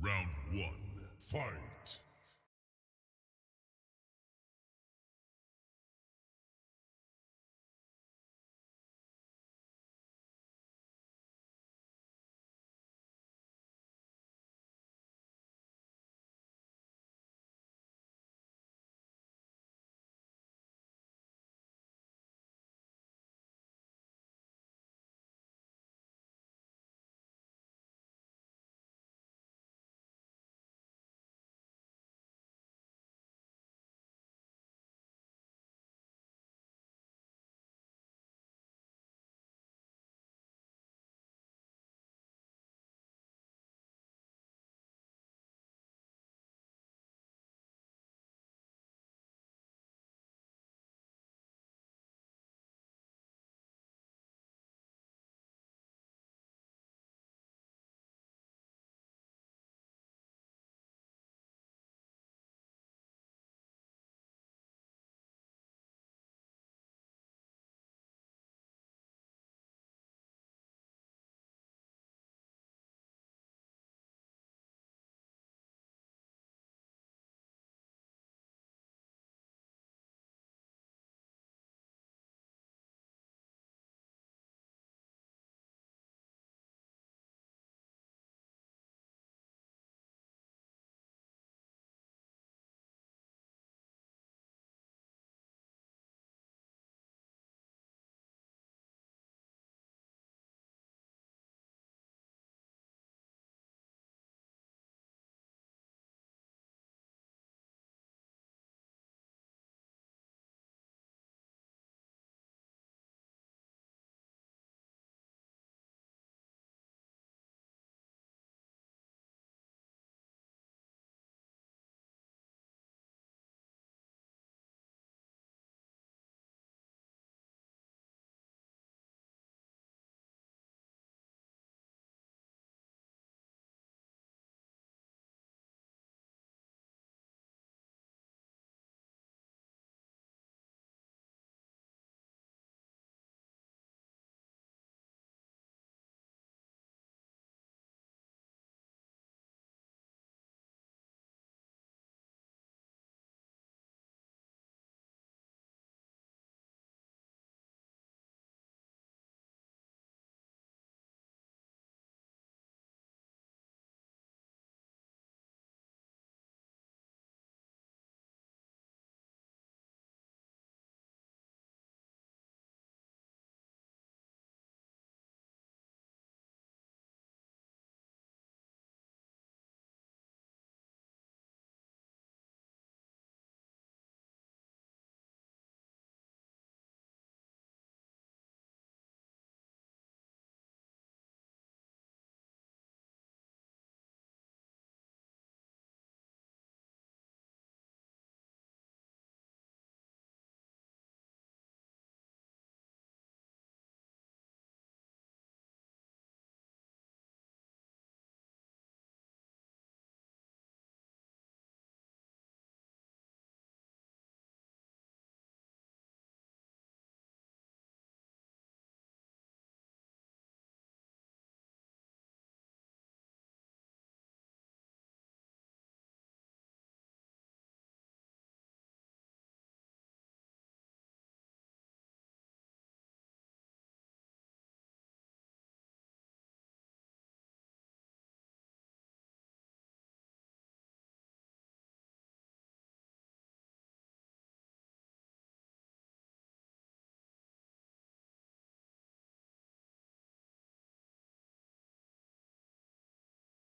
Round one, fight!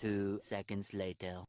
Two seconds later.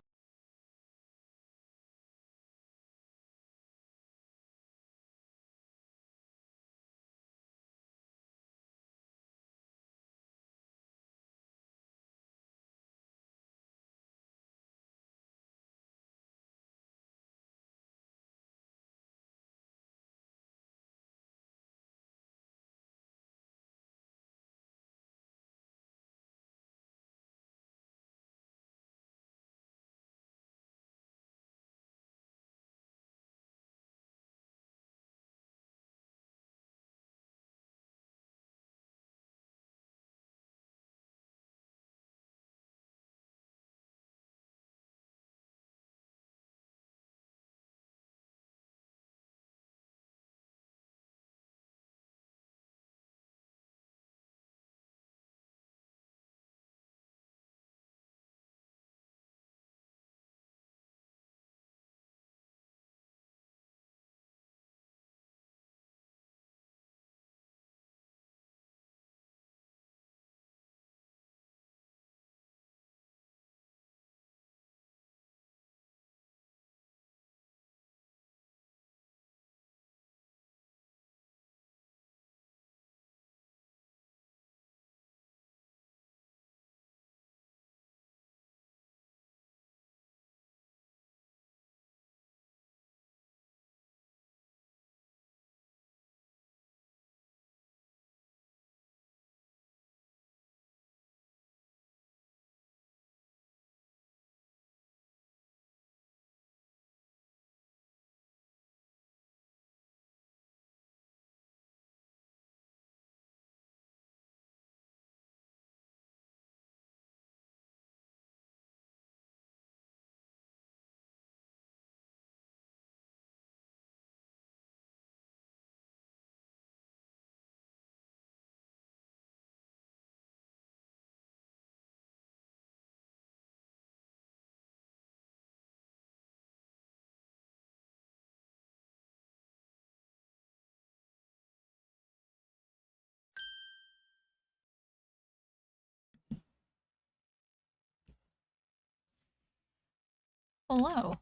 hello.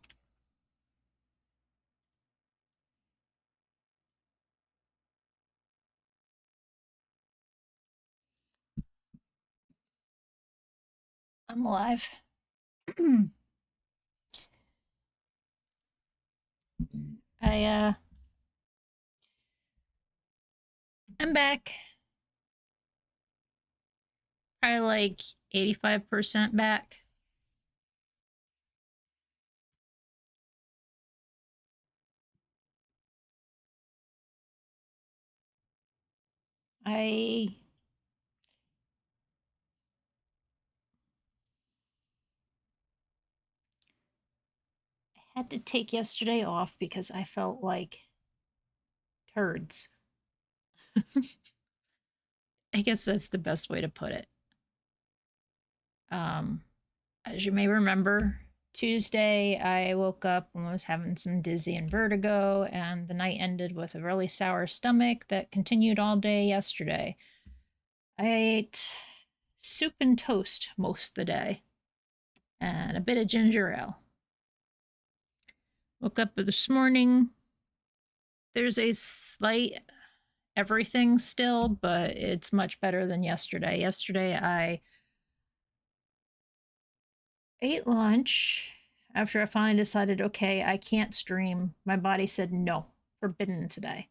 I'm alive. I'm back. Probably like 85% back. I had to take yesterday off because I felt like turds. I guess that's the best way to put it. As you may remember, Tuesday I woke up and was having some dizzy and vertigo, and the night ended with a really sour stomach that continued all day yesterday. I ate soup and toast most of the day and a bit of ginger ale. Woke up this morning. There's a slight everything still, but it's much better than yesterday. Yesterday I ate lunch after I finally decided, okay, I can't stream. My body said no, forbidden today.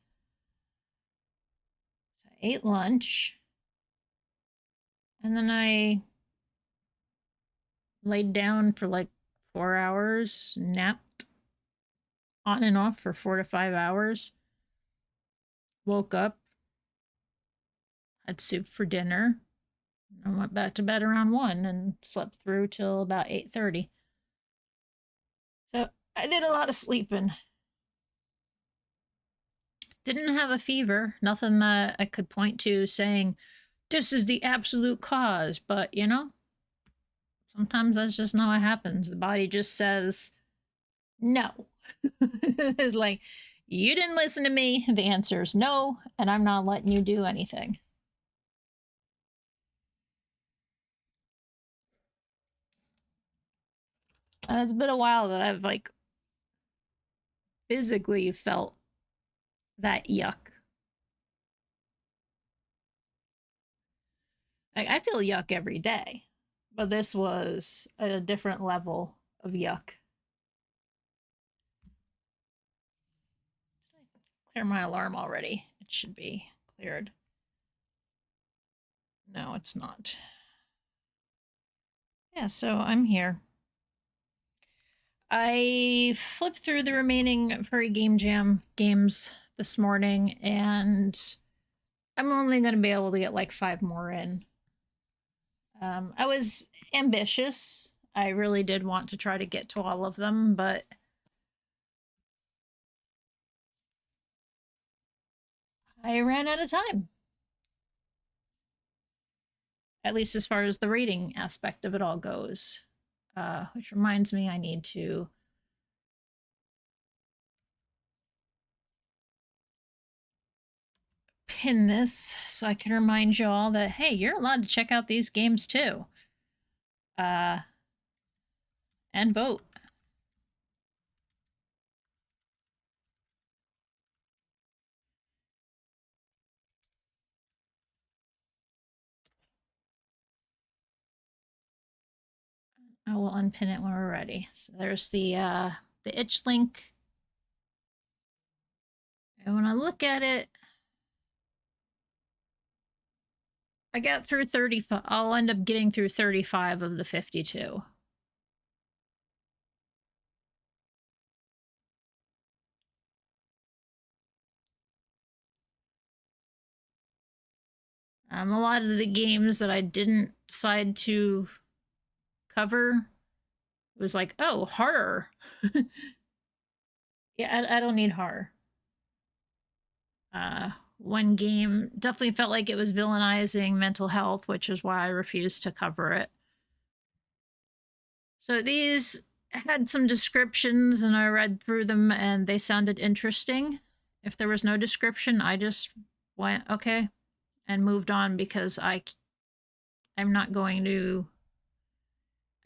So I ate lunch, and then I laid down for like 4 hours, napped on and off for 4 to 5 hours. Woke up, had soup for dinner, and went back to bed around 1 and slept through till about 8:30. So I did a lot of sleeping. Didn't have a fever, nothing that I could point to saying, this is the absolute cause, but you know, sometimes that's just not what happens. The body just says, no. It's like, you didn't listen to me. The answer is no, and I'm not letting you do anything. And it's been a while that I've like physically felt that yuck. Like, I feel yuck every day, but this was a different level of yuck. Clear my alarm already. It should be cleared. No, it's not. Yeah, so I'm here. I flipped through the remaining Furry Game Jam games this morning, and I'm only going to be able to get like 5 more in. I was ambitious. I really did want to try to get to all of them, but I ran out of time. At least as far as the rating aspect of it all goes. Which reminds me, I need to pin this so I can remind you all that, hey, you're allowed to check out these games too. And vote. I will unpin it when we're ready. So there's the itch link. And when I look at it, I got through 35. I'll end up getting through 35 of the 52. A lot of the games that I didn't decide to cover was like, oh, horror. Yeah, I don't need horror. One game definitely felt like it was villainizing mental health, which is why I refused to cover it. So these had some descriptions, and I read through them, and they sounded interesting. If there was no description, I just went, okay, and moved on because I'm not going to.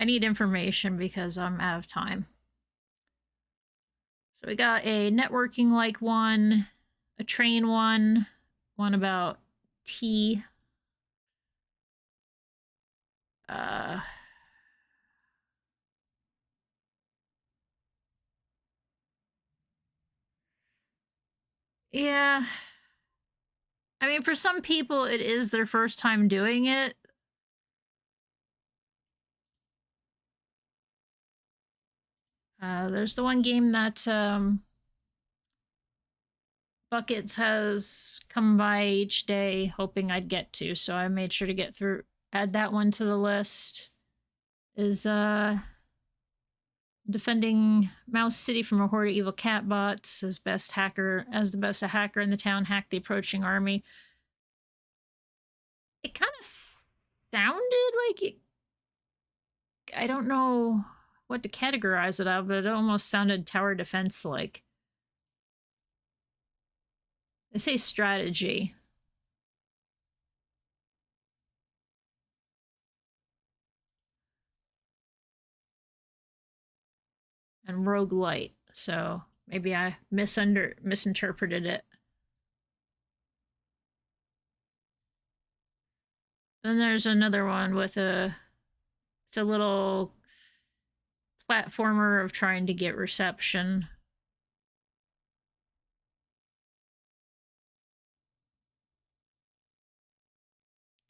I need information because I'm out of time. So we got a networking like one, a train one about tea. Yeah. I mean, for some people, it is their first time doing it. There's the one game that Buckets has come by each day hoping I'd get to, so I made sure to get through, add that one to the list. Is defending Mouse City from a horde of evil cat bots as the best hacker in the town, hacked the approaching army. It kind of sounded like it, I don't know what to categorize it of, but it almost sounded tower defense like. They say strategy. And roguelite, so maybe I misinterpreted it. Then there's another one with it's a little platformer of trying to get reception.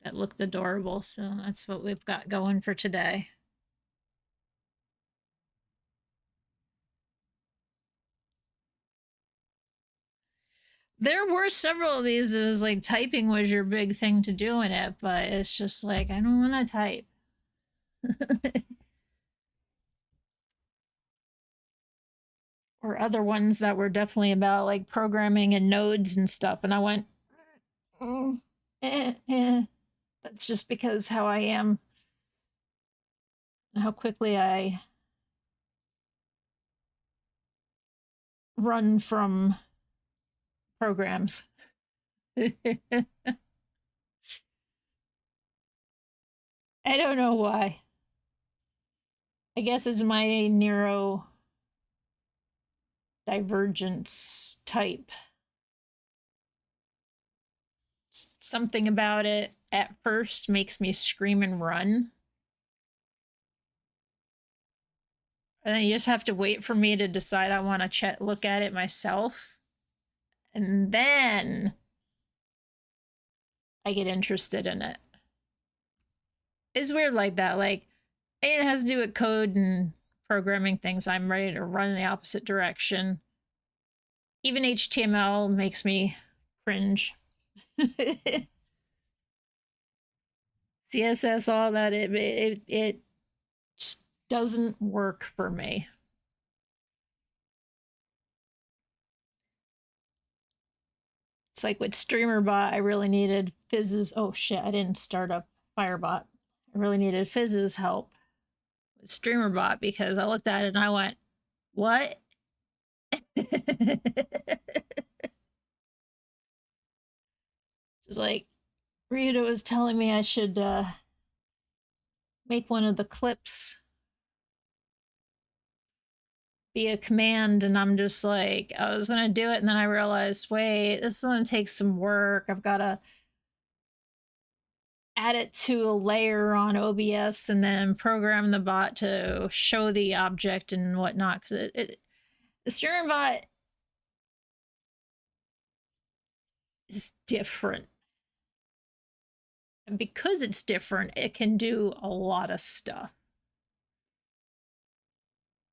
That looked adorable, so that's what we've got going for today. There were several of these that was like typing was your big thing to do in it, but it's just like, I don't want to type. Or other ones that were definitely about like programming and nodes and stuff, and I went, That's just because how I am and how quickly I run from programs. I don't know why. I guess it's my neurodivergence type. Something about it at first makes me scream and run. And then you just have to wait for me to decide I want to look at it myself. And then I get interested in it. It's weird like that. Like, it has to do with code and programming things. I'm ready to run in the opposite direction. Even HTML makes me cringe. CSS, all that, it just doesn't work for me. It's like with StreamerBot, I really needed Fizz's. Oh shit, I didn't start up Firebot. I really needed Fizz's help with StreamerBot because I looked at it and I went, what? Just like, Rita was telling me I should make one of the clips be a command, and I'm just like, I was gonna do it, and then I realized, wait, this is gonna take some work. I've gotta add it to a layer on OBS and then program the bot to show the object and whatnot. Because the streamer bot is different. And because it's different, it can do a lot of stuff.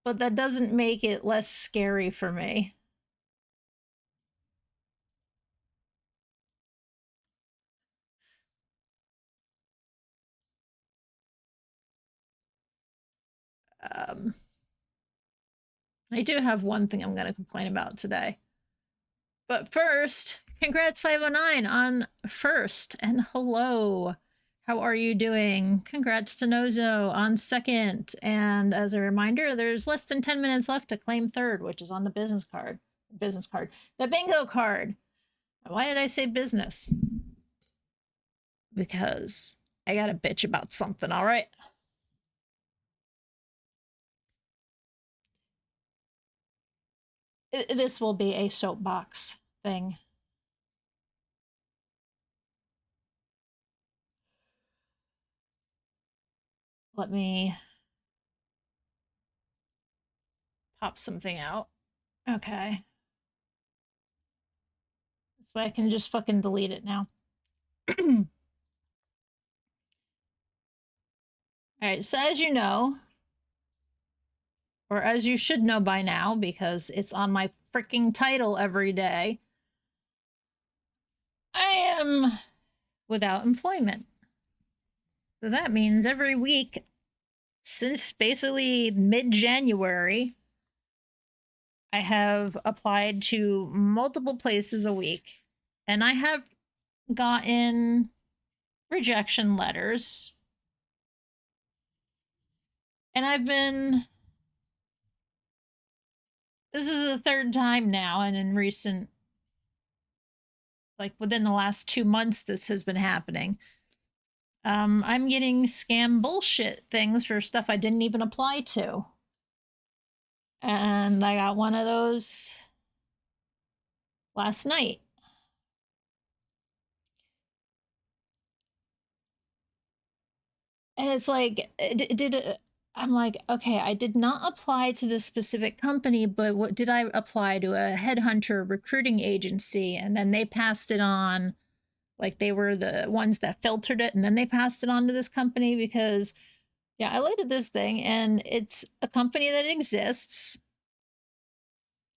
But that doesn't make it less scary for me. I do have one thing I'm going to complain about today. But first, congrats 509 on first, and hello. How are you doing? Congrats to Nozo on second. And as a reminder, there's less than 10 minutes left to claim third, which is on the business card. The bingo card. Why did I say business? Because I got a bitch about something, all right? This will be a soapbox thing. Let me pop something out. Okay. This way I can just fucking delete it now. Alright, so as you know, or as you should know by now, because it's on my freaking title every day, I am without employment. So that means every week since basically mid-January, I have applied to multiple places a week, and I have gotten rejection letters. And I've been... This is the third time now, and in recent... like, within the last 2 months, this has been happening. I'm getting scam bullshit things for stuff I didn't even apply to. And I got one of those last night. And it's like, I'm like, okay, I did not apply to this specific company, but what did I apply to? A headhunter recruiting agency, and then they passed it on. Like, they were the ones that filtered it, and then they passed it on to this company because, yeah, I looked at this thing, and it's a company that exists.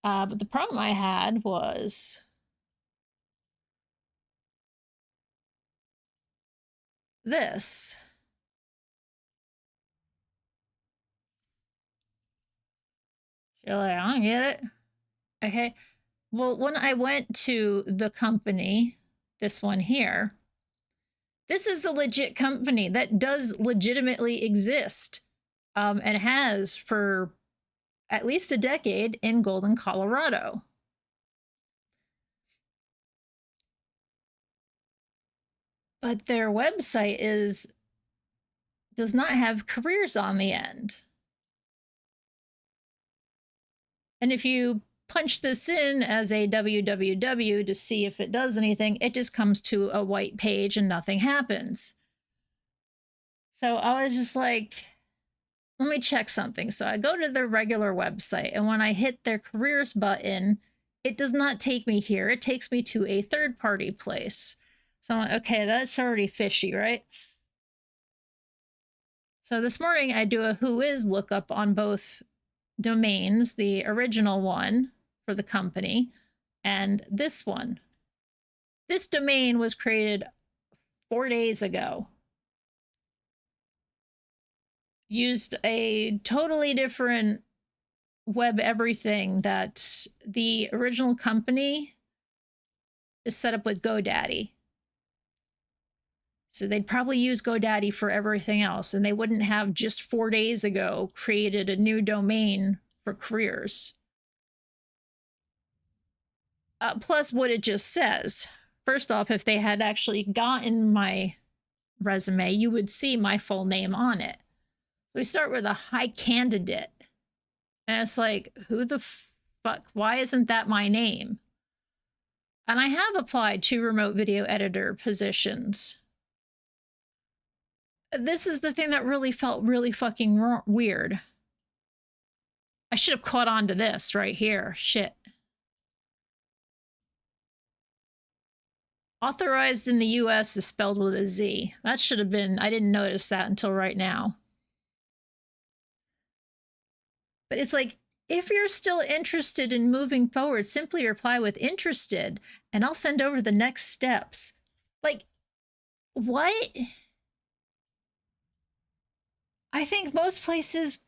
But the problem I had was this. So you're like, I don't get it. Okay. Well, when I went to the company, this one here, this is a legit company that does legitimately exist, and has for at least a decade in Golden, Colorado. But their website does not have careers on the end. And if you punch this in as a www to see if it does anything, it just comes to a white page and nothing happens. So I was just like, let me check something. So I go to their regular website, and when I hit their careers button, it does not take me here. It takes me to a third-party place. So I'm like, okay, that's already fishy, right? So this morning I do a who is lookup on both domains, the original one for the company and this one. This domain was created 4 days ago. Used a totally different web everything that the original company is set up with GoDaddy. So they'd probably use GoDaddy for everything else, and they wouldn't have just 4 days ago created a new domain for careers. Plus what it just says. First off, if they had actually gotten my resume, you would see my full name on it. So we start with a high candidate. And it's like, who the fuck? Why isn't that my name? And I have applied to remote video editor positions. This is the thing that really felt really fucking weird. I should have caught on to this right here. Shit. Authorized in the US is spelled with a Z. That should have been, I didn't notice that until right now. But it's like, if you're still interested in moving forward, simply reply with interested, and I'll send over the next steps. Like, what? I think most places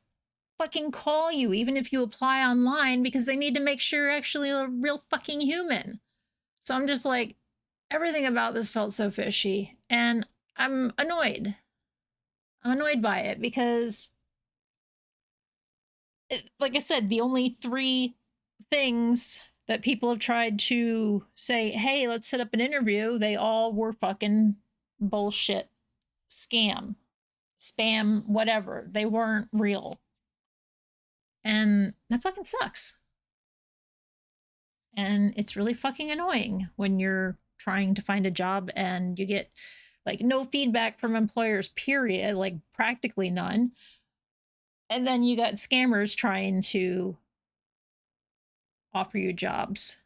fucking call you, even if you apply online, because they need to make sure you're actually a real fucking human. So I'm just like, everything about this felt so fishy, and I'm annoyed. I'm annoyed by it because, like I said, the only 3 things that people have tried to say, hey, let's set up an interview, they all were fucking bullshit, scam, spam, whatever. They weren't real. And that fucking sucks. And it's really fucking annoying when you're trying to find a job and you get like no feedback from employers, period, like practically none. And then you got scammers trying to offer you jobs.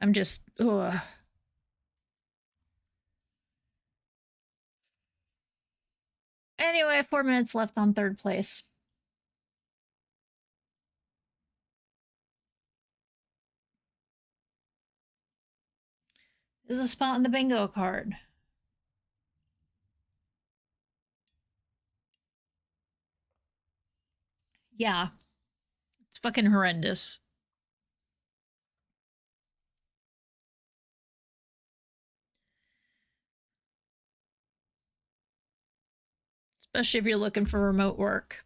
I'm just, ugh. Anyway, 4 minutes left on third place. There's a spot on the bingo card. Yeah, it's fucking horrendous. Especially if you're looking for remote work.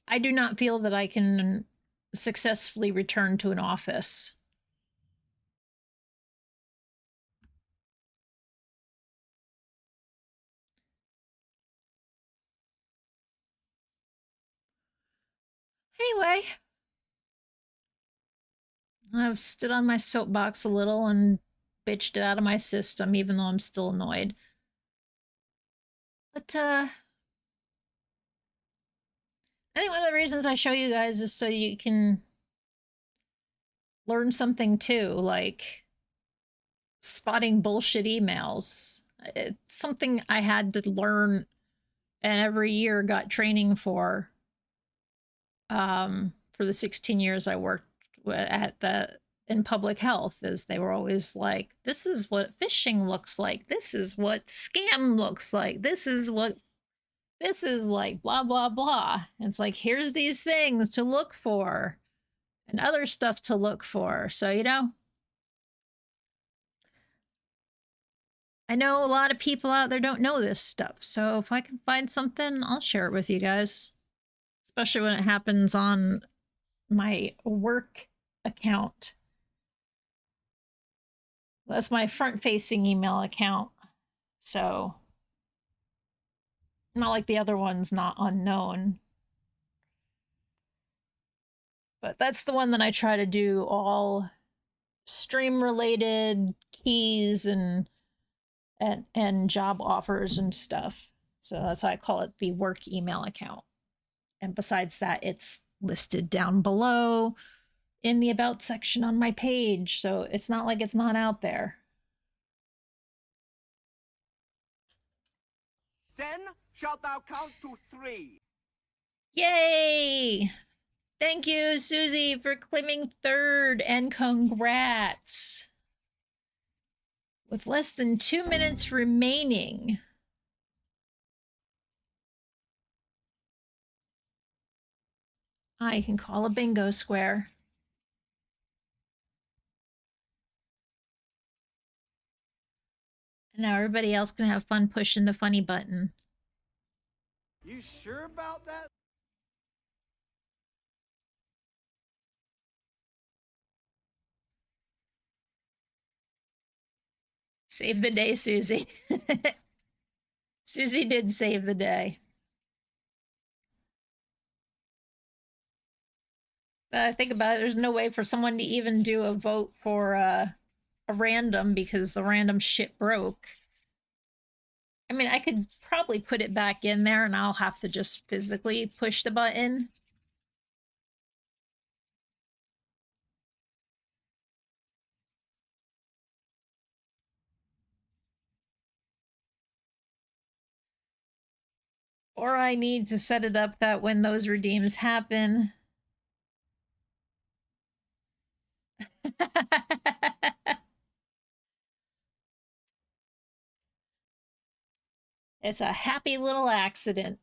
I do not feel that I can successfully return to an office. Anyway, I've stood on my soapbox a little and bitched it out of my system, even though I'm still annoyed. But, I think one of the reasons I show you guys is so you can learn something too, like spotting bullshit emails. It's something I had to learn and every year got training for the 16 years I worked at the in public health. Is they were always like, this is what phishing looks like, this is what scam looks like, this is like blah blah blah. And it's like, here's these things to look for and other stuff to look for. So, you know, I know a lot of people out there don't know this stuff. So if I can find something, I'll share it with you guys. Especially when it happens on my work account. That's my front-facing email account. So, not like the other one's not unknown. But that's the one that I try to do all stream-related keys and job offers and stuff. So that's why I call it the work email account. And besides that, it's listed down below in the about section on my page. So it's not like it's not out there. Then shalt thou count to 3. Yay! Thank you, Susie, for claiming third, and congrats. With less than 2 minutes remaining. I can call a bingo square. And now everybody else can have fun pushing the funny button. You sure about that? Save the day, Susie. Susie did save the day. But think about it, there's no way for someone to even do a vote for a random because the random shit broke. I mean, I could probably put it back in there and I'll have to just physically push the button. Or I need to set it up that when those redeems happen. It's a happy little accident.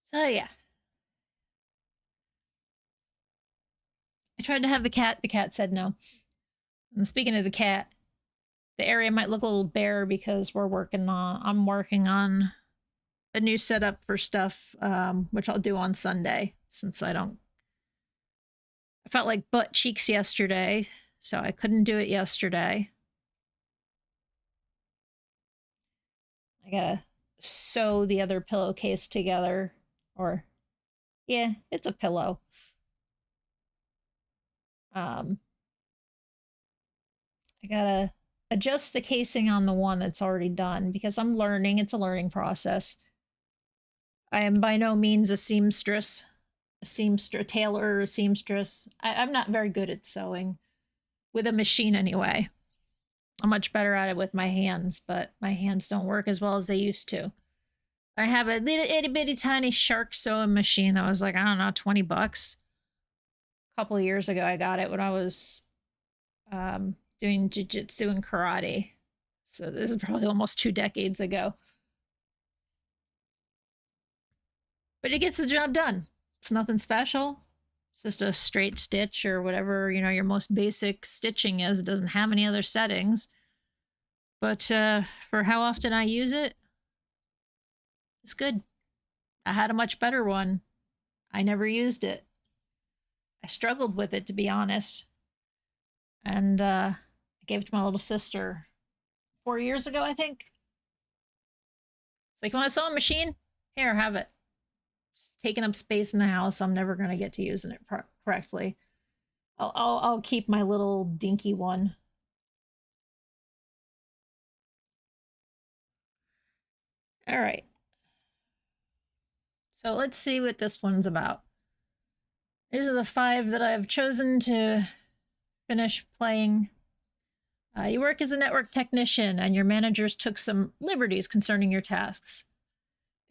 So yeah. I tried to have the cat said no. And speaking of the cat, the area might look a little bare because I'm working on a new setup for stuff, which I'll do on Sunday since I don't I felt like butt cheeks yesterday, so I couldn't do it yesterday. I gotta sew the other pillowcase together. Or, yeah, it's a pillow. I gotta adjust the casing on the one that's already done because I'm learning. It's a learning process. I am by no means a seamstress, a tailor, or a seamstress. I'm not very good at sewing with a machine anyway. I'm much better at it with my hands, but my hands don't work as well as they used to. I have a little itty bitty tiny shark sewing machine that was like, I don't know, 20 bucks. A couple of years ago, I got it when I was doing jiu-jitsu and karate. So this is probably almost 2 decades ago. But it gets the job done. It's nothing special. It's just a straight stitch or whatever, you know, your most basic stitching is. It doesn't have any other settings. But for how often I use it, it's good. I had a much better one. I never used it. I struggled with it, to be honest. And I gave it to my little sister 4 years ago, I think. It's like, you want a sewing machine? Here, have it. It's taking up space in the house. I'm never going to get to using it correctly. I'll keep my little dinky one. All right. So let's see what this one's about. These are the 5 that I've chosen to finish playing. You work as a network technician, and your managers took some liberties concerning your tasks.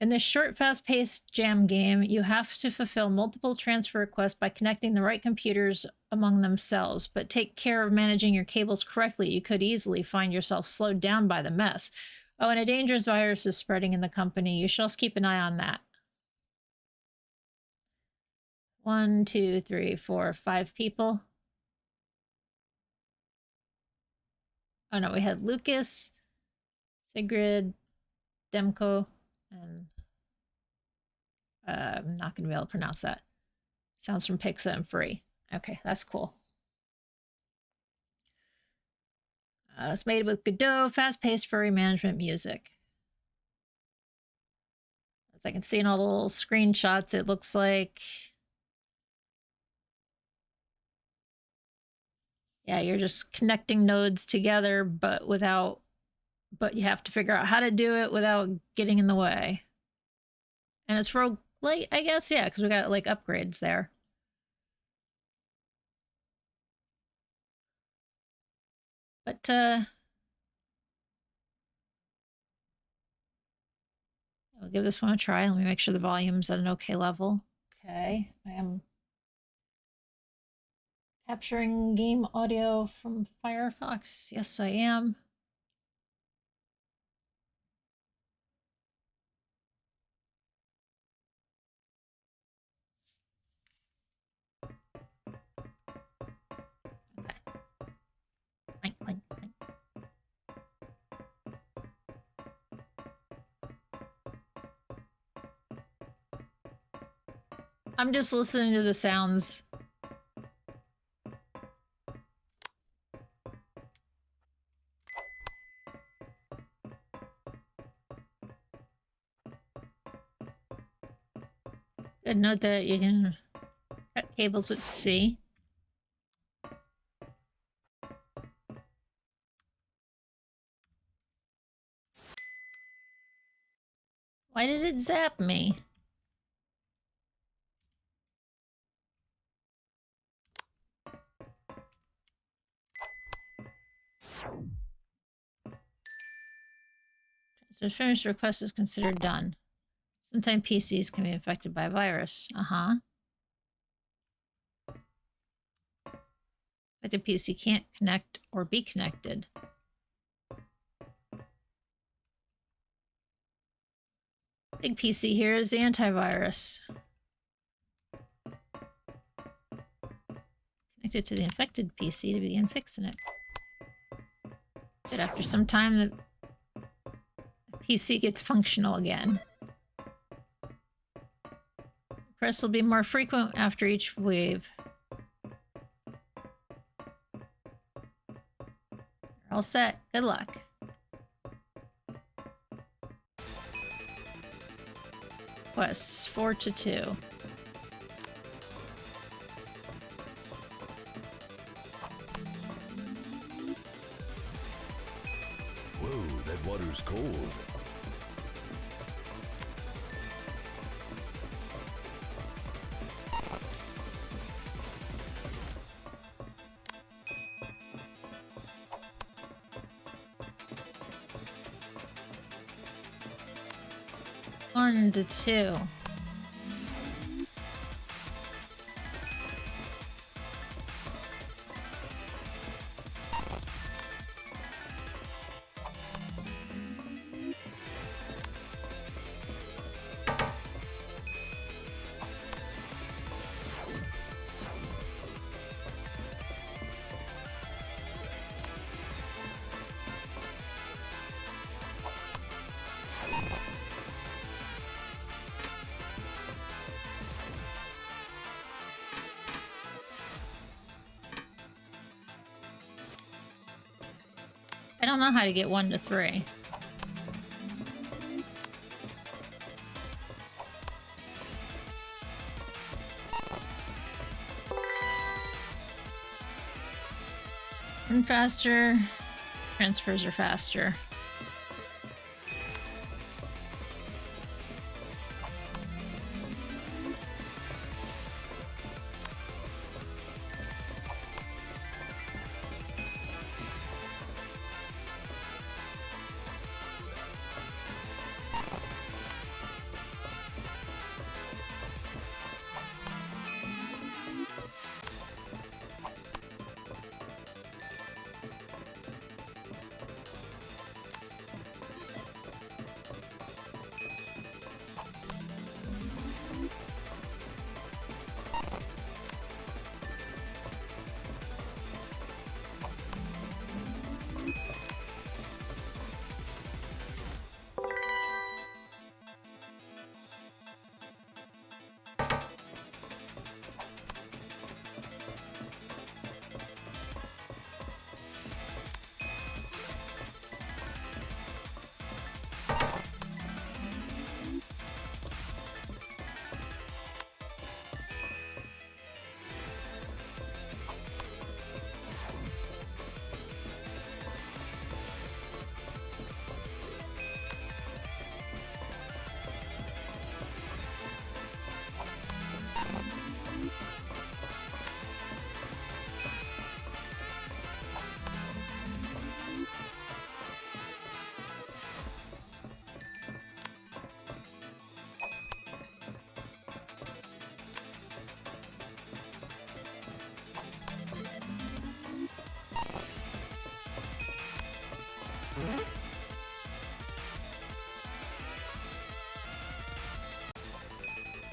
In this short, fast-paced jam game, you have to fulfill multiple transfer requests by connecting the right computers among themselves, but take care of managing your cables correctly. You could easily find yourself slowed down by the mess. Oh, and a dangerous virus is spreading in the company. You shall keep an eye on that. 1, 2, 3, 4, 5 people. Oh no, we had Lucas, Sigrid, Demko, and I'm not going to be able to pronounce that. Sounds from Pixa and Furry. Okay, that's cool. It's made with Godot, fast-paced furry management music. As I can see in all the little screenshots, it looks like... Yeah, you're just connecting nodes together, but you have to figure out how to do it without getting in the way. And it's roguelite, I guess? Yeah, because we got, like, upgrades there. But, I'll give this one a try. Let me make sure the volume's at an okay level. Okay, I am capturing game audio from Firefox. Yes, I am. Okay. Clank, clank, clank. I'm just listening to the sounds. Good note that you can cut cables with C. Why did it zap me? So finished request is considered done. Sometimes PCs can be infected by a virus. Affected PC can't connect or be connected. Big PC here is the antivirus. Connected to the infected PC to begin fixing it. But after some time, the PC gets functional again. Press will be more frequent after each wave. All set. Good luck. Quests 4 to 2. Whoa, that water's cold. One to 2. I don't know how to get 1 to 3. Run faster. Transfers are faster.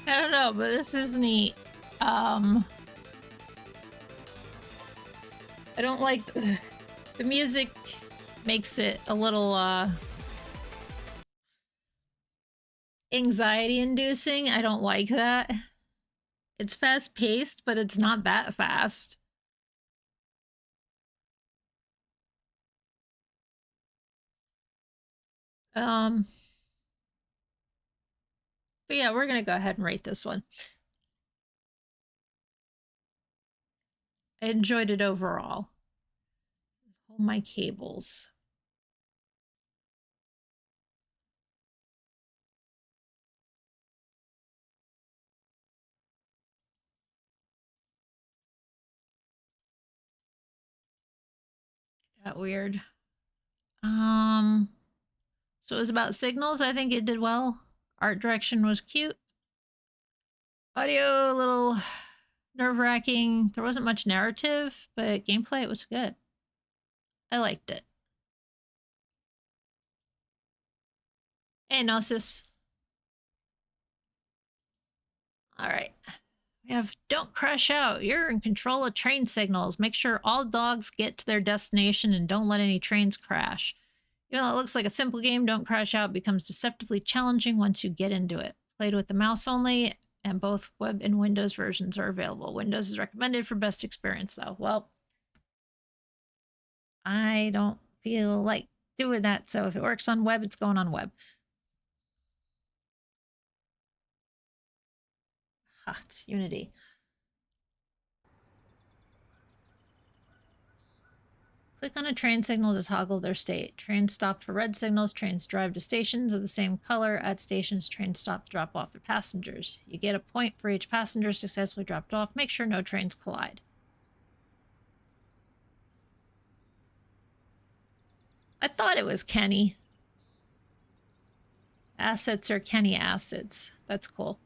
I don't know, but this is neat. I don't like the music makes it a little anxiety inducing. I don't like that. It's fast paced, but it's not that fast. But yeah, we're gonna go ahead and rate this one. I enjoyed it overall. Hold my cables. Got weird. So it was about signals. I think it did well. Art direction was cute. Audio, a little nerve-wracking. There wasn't much narrative, but gameplay, it was good. I liked it. Hey, Gnosis. All right. We have don't crash out. You're in control of train signals. Make sure all dogs get to their destination and don't let any trains crash. Even though it looks like a simple game, Don't Crash Out becomes deceptively challenging once you get into it. Played with the mouse only, and both web and Windows versions are available. Windows is recommended for best experience, though. Well, I don't feel like doing that. So if it works on web, it's going on web. Ha, it's Unity. Click on a train signal to toggle their state. Trains stop for red signals. Trains drive to stations of the same color. At stations, trains stop to drop off their passengers. You get a point for each passenger successfully dropped off. Make sure no trains collide. I thought it was Kenny. Assets are Kenny assets. That's cool.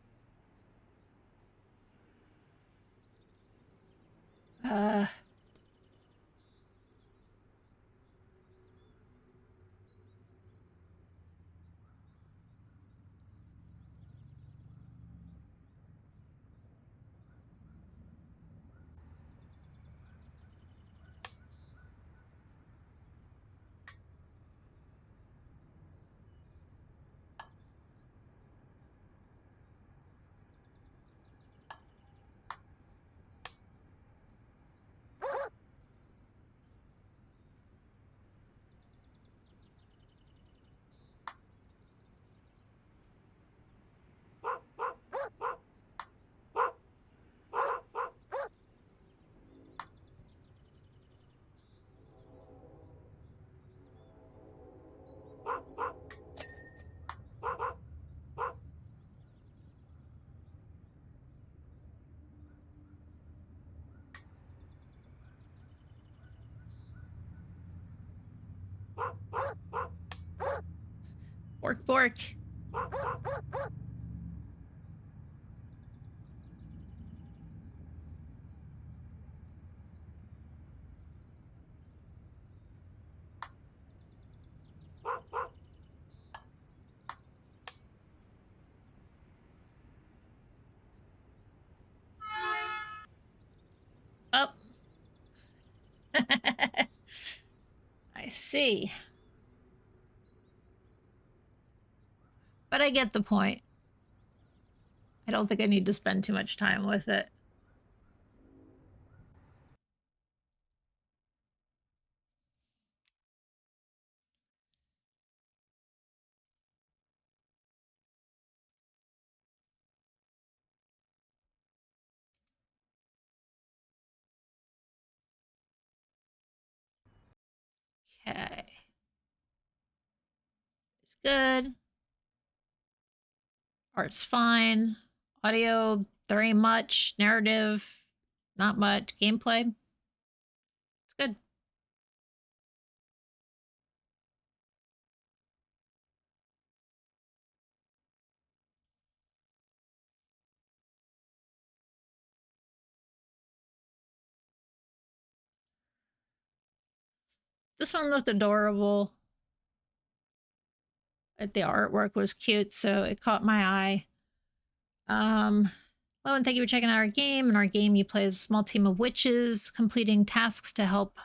Bork, bork. Oh. I see. But I get the point. I don't think I need to spend too much time with it. Okay. It's good. Art's fine. Audio, there ain't much. Narrative, not much. Gameplay, it's good. This one looked adorable. The artwork was cute, so it caught my eye. Hello, and thank you for checking out our game. In our game, you play as a small team of witches, completing tasks to help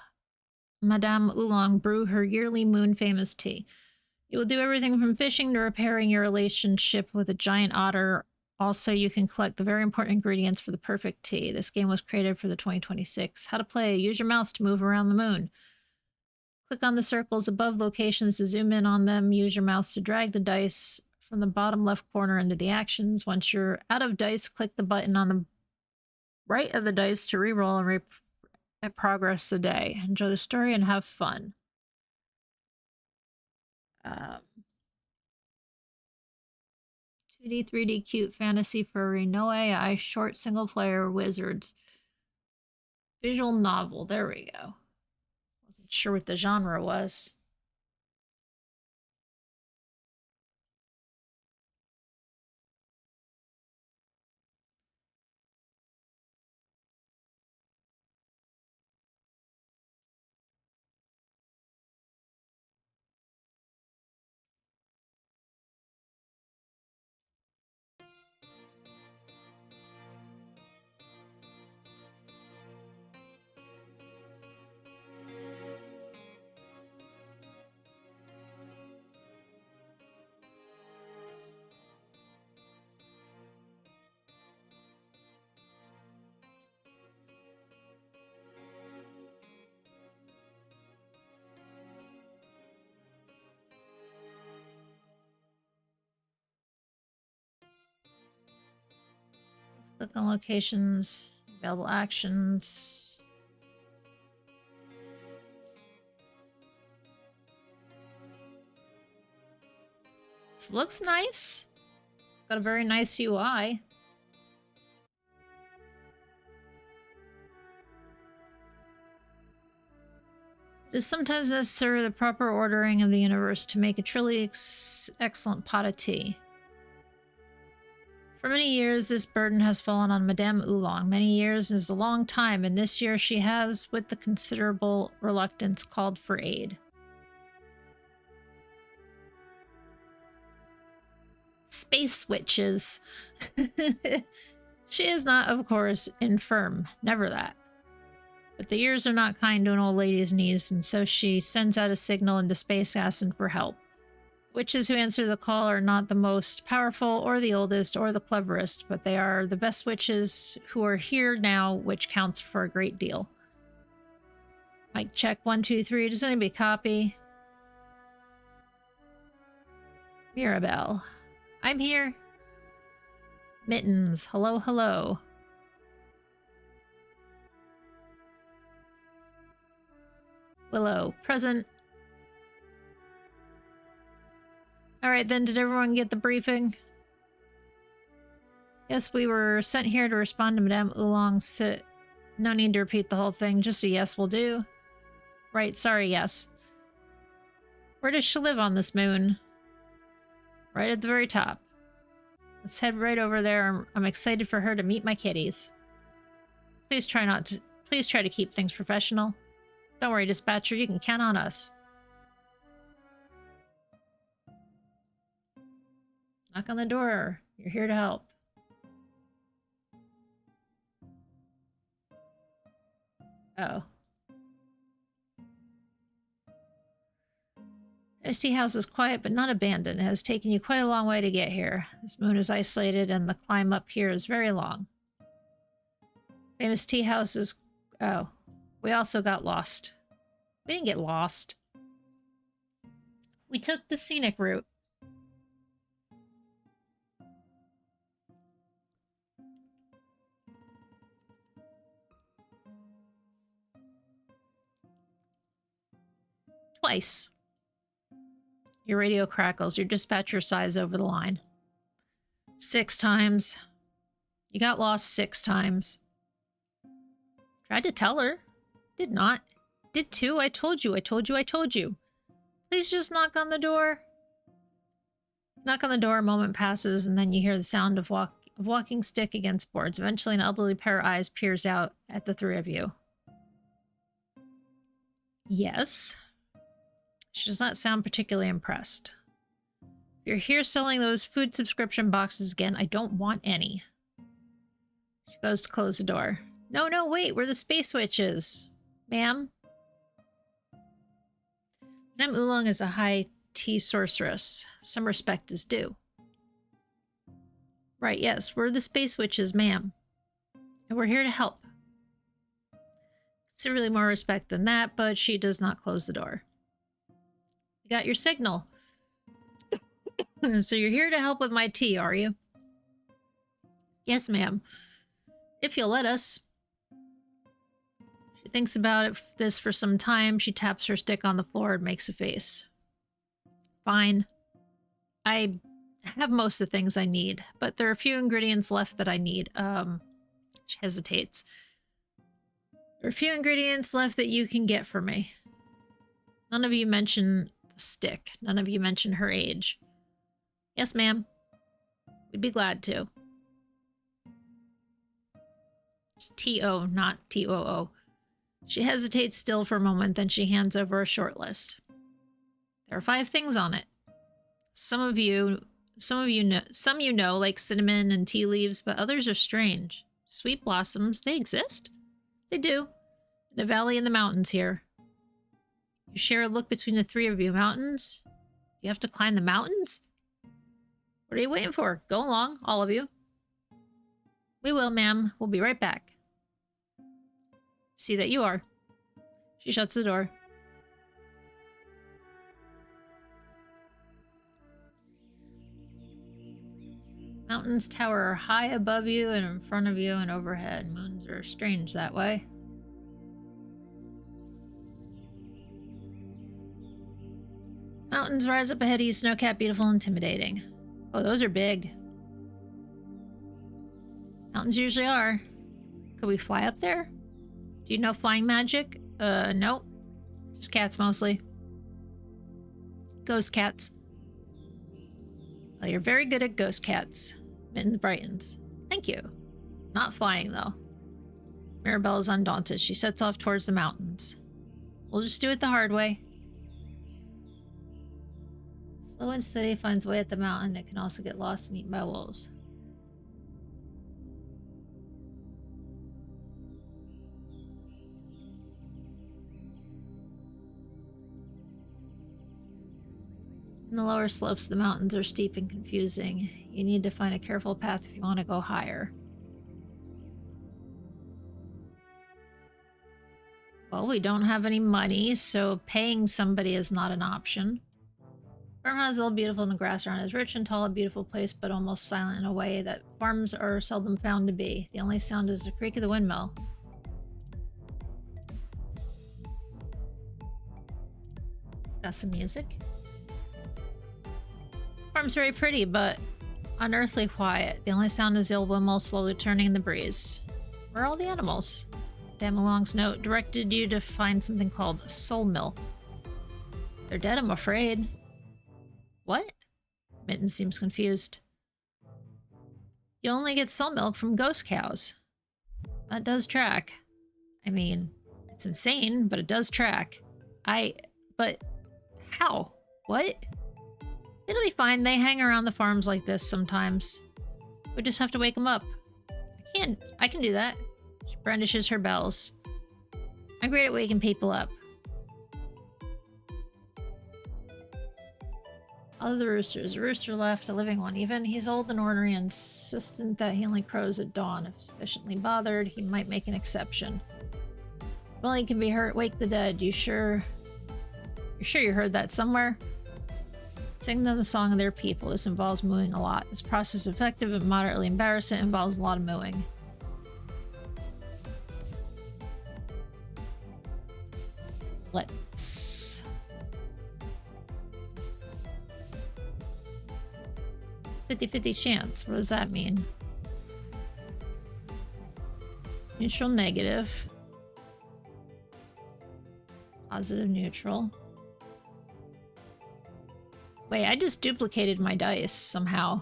Madame Oolong brew her yearly moon-famous tea. You will do everything from fishing to repairing your relationship with a giant otter. Also, you can collect the very important ingredients for the perfect tea. This game was created for the 2026. How to play. Use your mouse to move around the moon. Click on the circles above locations to zoom in on them. Use your mouse to drag the dice from the bottom left corner into the actions. Once you're out of dice, click the button on the right of the dice to re-roll and progress the day. Enjoy the story and have fun. 2D, 3D, cute, fantasy, furry, no AI, short, single-player, wizards. Visual novel, there we go. Wasn't sure what the genre was. Click on locations, available actions. This looks nice. It's got a very nice UI. It is sometimes necessary the proper ordering of the universe to make a truly excellent pot of tea. For many years, this burden has fallen on Madame Oolong. Many years is a long time, and this year she has, with the considerable reluctance, called for aid. Space witches. She is not, of course, infirm. Never that. But the years are not kind to an old lady's knees, and so she sends out a signal into space asking for help. Witches who answer the call are not the most powerful, or the oldest, or the cleverest, but they are the best witches who are here now, which counts for a great deal. Mic check 1, 2, 3. Does anybody copy? Mirabelle. I'm here. Mittens. Hello, hello. Willow. Present. Alright then, did everyone get the briefing? Yes, we were sent here to respond to Madame Oolong's No need to repeat the whole thing, just a yes will do. Right, sorry, yes. Where does she live on this moon? Right at the very top. Let's head right over there. I'm excited for her to meet my kitties. Please try to keep things professional. Don't worry, dispatcher, you can count on us. Knock on the door. You're here to help. Oh. ST House is quiet but not abandoned. It has taken you quite a long way to get here. This moon is isolated and the climb up here is very long. Famous tea house is... Oh. We also got lost. We didn't get lost. We took the scenic route. Twice. Your radio crackles. Your dispatcher sighs over the line. 6 times. You got lost 6 times. Tried to tell her. Did not. Did too. I told you. I told you. I told you. Please just knock on the door. Knock on the door. A moment passes, and then you hear the sound of walking stick against boards. Eventually, an elderly pair of eyes peers out at the 3 of you. Yes. She does not sound particularly impressed. If you're here selling those food subscription boxes again, I don't want any. She goes to close the door. No, no, wait, we're the space witches. Ma'am? Madame Oolong is a high tea sorceress. Some respect is due. Right, yes, we're the space witches, ma'am. And we're here to help. Considerably more respect than that, but she does not close the door. You got your signal. So you're here to help with my tea, are you? Yes, ma'am. If you'll let us. She thinks about this for some time. She taps her stick on the floor and makes a face. Fine. I have most of the things I need, but there are a few ingredients left that I need. She hesitates. There are a few ingredients left that you can get for me. None of you mention the stick. None of you mention her age. Yes, ma'am. We'd be glad to. It's T-O, not T-O-O. She hesitates still for a moment, then she hands over a short list. There are 5 things on it. Some you know, like cinnamon and tea leaves, but others are strange. Sweet blossoms, they exist? They do. In the valley and the mountains here. You share a look between the 3 of you. Mountains? You have to climb the mountains? What are you waiting for? Go along, all of you. We will, ma'am. We'll be right back. See that you are. She shuts the door. Mountains tower high above you and in front of you and overhead. Moons are strange that way. Mountains rise up ahead of you, snow-capped, beautiful, intimidating. Oh, those are big. Mountains usually are. Could we fly up there? Do you know flying magic? Nope. Just cats mostly. Ghost cats. Well, you're very good at ghost cats. Mittens brightens. Thank you. Not flying, though. Mirabelle is undaunted. She sets off towards the mountains. We'll just do it the hard way. Slow and steady finds way at the mountain. It can also get lost and eaten by wolves. In the lower slopes, the mountains are steep and confusing. You need to find a careful path if you want to go higher. Well, we don't have any money, so paying somebody is not an option. Farmhouse is all beautiful and the grass around is rich and tall, a beautiful place, but almost silent in a way that farms are seldom found to be. The only sound is the creak of the windmill. It's got some music. Farm's very pretty, but unearthly quiet. The only sound is the old windmill slowly turning in the breeze. Where are all the animals? Damilong's note directed you to find something called soul milk. They're dead, I'm afraid. What? Mitten seems confused. You only get soul milk from ghost cows. That does track. I mean, it's insane, but it does track. But how? What? It'll be fine. They hang around the farms like this sometimes. We just have to wake them up. I can do that. She brandishes her bells. I'm great at waking people up. All of the roosters. A rooster left, a living one even. He's old and ornery and insistent that he only crows at dawn. If sufficiently bothered, he might make an exception. Well, he can be hurt. Wake the dead. You're sure you heard that somewhere? Sing them the song of their people. This involves mooing a lot. This process is effective and moderately embarrassing. It involves a lot of mooing. Let's... 50-50 chance. What does that mean? Neutral, negative. Positive, neutral. Wait, I just duplicated my dice somehow.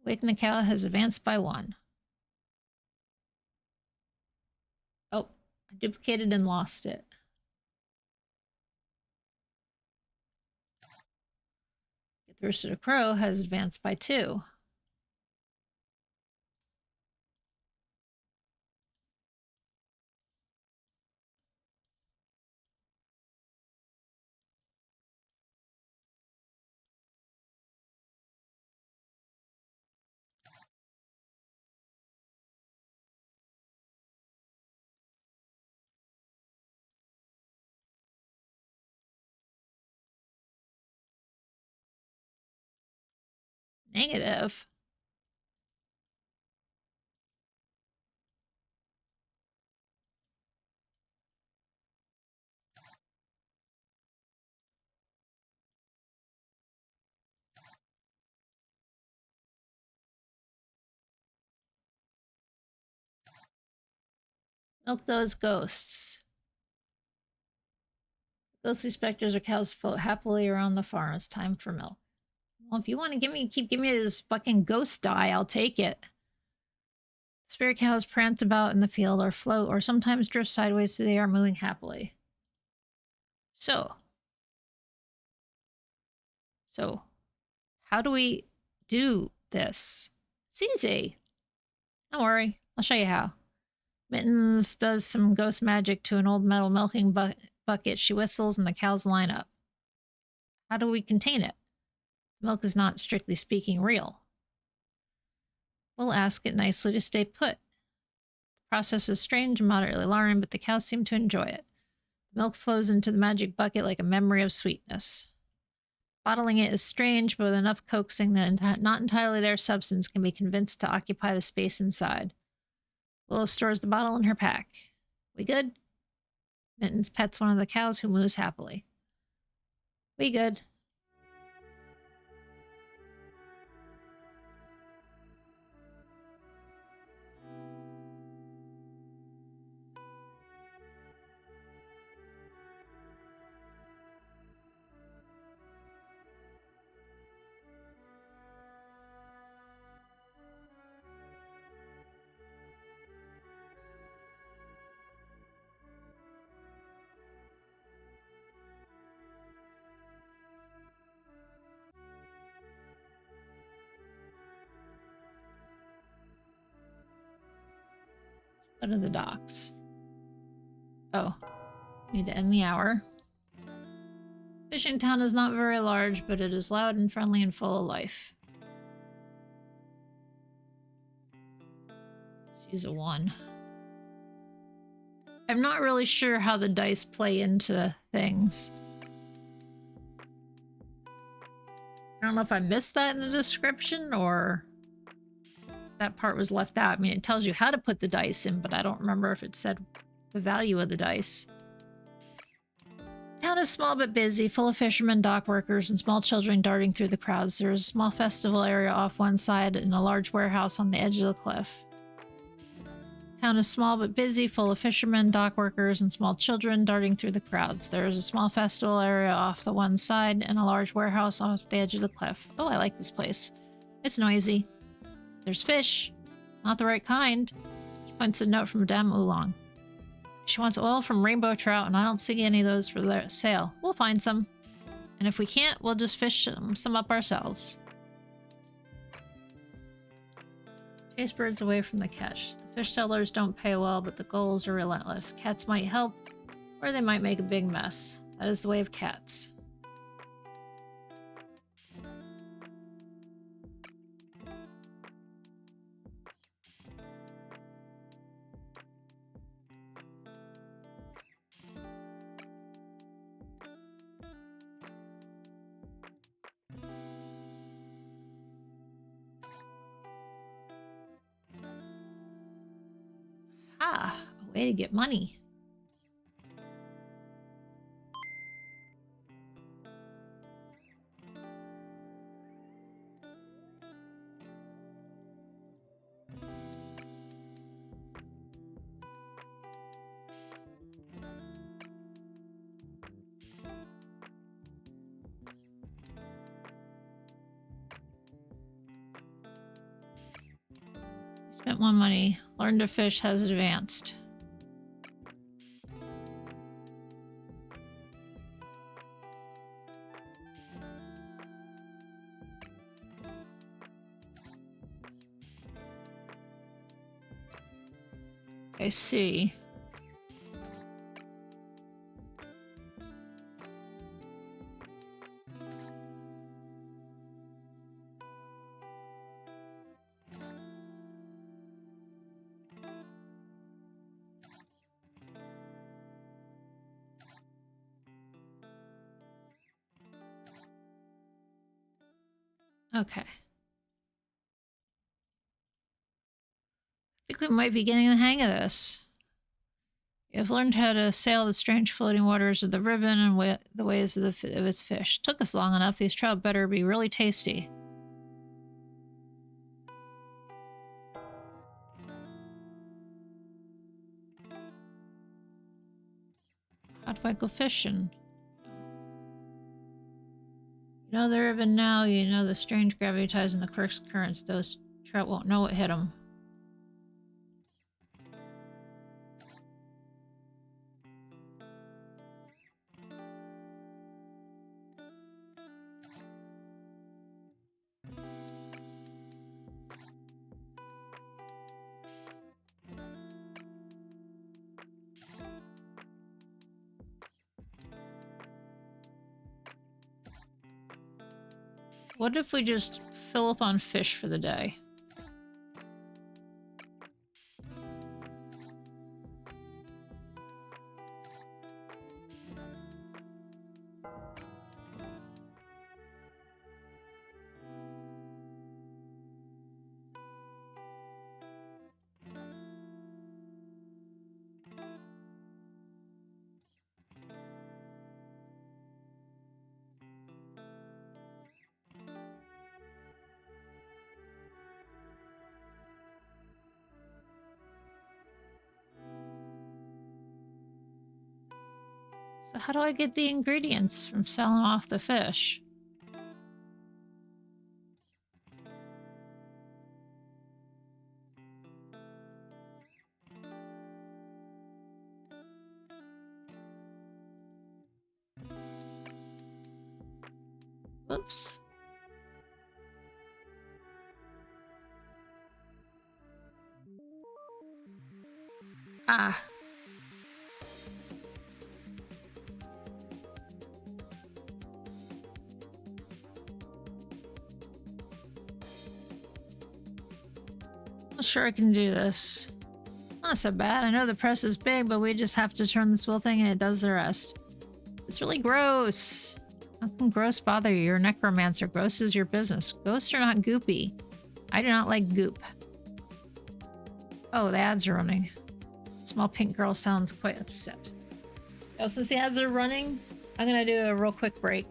Waking the cow has advanced by 1. Oh, I duplicated and lost it. Get the rooster to crow has advanced by 2. Negative. Milk those ghosts. Ghostly specters or cows float happily around the farm. It's time for milk. Well, if you want to keep giving me this fucking ghost dye, I'll take it. Spirit cows prance about in the field or float or sometimes drift sideways so they are moving happily. So, how do we do this? It's easy. Don't worry, I'll show you how. Mittens does some ghost magic to an old metal milking bucket. She whistles and the cows line up. How do we contain it? Milk is not, strictly speaking, real. We'll ask it nicely to stay put. The Process is strange and moderately alarming, but the cows seem to enjoy it. The milk flows into the magic bucket like a memory of sweetness. Bottling it is strange, but with enough coaxing that not entirely their substance can be convinced to occupy the space inside. Willow stores the bottle in her pack. We good? Mittens pets one of the cows who moves happily. We good. Go to the docks. Oh, need to end the hour. Fishing town is not very large, but it is loud and friendly and full of life. Let's use a 1. I'm not really sure how the dice play into things. I don't know if I missed that in the description or that part was left out. I mean, it tells you how to put the dice in, but I don't remember if it said the value of the dice. Town is small but busy, full of fishermen, dock workers, and small children darting through the crowds. There is a small festival area off one side and a large warehouse on the edge of the cliff. Town is small but busy, full of fishermen, dock workers, and small children darting through the crowds. There is a small festival area off the one side and a large warehouse off the edge of the cliff. Oh, I like this place. It's noisy. There's fish. Not the right kind. She points a note from Madame Oolong. She wants oil from rainbow trout, and I don't see any of those for their sale. We'll find some. And if we can't, we'll just fish some up ourselves. Chase birds away from the catch. The fish sellers don't pay well, but the gulls are relentless. Cats might help, or they might make a big mess. That is the way of cats. Ah, a way to get money. Spent 1 money. Learn to fish has advanced. I see. Okay. I think we might be getting the hang of this. We have learned how to sail the strange floating waters of the ribbon and the ways of its fish. Took us long enough. These trout better be really tasty. How do I go fishing? You know the ribbon now, you know the strange gravity ties and the currents. Those trout won't know what hit them. What if we just fill up on fish for the day? So how do I get the ingredients from selling off the fish? Whoops. Ah. I'm sure I can do this. Not so bad. I know the press is big, but we just have to turn this wheel thing and it does the rest. It's really gross. How can gross bother you? You're a necromancer. Gross is your business. Ghosts are not goopy. I do not like goop. Oh, the ads are running. Small pink girl sounds quite upset. Oh, since the ads are running, I'm gonna do a real quick break.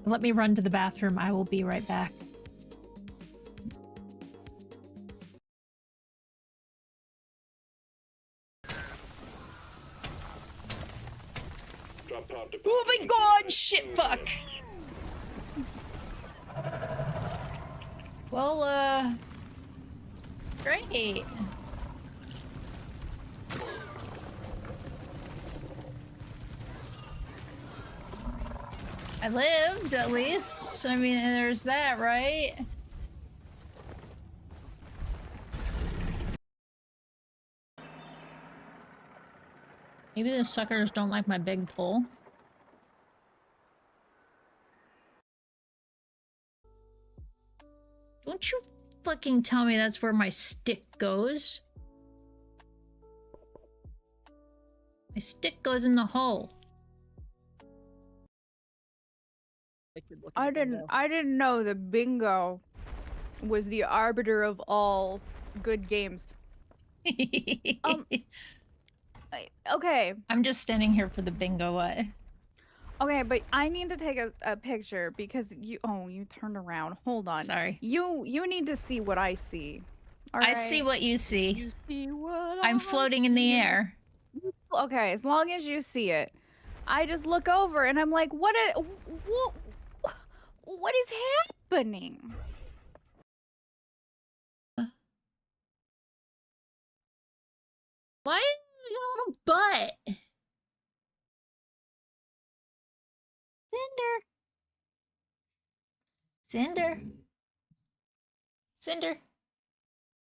Let me run to the bathroom. I will be right back. Oh my god! Shit, fuck! Well, great. I lived, at least. I mean, there's that, right? Maybe the suckers don't like my big pole. Don't you fucking tell me that's where my stick goes. My stick goes in the hole. I didn't know the bingo was the arbiter of all good games. Okay. I'm just standing here for the bingo. What? Okay, but I need to take a picture because you turned around. Hold on. Sorry. You need to see what I see. All I right? see what you see. You see what I'm floating in the air. Okay, as long as you see it. I just look over and I'm like, what is happening? Why your little butt? Cinder. Cinder.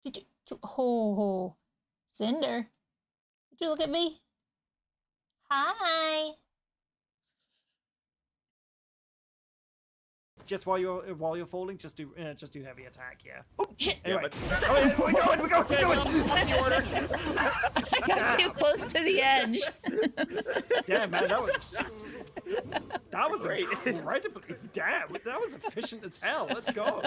Did you? Oh, Cinder. Did you look at me? Hi. Just while you're falling, just do heavy attack, yeah. Oh shit! Anyway, we're going. I got too close to the edge. Damn, man, that was incredibly. Damn, that was efficient as hell. Let's go.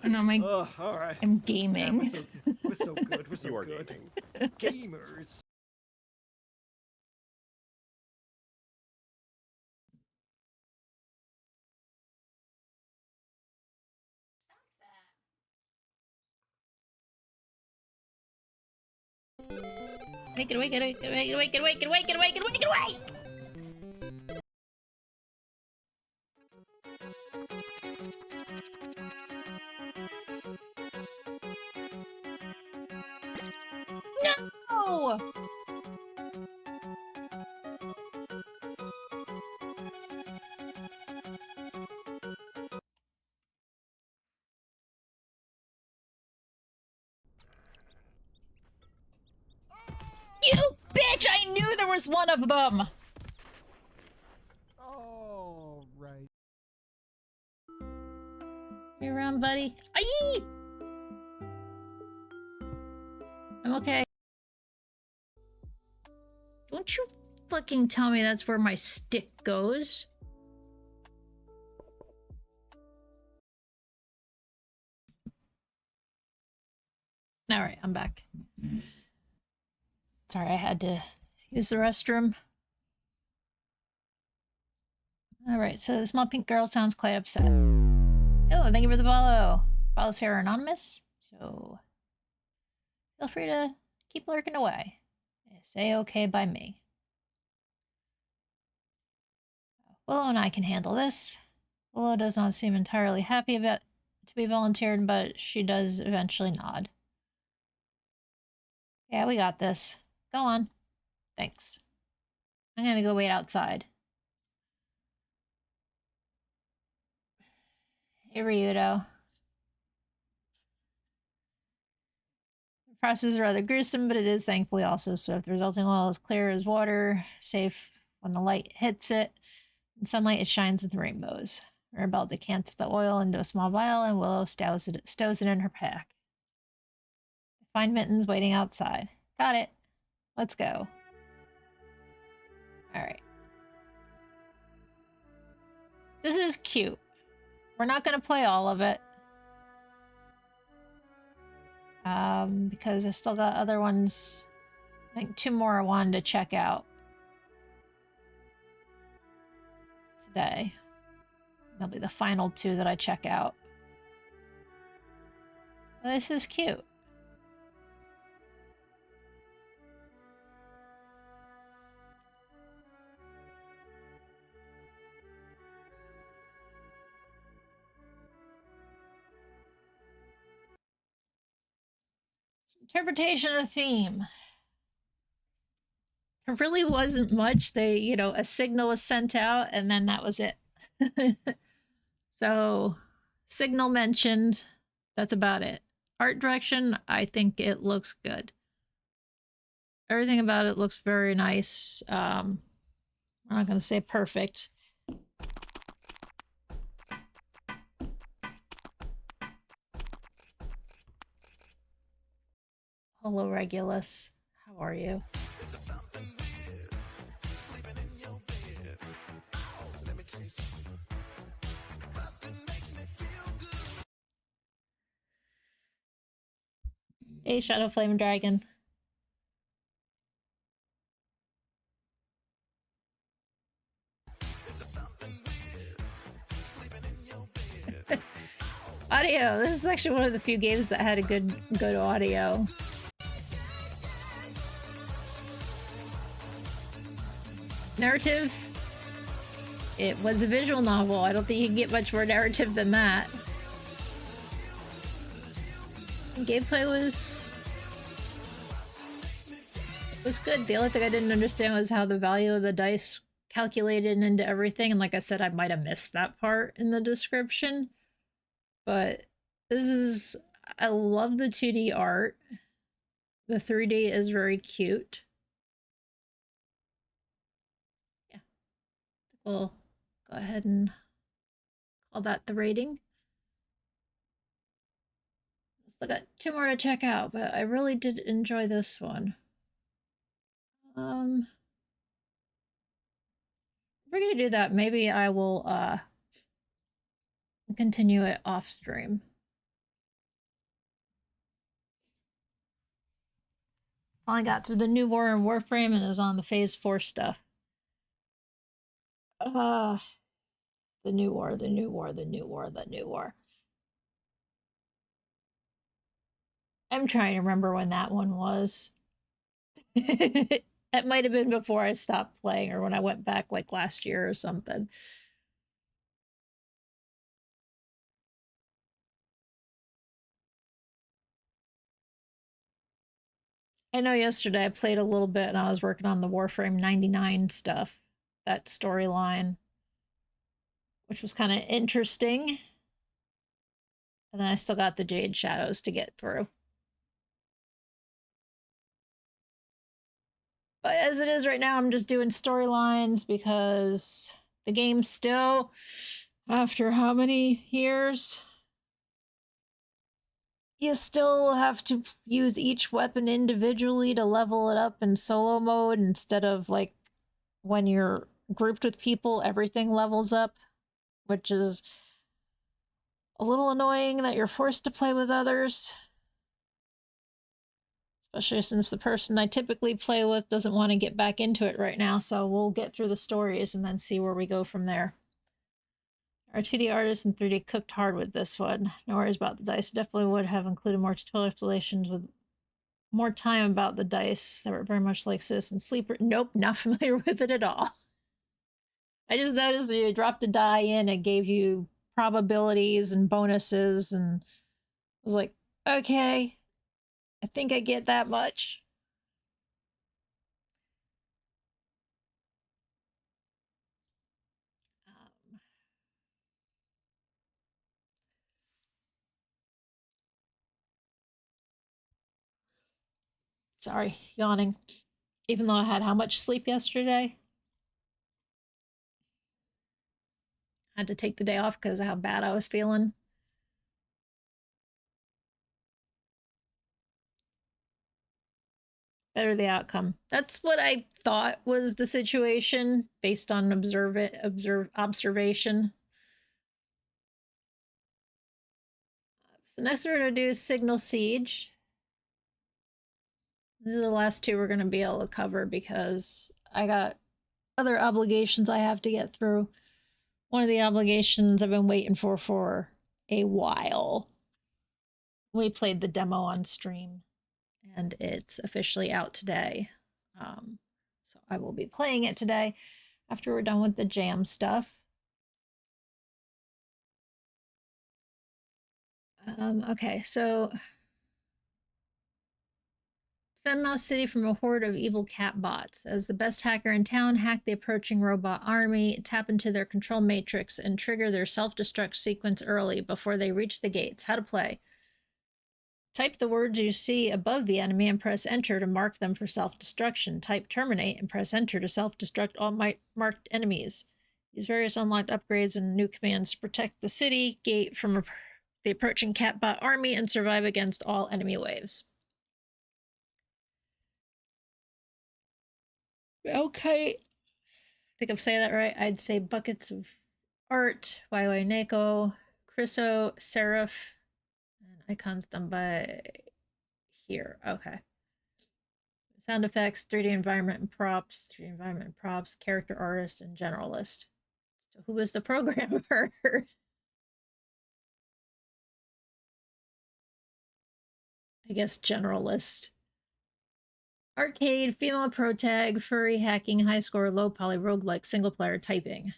No, all right. I'm gaming. Man, we're so good. We're so good. Gamers. Get away! No! You bitch! I knew there was one of them! All right. You around, buddy? Aye! I'm okay. Don't you fucking tell me that's where my stick goes. Alright, I'm back. Sorry, I had to use the restroom. Alright, so the small pink girl sounds quite upset. Oh, thank you for the follow. Follows here are anonymous, so feel free to keep lurking away. Say okay by me. Willow and I can handle this. Willow does not seem entirely happy about to be volunteered, but she does eventually nod. Yeah, we got this. Go on. Thanks. I'm gonna go wait outside. Hey, Ryudo. The process is rather gruesome, but it is thankfully also swift. The resulting oil is clear as water, safe when the light hits it. In sunlight, it shines with rainbows. Maribel decants the oil into a small vial, and Willow stows it in her pack. Find Mittens waiting outside. Got it. Let's go. Alright. This is cute. We're not going to play all of it. Because I still got other ones. I think 2 more I wanted to check out today. They'll be the final 2 that I check out. This is cute. Interpretation of the theme. There really wasn't much. They, a signal was sent out and then that was it. So, signal mentioned. That's about it. Art direction, I think it looks good. Everything about it looks very nice. I'm not going to say perfect. Hello, Regulus. How are you? Hey, Shadow Flame Dragon. Audio. This is actually one of the few games that had a good audio. Narrative. It was a visual novel. I don't think you can get much more narrative than that. Gameplay was good. The only thing I didn't understand was how the value of the dice calculated into everything. And like I said, I might have missed that part in the description. But I love the 2D art. The 3D is very cute. Yeah. We'll go ahead and call that the rating. Still got 2 more to check out, but I really did enjoy this one. If we're gonna do that, maybe I will continue it off stream. Finally got through the new war in Warframe and is on the Phase 4 stuff. The new war, the new war, the new war, the new war. I'm trying to remember when that one was. That might have been before I stopped playing or when I went back like last year or something. I know yesterday I played a little bit and I was working on the Warframe 99 stuff, that storyline, which was kind of interesting. And then I still got the Jade Shadows to get through. But as it is right now, I'm just doing storylines because the game still, after how many years? You still have to use each weapon individually to level it up in solo mode instead of like when you're grouped with people, everything levels up, which is a little annoying that you're forced to play with others. Especially since the person I typically play with doesn't want to get back into it right now, so we'll get through the stories and then see where we go from there. Our 2D artists and 3D cooked hard with this one. No worries about the dice. Definitely would have included more tutorial explanations with more time about the dice that were very much like Citizen Sleeper. Nope, not familiar with it at all. I just noticed that you dropped a die in, it gave you probabilities and bonuses, and I was like, okay, I think I get that much. Sorry, yawning. Even though I had how much sleep yesterday? I had to take the day off because of how bad I was feeling. Better the outcome. That's what I thought was the situation based on observation. So next we're going to do Signal Siege. These are the last two we're going to be able to cover because I got other obligations I have to get through. One of the obligations I've been waiting for a while. We played the demo on stream and it's officially out today. So I will be playing it today after we're done with the jam stuff. Okay, so defend Mouse City from a horde of evil cat bots. As the best hacker in town, hack the approaching robot army, tap into their control matrix, and trigger their self-destruct sequence early before they reach the gates. How to play. Type the words you see above the enemy and press enter to mark them for self-destruction. Type terminate and press enter to self-destruct all marked enemies. Use various unlocked upgrades and new commands to protect the city gate from the approaching catbot army and survive against all enemy waves. Okay. I think I'm saying that right. I'd say Buckets of Art, YY Neko, Chriso, Seraph, and icons done by here. Okay. Sound effects, 3D environment and props, 3D environment and props, character artist, and generalist. So who was the programmer? I guess generalist. Arcade, female pro tag, furry, hacking, high score, low poly, roguelike, single player, typing.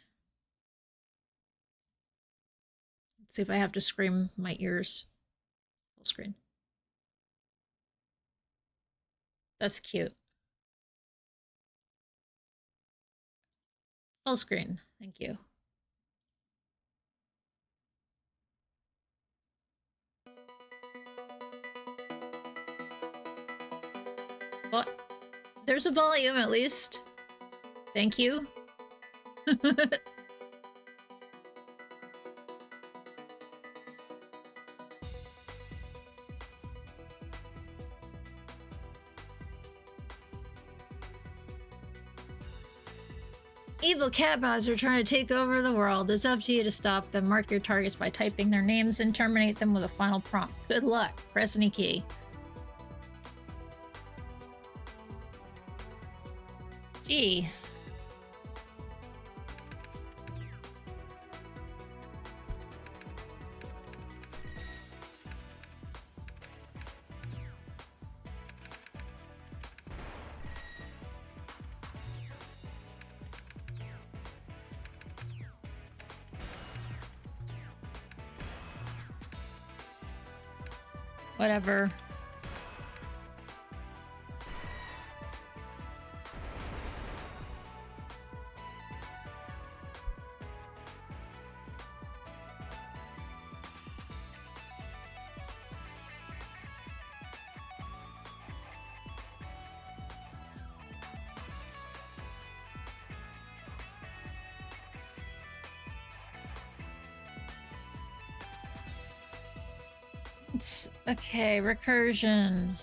Let's see if I have to scream my ears. Full screen. That's cute. Full screen. Thank you. Well, there's a volume at least. Thank you. Evil catbots are trying to take over the world. It's up to you to stop them. Mark your targets by typing their names and terminate them with a final prompt. Good luck. Press any key. Gee. Whatever. Okay, recursion.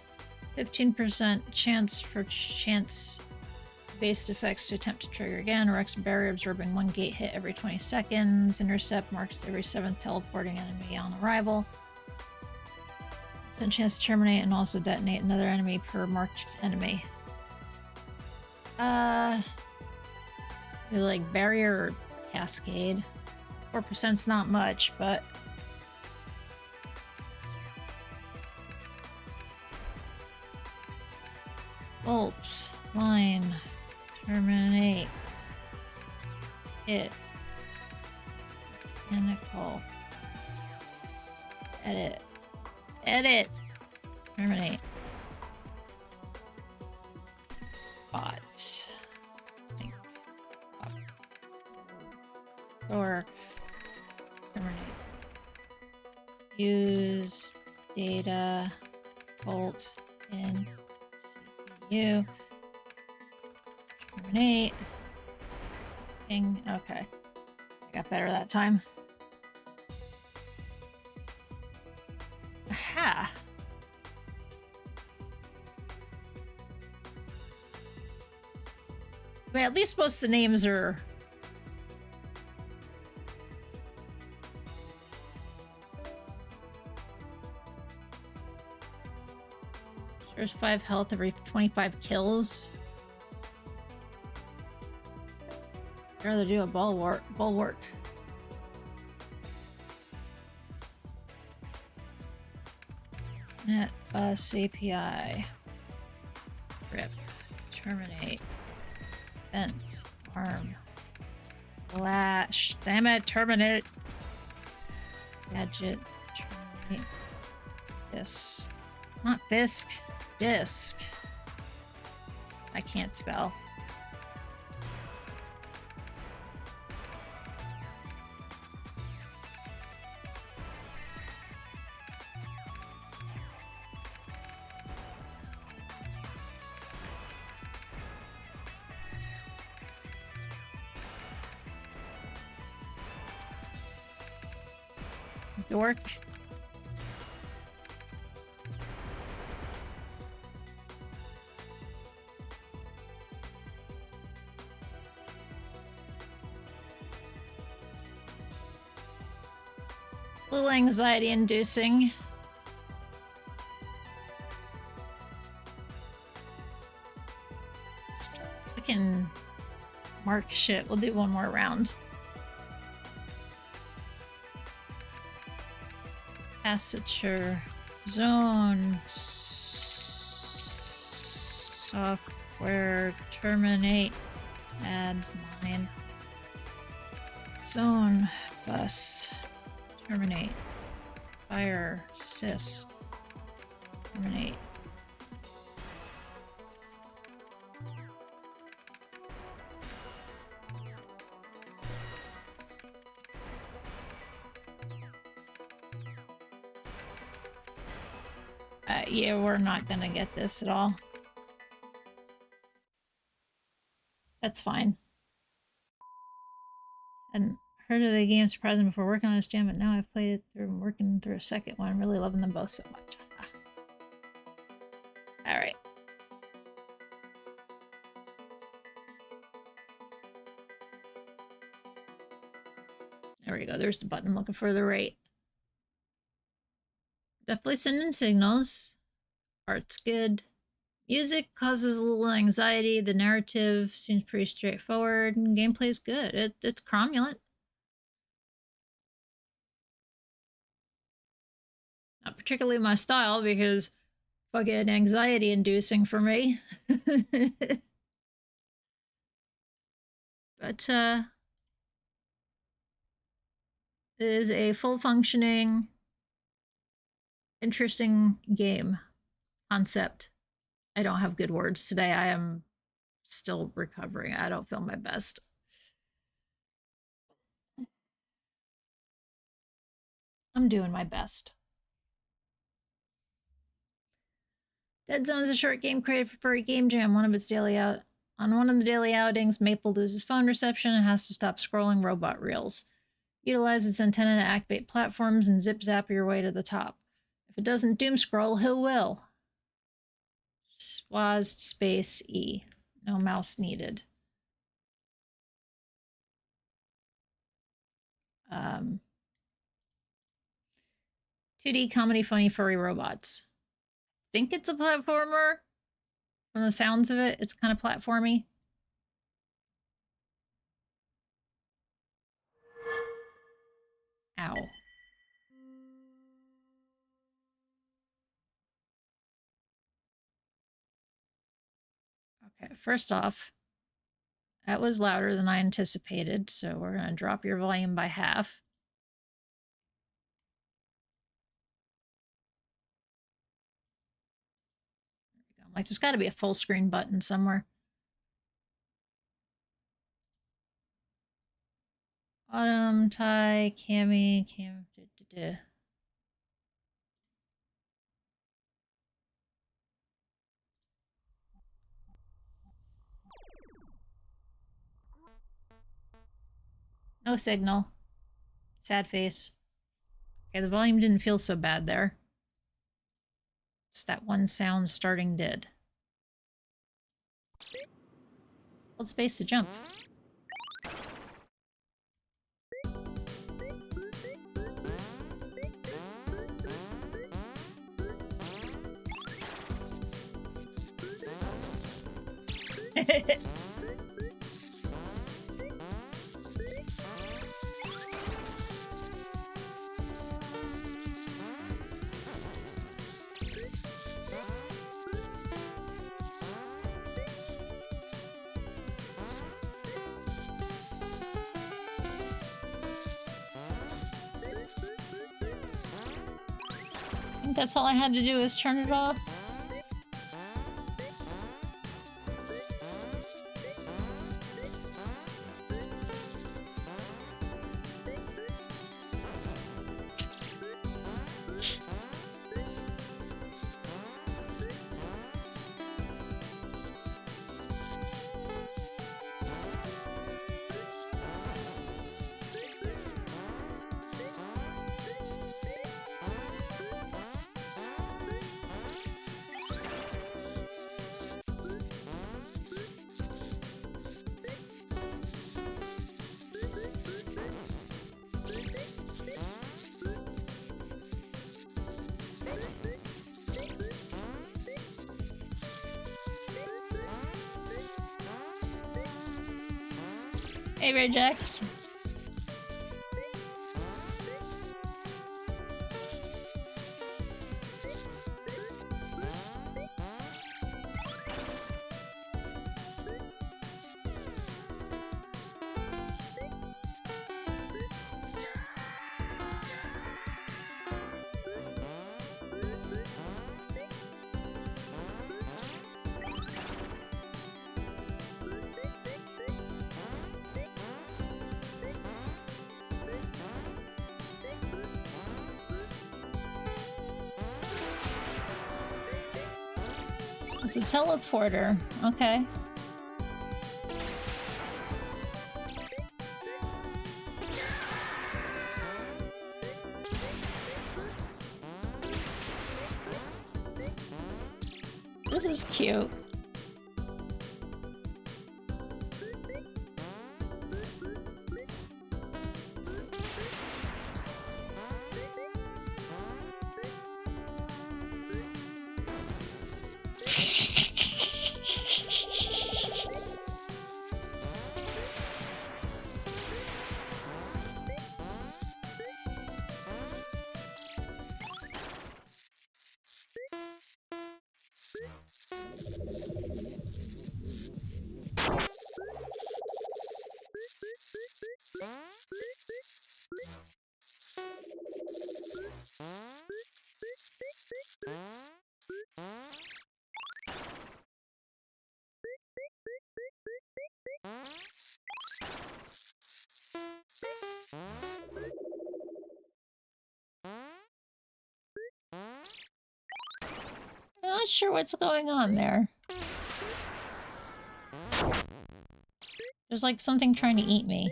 15% chance for chance-based effects to attempt to trigger again. Rex barrier absorbing 1 gate hit every 20 seconds. Intercept marks every 7th teleporting enemy on arrival. Then chance to terminate and also detonate another enemy per marked enemy. Like barrier or cascade. 4%'s not much, but... Bolts. Line. Terminate. Hit. Mechanical. Edit. Edit! Terminate. Bot. Think. Or terminate. Use data bolt in CPU. Terminate. Ping. Okay. I got better that time. Aha! But at least most of the names are... There's 5 health every 25 kills. I'd rather do a bulwark. Net bus API. Rip. Terminate. Vent. Arm. Flash. Damn it, terminate. Gadget. Terminate. This. Not Fisk. Disc. I can't spell. Dork. A little anxiety inducing. Just fucking mark shit. We'll do one more round. Passature. Zone. Software. Terminate. Add 9. Zone. Bus. Terminate. Fire. Sys. Terminate. Yeah, we're not gonna get this at all. That's fine. And heard of the game surprising before working on this jam, but now I've played it through and working through a second one. I'm really loving them both so much. Alright. There we go. There's the button I'm looking for, the rate. Definitely sending signals. Art's good. Music causes a little anxiety. The narrative seems pretty straightforward. And gameplay's good. It's cromulent. Not particularly my style because fucking anxiety inducing for me. But it is a full functioning, interesting game concept. I don't have good words today. I am still recovering. I don't feel my best. I'm doing my best. Dead Zone is a short game created for Furry Game Jam. On one of the daily outings, Maple loses phone reception and has to stop scrolling robot reels. Utilize its antenna to activate platforms and zip-zap your way to the top. If it doesn't doom scroll, he will. Swaz space E. No mouse needed. 2D comedy funny furry robots. Think it's a platformer. From the sounds of it, it's kind of platformy. Ow. Okay, first off, that was louder than I anticipated, so we're going to drop your volume by half. There we go. I'm like, there's got to be a full screen button somewhere. Autumn, Ty, Cammy, Cam. No signal. Sad face. Okay, the volume didn't feel so bad there. Just that one sound starting did. Hold space to jump. I think that's all I had to do is turn it off. Hey, Regex. It's a teleporter. Okay. This is cute. I'm not sure what's going on there. There's like something trying to eat me.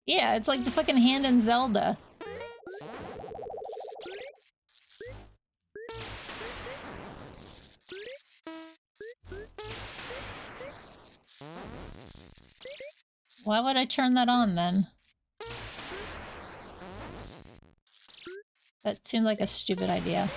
Yeah, it's like the fucking hand in Zelda. Why would I turn that on then? That seemed like a stupid idea.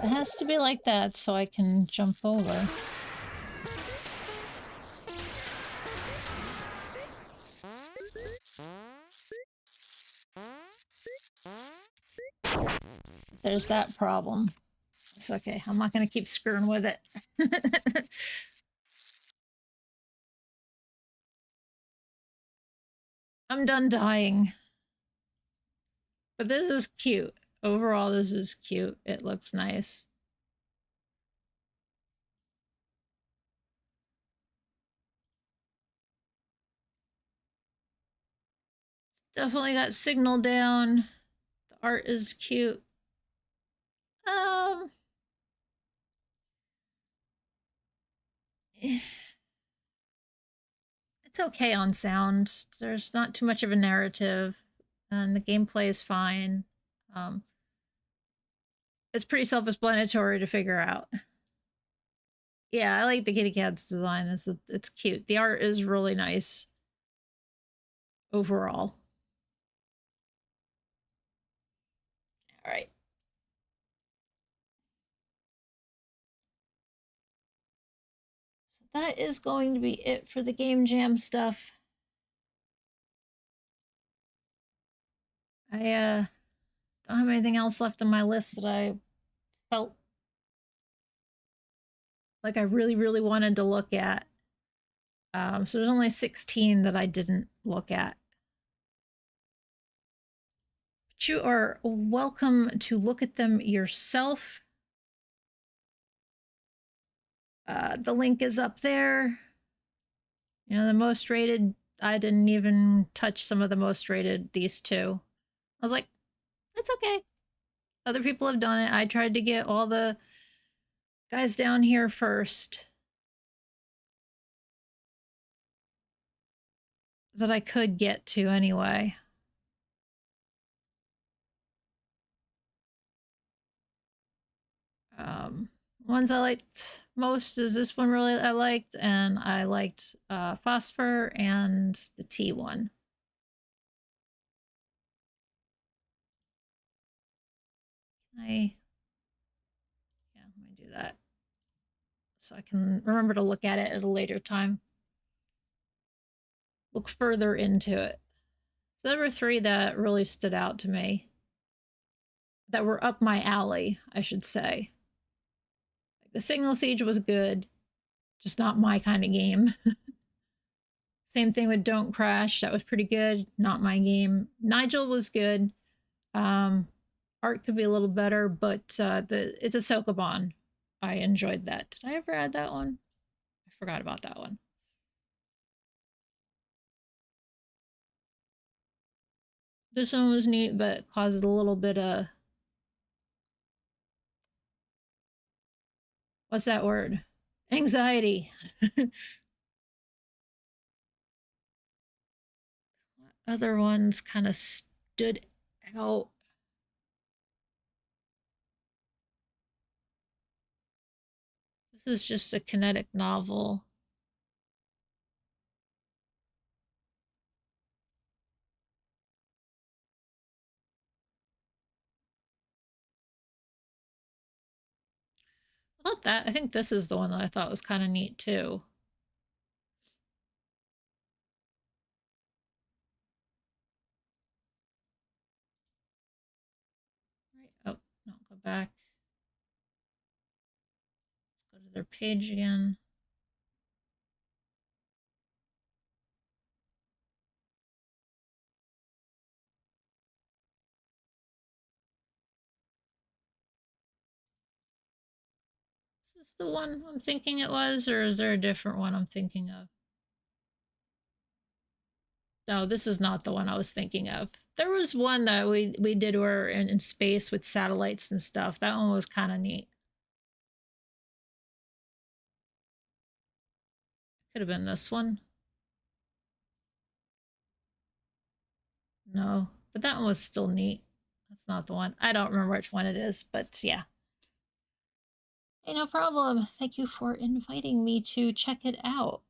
It has to be like that so I can jump over. There's that problem. It's okay. I'm not going to keep screwing with it. I'm done dying. But this is cute. Overall, this is cute. It looks nice. Definitely got signal down. The art is cute. It's okay on sound. There's not too much of a narrative, and the gameplay is fine. It's pretty self-explanatory to figure out. Yeah, I like the kitty cat's design. It's cute. The art is really nice overall. All right. So that is going to be it for the Game Jam stuff. I don't have anything else left on my list that I felt like I really, really wanted to look at. So there's only 16 that I didn't look at. But you are welcome to look at them yourself. The link is up there. You know, the most rated, I didn't even touch some of the most rated, these two. I was like, that's okay. Other people have done it. I tried to get all the guys down here first that I could get to anyway. Ones I liked most is this one really I liked, and I liked Phosphor and the T one. Yeah, let me do that so I can remember to look at it at a later time. Look further into it. So there were 3 that really stood out to me. That were up my alley, I should say. The Signal Siege was good, just not my kind of game. Same thing with Don't Crash, that was pretty good, not my game. Nigel was good. Art could be a little better, but it's a Sokoban. I enjoyed that. Did I ever add that one? I forgot about that one. This one was neat, but caused a little bit of... What's that word? Anxiety. Other ones kind of stood out. This is just a kinetic novel. Not that. I think this is the one that I thought was kind of neat too. Right. Oh, no, go back. Let's go to their page again. Is this the one I'm thinking it was, or is there a different one I'm thinking of? No, this is not the one I was thinking of. There was one that we did where in space with satellites and stuff. That one was kind of neat. Could have been this one. No, but that one was still neat. That's not the one. I don't remember which one it is, but yeah. Hey, no problem. Thank you for inviting me to check it out.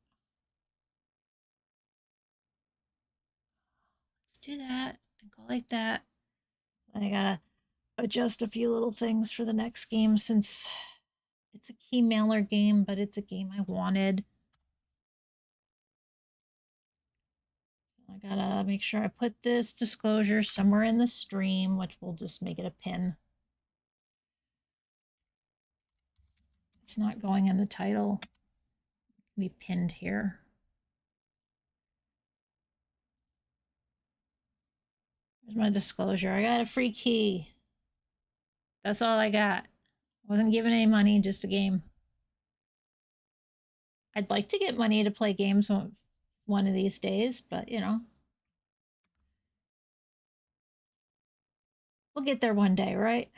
Let's do that and go like that. I gotta adjust a few little things for the next game since it's a key mailer game, but it's a game I wanted. I gotta make sure I put this disclosure somewhere in the stream, which will just make it a pin. It's not going in the title. It'll be pinned here. There's my disclosure. I got a free key. That's all I got. Wasn't given any money, just a game. I'd like to get money to play games one of these days, but you know. We'll get there one day, right?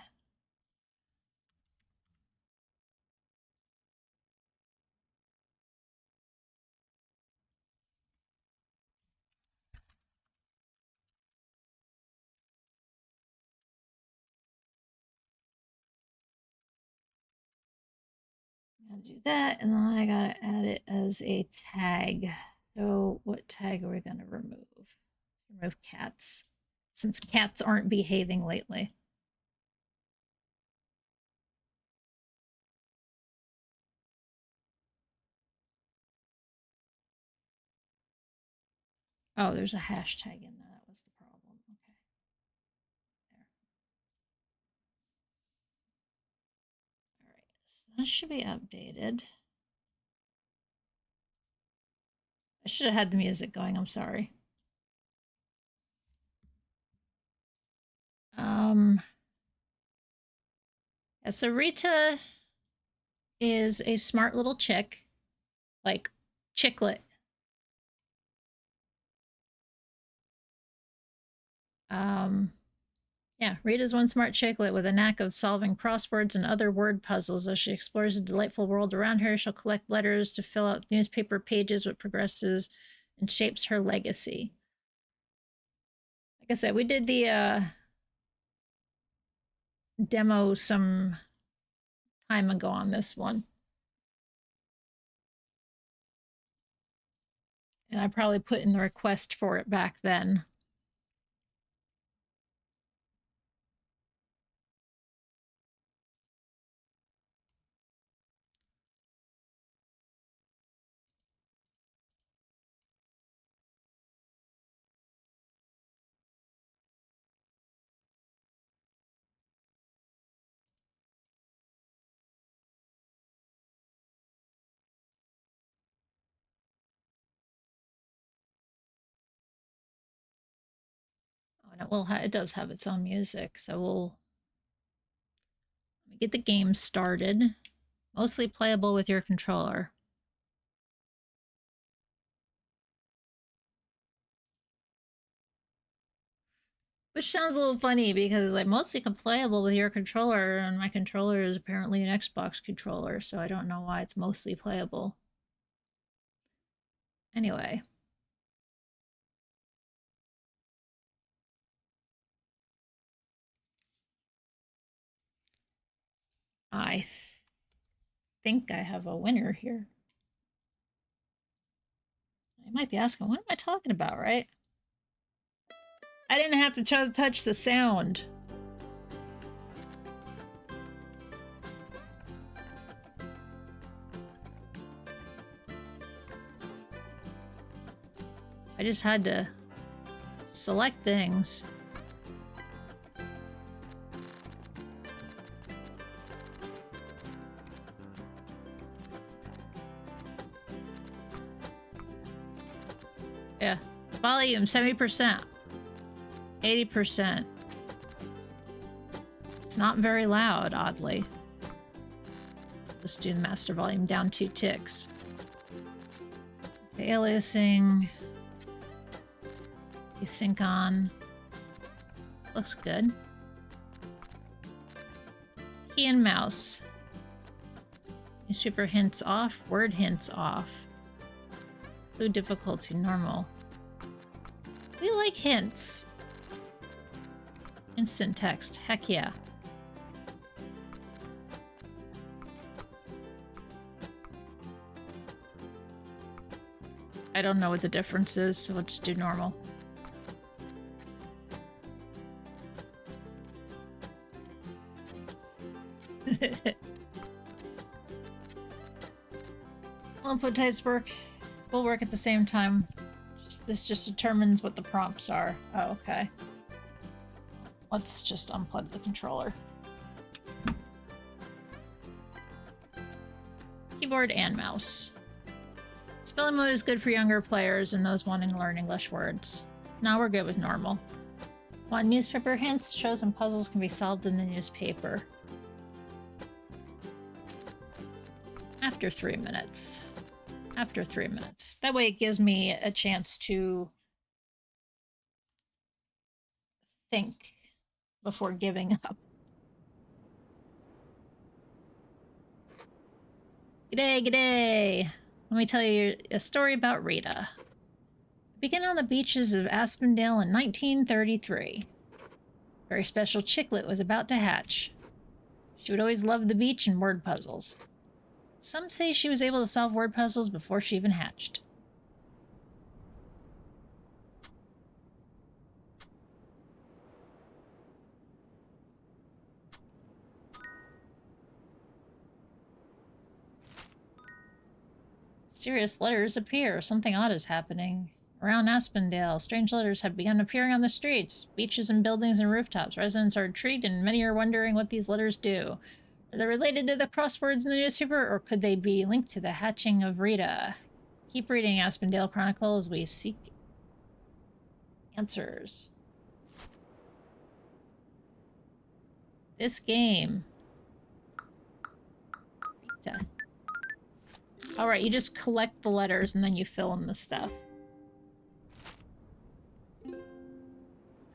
Gotta do that, and then I gotta add it as a tag. So what tag are we gonna remove? Remove cats, since cats aren't behaving lately. Oh, there's a hashtag in there. That was the problem. Okay. There. All right. So that should be updated. I should have had the music going. I'm sorry. Yeah, so Rita is a smart little chick, like chicklet. Yeah, Rita's one smart chicklet with a knack of solving crosswords and other word puzzles. As she explores the delightful world around her, she'll collect letters to fill out newspaper pages, which progresses and shapes her legacy. Like I said, we did the demo some time ago on this one. And I probably put in the request for it back then. And it will it does have its own music, so we'll get the game started. Mostly playable with your controller. Which sounds a little funny because like mostly playable with your controller, and my controller is apparently an Xbox controller, so I don't know why it's mostly playable. Anyway. I think I have a winner here. I might be asking, what am I talking about, right? I didn't have to touch the sound. I just had to select things. Yeah, volume 70%, 80%. It's not very loud, oddly. Let's do the master volume down 2 ticks. Okay, aliasing. Sync on. Looks good. Key and mouse. Newspaper hints off. Word hints off. Food difficulty normal. We like hints. Instant text. Heck yeah. I don't know what the difference is, so we'll just do normal. input types work. Will work at the same time. This just determines what the prompts are. Oh, okay. Let's just unplug the controller. Keyboard and mouse. Spelling mode is good for younger players and those wanting to learn English words. Now we're good with normal. Want newspaper hints? Shows and puzzles can be solved in the newspaper. After 3 minutes. After 3 minutes. That way it gives me a chance to think before giving up. G'day, g'day! Let me tell you a story about Rita. It began on the beaches of Aspendale in 1933. A very special chicklet was about to hatch. She would always love the beach and word puzzles. Some say she was able to solve word puzzles before she even hatched. Mysterious letters appear. Something odd is happening. Around Aspendale, strange letters have begun appearing on the streets, beaches and buildings and rooftops. Residents are intrigued and many are wondering what these letters do. Are they related to the crosswords in the newspaper, or could they be linked to the hatching of Rita? Keep reading Aspendale Chronicle as we seek answers. This game. Rita. Alright, you just collect the letters and then you fill in the stuff.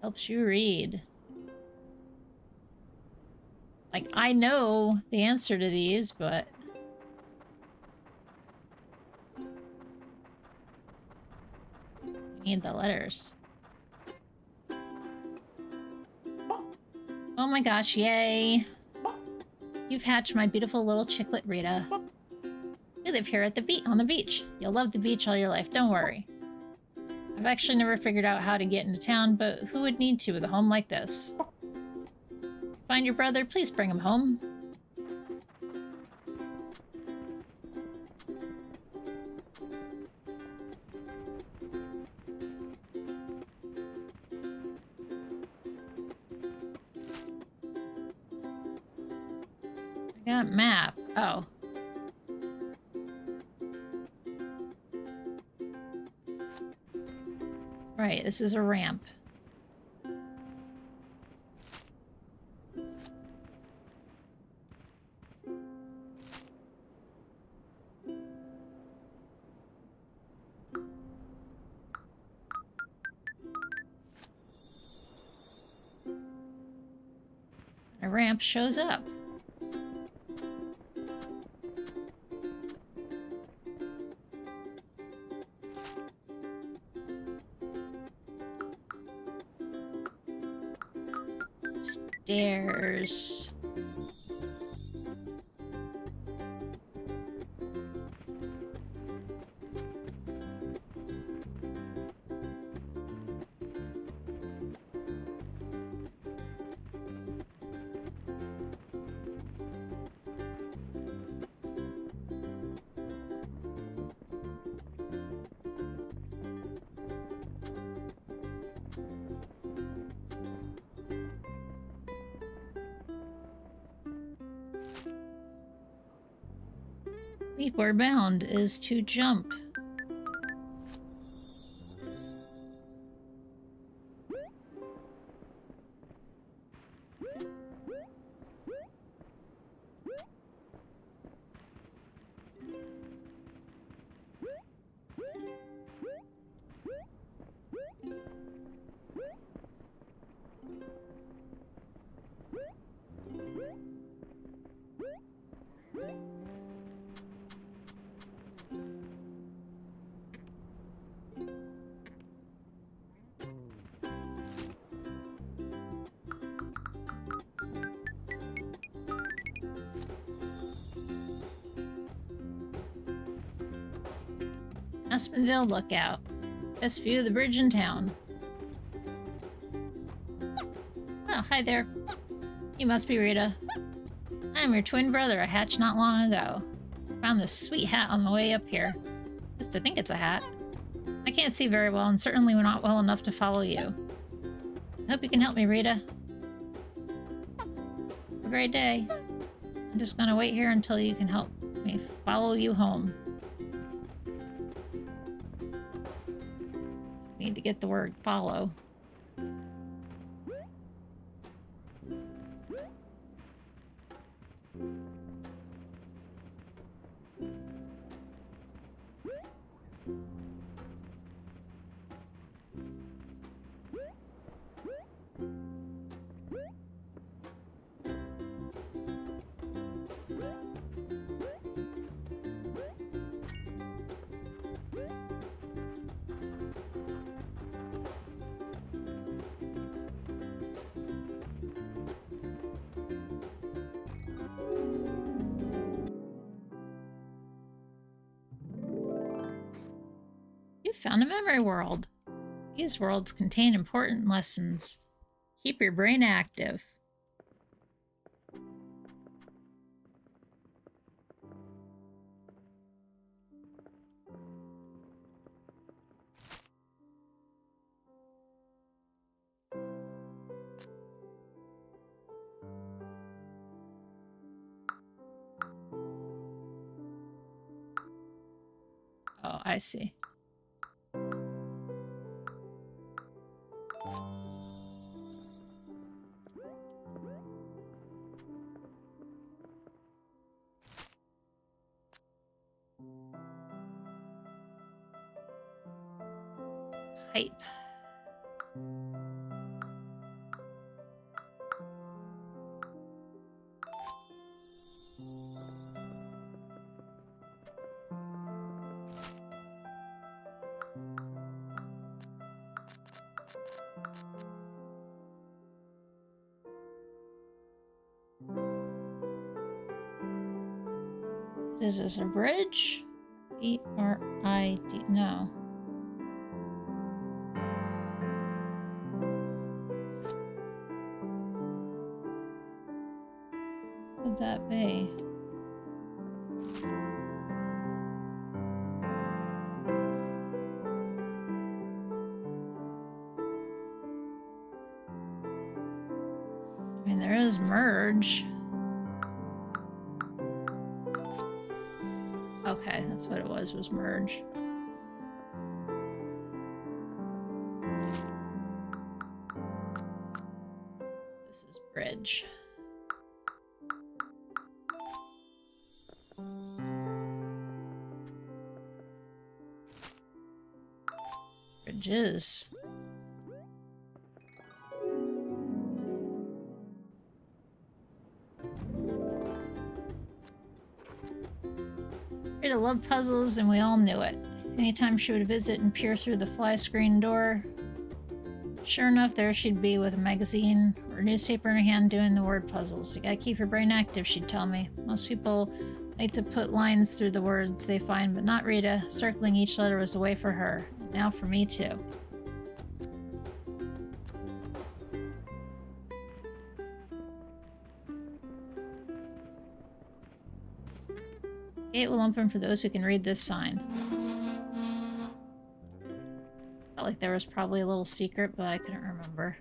Helps you read. Like, I know the answer to these, but... I need the letters. Oh my gosh, yay! You've hatched my beautiful little chicklet Rita. We live here at the on the beach. You'll love the beach all your life, don't worry. I've actually never figured out how to get into town, but who would need to with a home like this? Find your brother, please bring him home. I got map. Oh. Right, this is a ramp. A ramp shows up. Stairs. Leap or bound is to jump. Aspendale Lookout. Best view of the bridge in town. Oh, hi there. You must be Rita. I am your twin brother. I hatched not long ago. Found this sweet hat on the way up here. Just to think it's a hat. I can't see very well, and certainly not well enough to follow you. I hope you can help me, Rita. Have a great day. I'm just gonna wait here until you can help me follow you home. So we need to get the word follow. You found a memory world. These worlds contain important lessons. Keep your brain active. Oh, I see. Hype. Is this a bridge? B-R-I-D. No. What would that be? I mean, there is merge. Okay, that's what it was merge. This is bridge. Bridges. Rita loved puzzles, and we all knew it. Anytime she would visit and peer through the fly screen door, sure enough, there she'd be with a magazine or a newspaper in her hand doing the word puzzles. You gotta keep your brain active, she'd tell me. Most people like to put lines through the words they find, but not Rita. Circling each letter was a way for her. Now for me, too. Gate will open for those who can read this sign. Felt like there was probably a little secret, but I couldn't remember.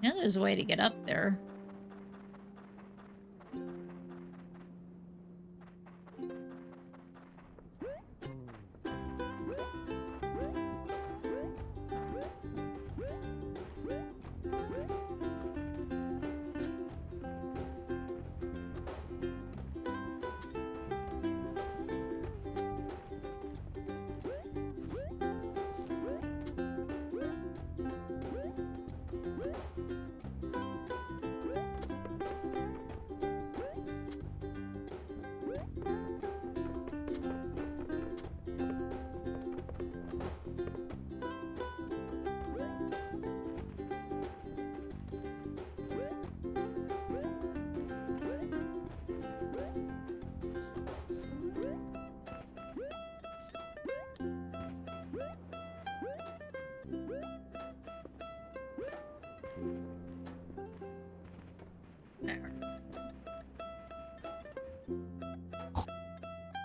I know there's a way to get up there.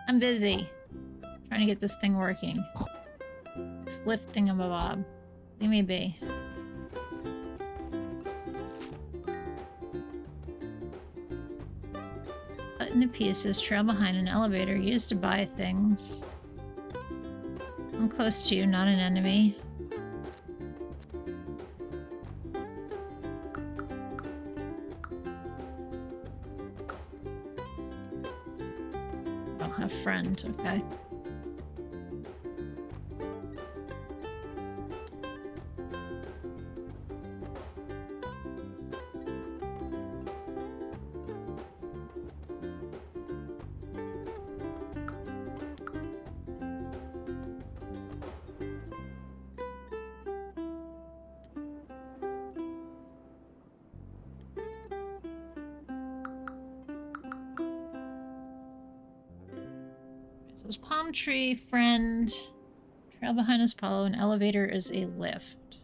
I'm busy. Trying to get this thing working. This lift thingamabob. Leave me be. Cut into pieces, trail behind an elevator, used to buy things. I'm close to you, not an enemy. Oh, have friend, okay. So it's palm tree, friend. Trail behind us, follow. An elevator is a lift.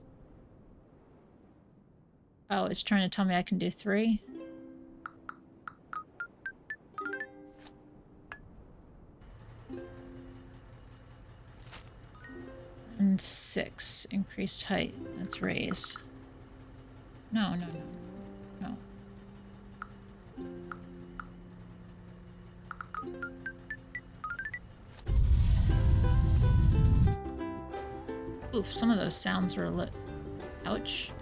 Oh, it's trying to tell me I can do 3. And 6. Increased height. That's raise. No, no, no. No. Oof, some of those sounds were lit. Ouch.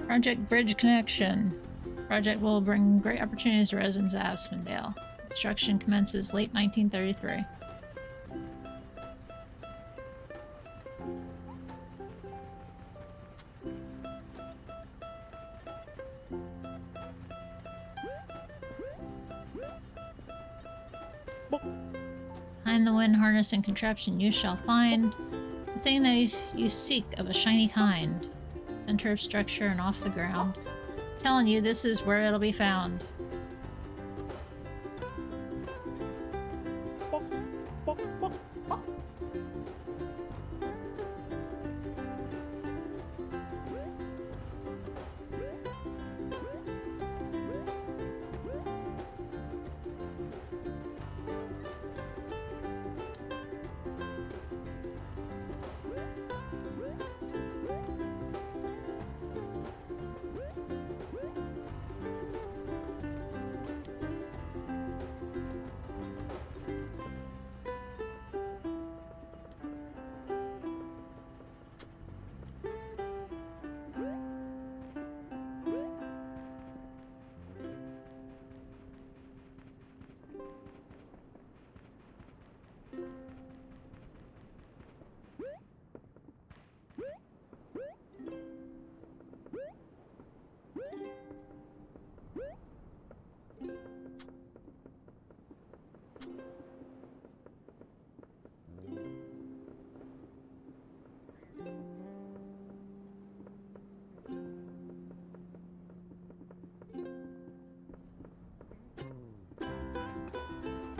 Project Bridge Connection. Project will bring great opportunities to residents of Aspendale. Construction commences late 1933. Behind the wind harness and contraption you shall find the thing that you seek of a shiny kind. Center of structure and off the ground. Telling you this is where it'll be found.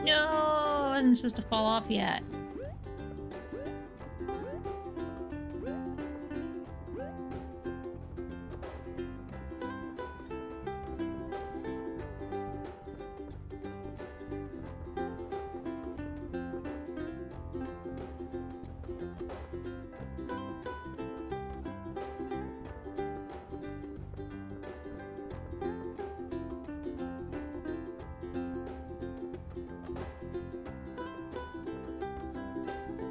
No, I wasn't supposed to fall off yet.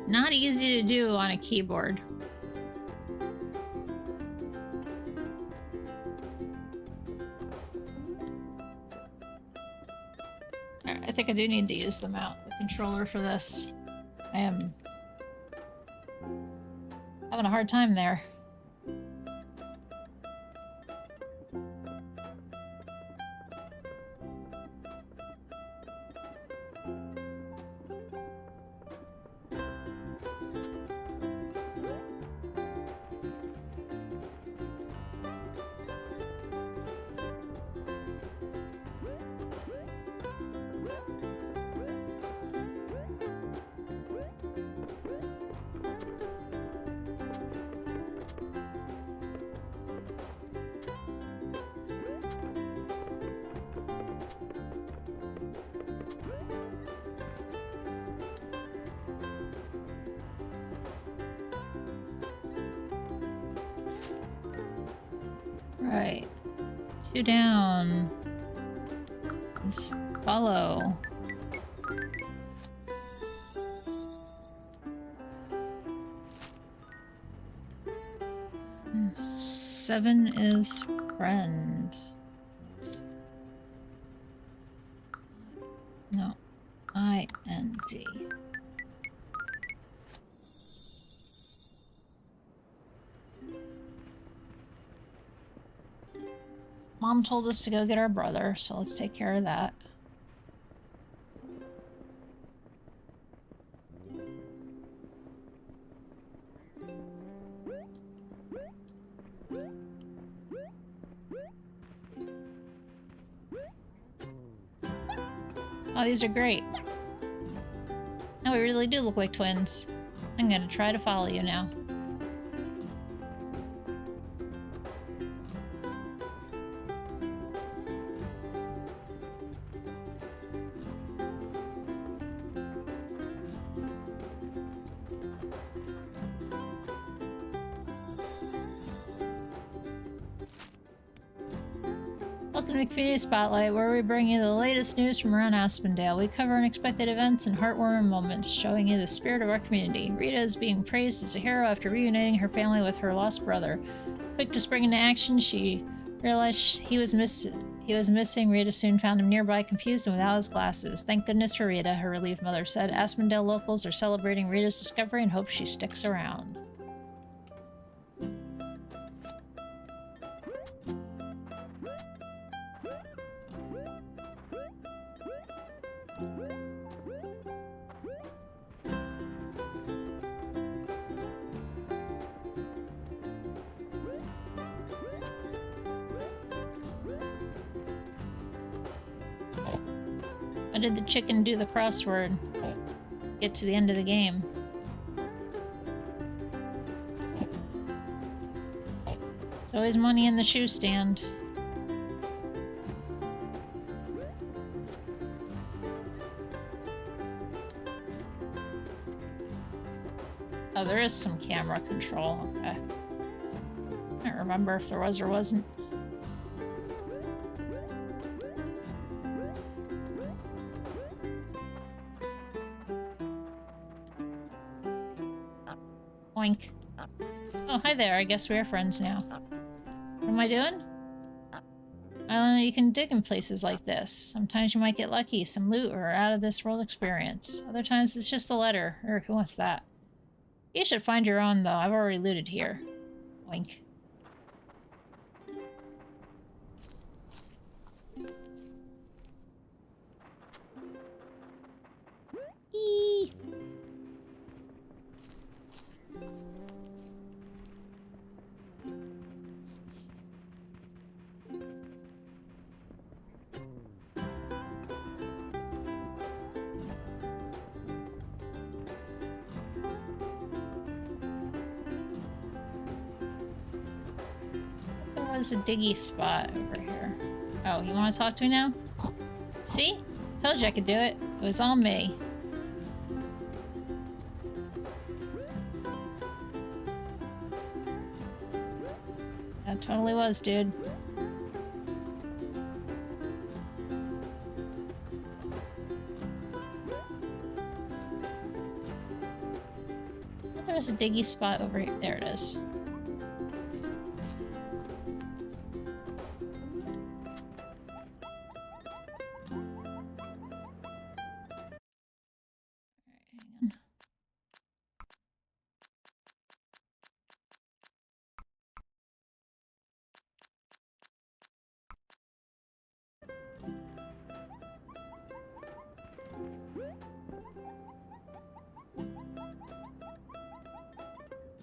Not easy to do on a keyboard. Alright, I think I do need to use the controller for this. I am having a hard time there. Right. 2 down. Let's follow. Seven is friend. No. IND. Mom told us to go get our brother, so let's take care of that. Oh, these are great. Now we really do look like twins. I'm gonna try to follow you now. Welcome to Community Spotlight, where we bring you the latest news from around Aspendale. We cover unexpected events and heartwarming moments, showing you the spirit of our community. Rita is being praised as a hero after reuniting her family with her lost brother. Quick to spring into action, she realized he was missing. Rita soon found him nearby, confused and without his glasses. Thank goodness for Rita, her relieved mother said. Aspendale locals are celebrating Rita's discovery and hope she sticks around. How did the chicken do the crossword? Get to the end of the game. There's always money in the shoe stand. Oh, there is some camera control. Okay. I can't remember if there was or wasn't. Oink. Oh, hi there. I guess we're friends now. What am I doing? I don't know, you can dig in places like this. Sometimes you might get lucky, some loot, or out-of-this-world experience. Other times it's just a letter. Or who wants that? You should find your own, though. I've already looted here. Oink. Eee. There's a diggy spot over here. Oh, you want to talk to me now? See? Told you I could do it. It was all me. That totally was, dude. There was a diggy spot over here. There it is.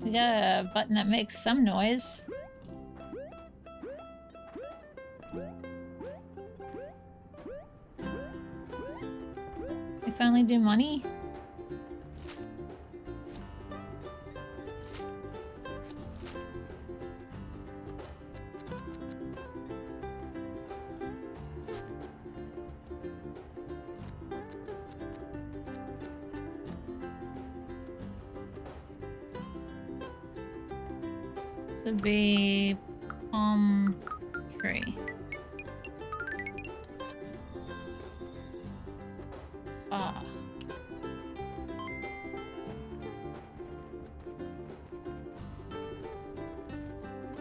We got a button that makes some noise. We finally do money? This would be 3. Ah.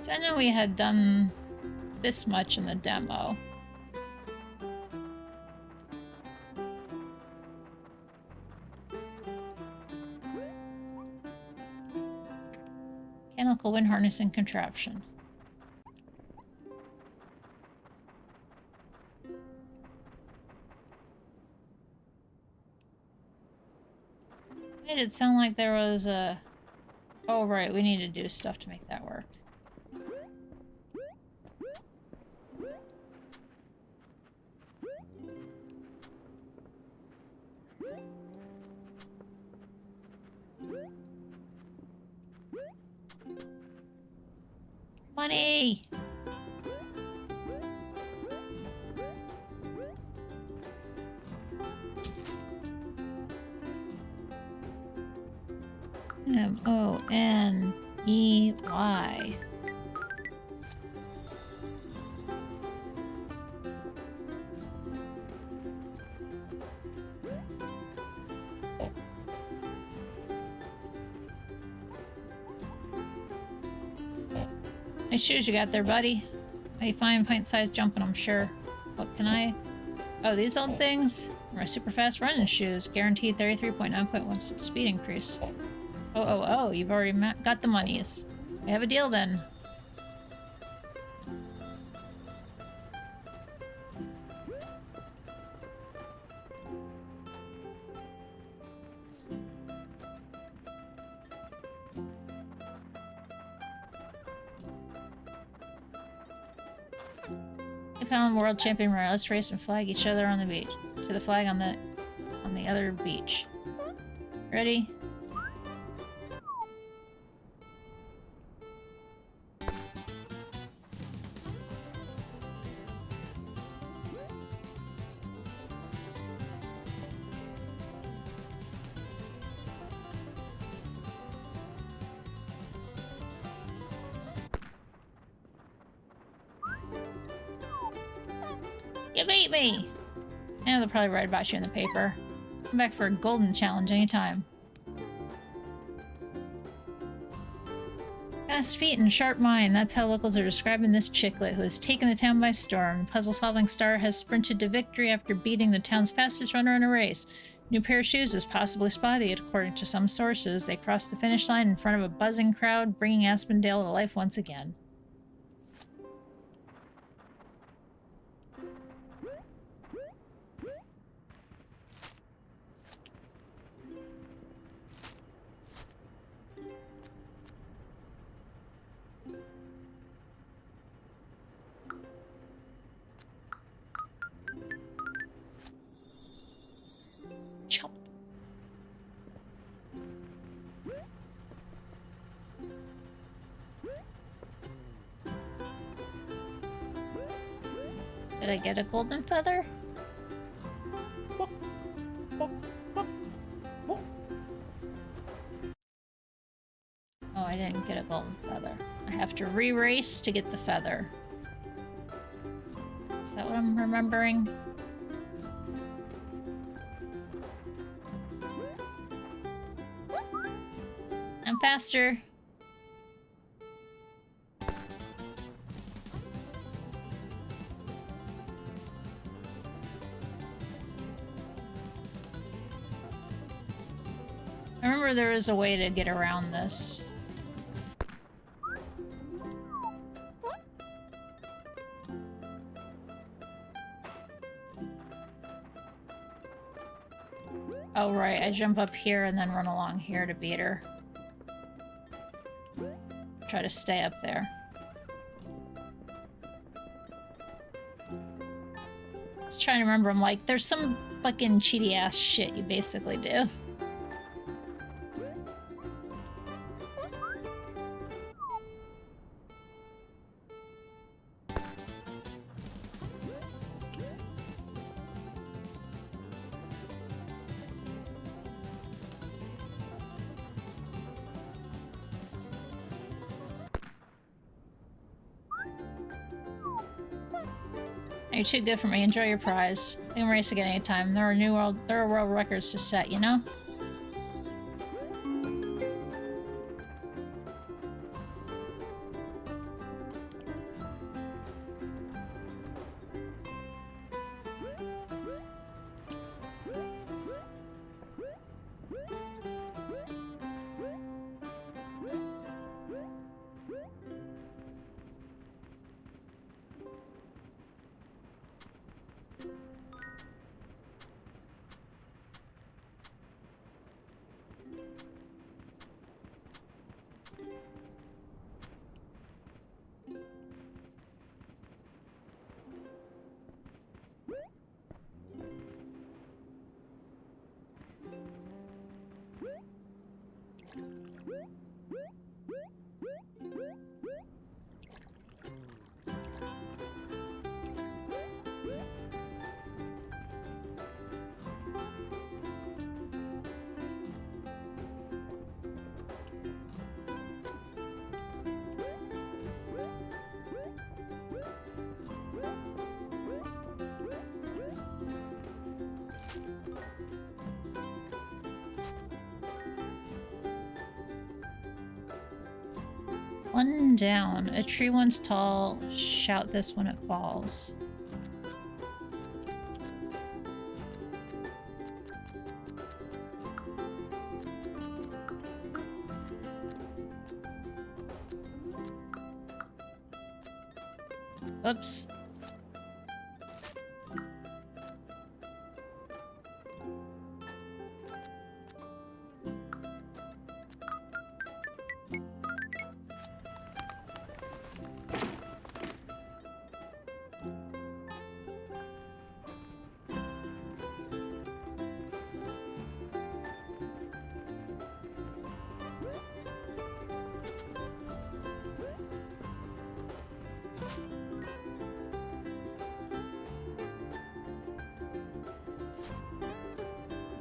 So I know we had done this much in the demo. Mechanical wind harnessing contraption. Made it sound like there was a... Oh right, we need to do stuff to make that work. Money! M-O-N-E-Y. Nice shoes you got there, buddy. Mighty fine, pint-sized jumping, I'm sure. What can I... Oh, these old things? My super fast running shoes. Guaranteed 33.9.1 speed increase. Oh, you've already got the monies. We have a deal then. We found world champion Rare. Let's race and flag each other on the beach. To the flag on the other beach. Ready? You beat me! And they'll probably write about you in the paper. Come back for a golden challenge anytime. Fast feet and sharp mind, that's how locals are describing this chicklet who has taken the town by storm. The puzzle-solving star has sprinted to victory after beating the town's fastest runner in a race. New pair of shoes is possibly spotted, according to some sources. They crossed the finish line in front of a buzzing crowd, bringing Aspendale to life once again. Did I get a golden feather? Oh, I didn't get a golden feather. I have to re-race to get the feather. Is that what I'm remembering? I'm faster. I remember there was a way to get around this. Oh right, I jump up here and then run along here to beat her. Try to stay up there. I was trying to remember, I'm like, there's some fucking cheaty ass shit you basically do. You're too good for me. Enjoy your prize. We can race again anytime. There are world records to set, you know? One down. A tree once tall. Shout this when it falls. Oops.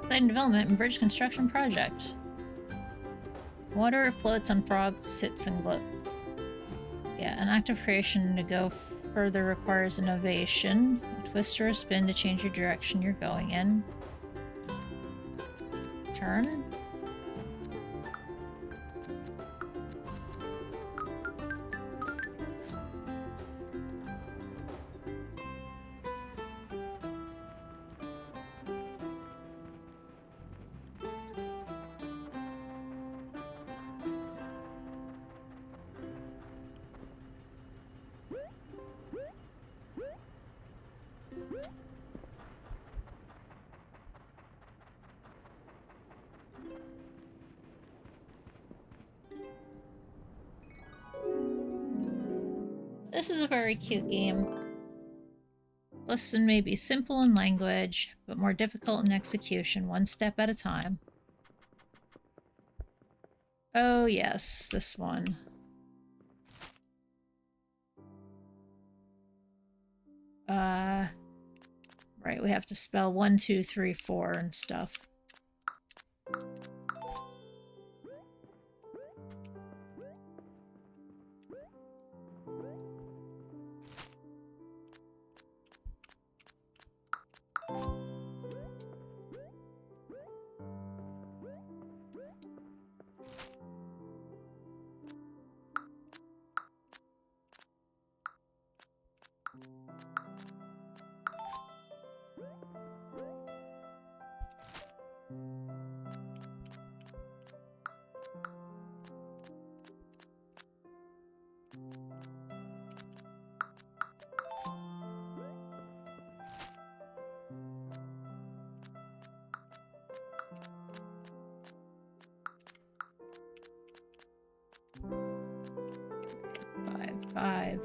Exciting development and bridge construction project. Water floats on frogs, sits and glows. Yeah, an active creation to go further requires innovation. A twist or a spin to change your direction you're going in. Turn. This is a very cute game. Listen may be simple in language, but more difficult in execution, one step at a time. Oh yes, this one. Right, we have to spell 1, 2, 3, 4 and stuff. Five.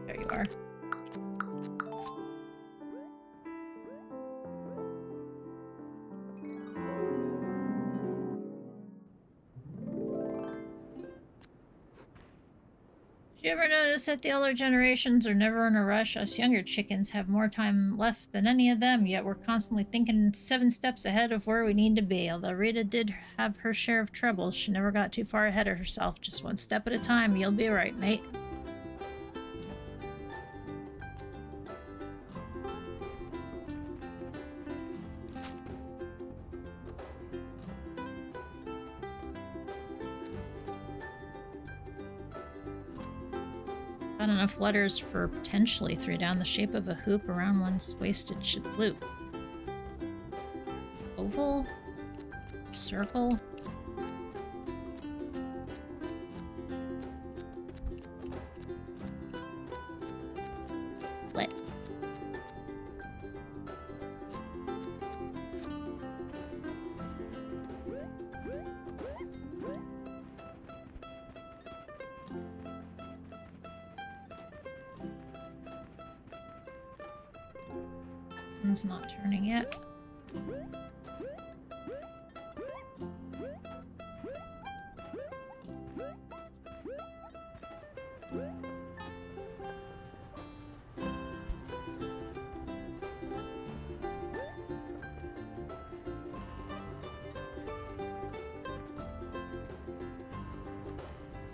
There you are. Did you ever notice that the older generations are never in a rush? Us younger chickens have more time left than any of them, yet we're constantly thinking 7 steps ahead of where we need to be. Although Rita did have her share of troubles, she never got too far ahead of herself. Just 1 step at a time, you'll be right, mate. Got enough letters for potentially 3 down the shape of a hoop around one's waist. It should loop. Oval? Circle? Lit. Sun's not turning yet.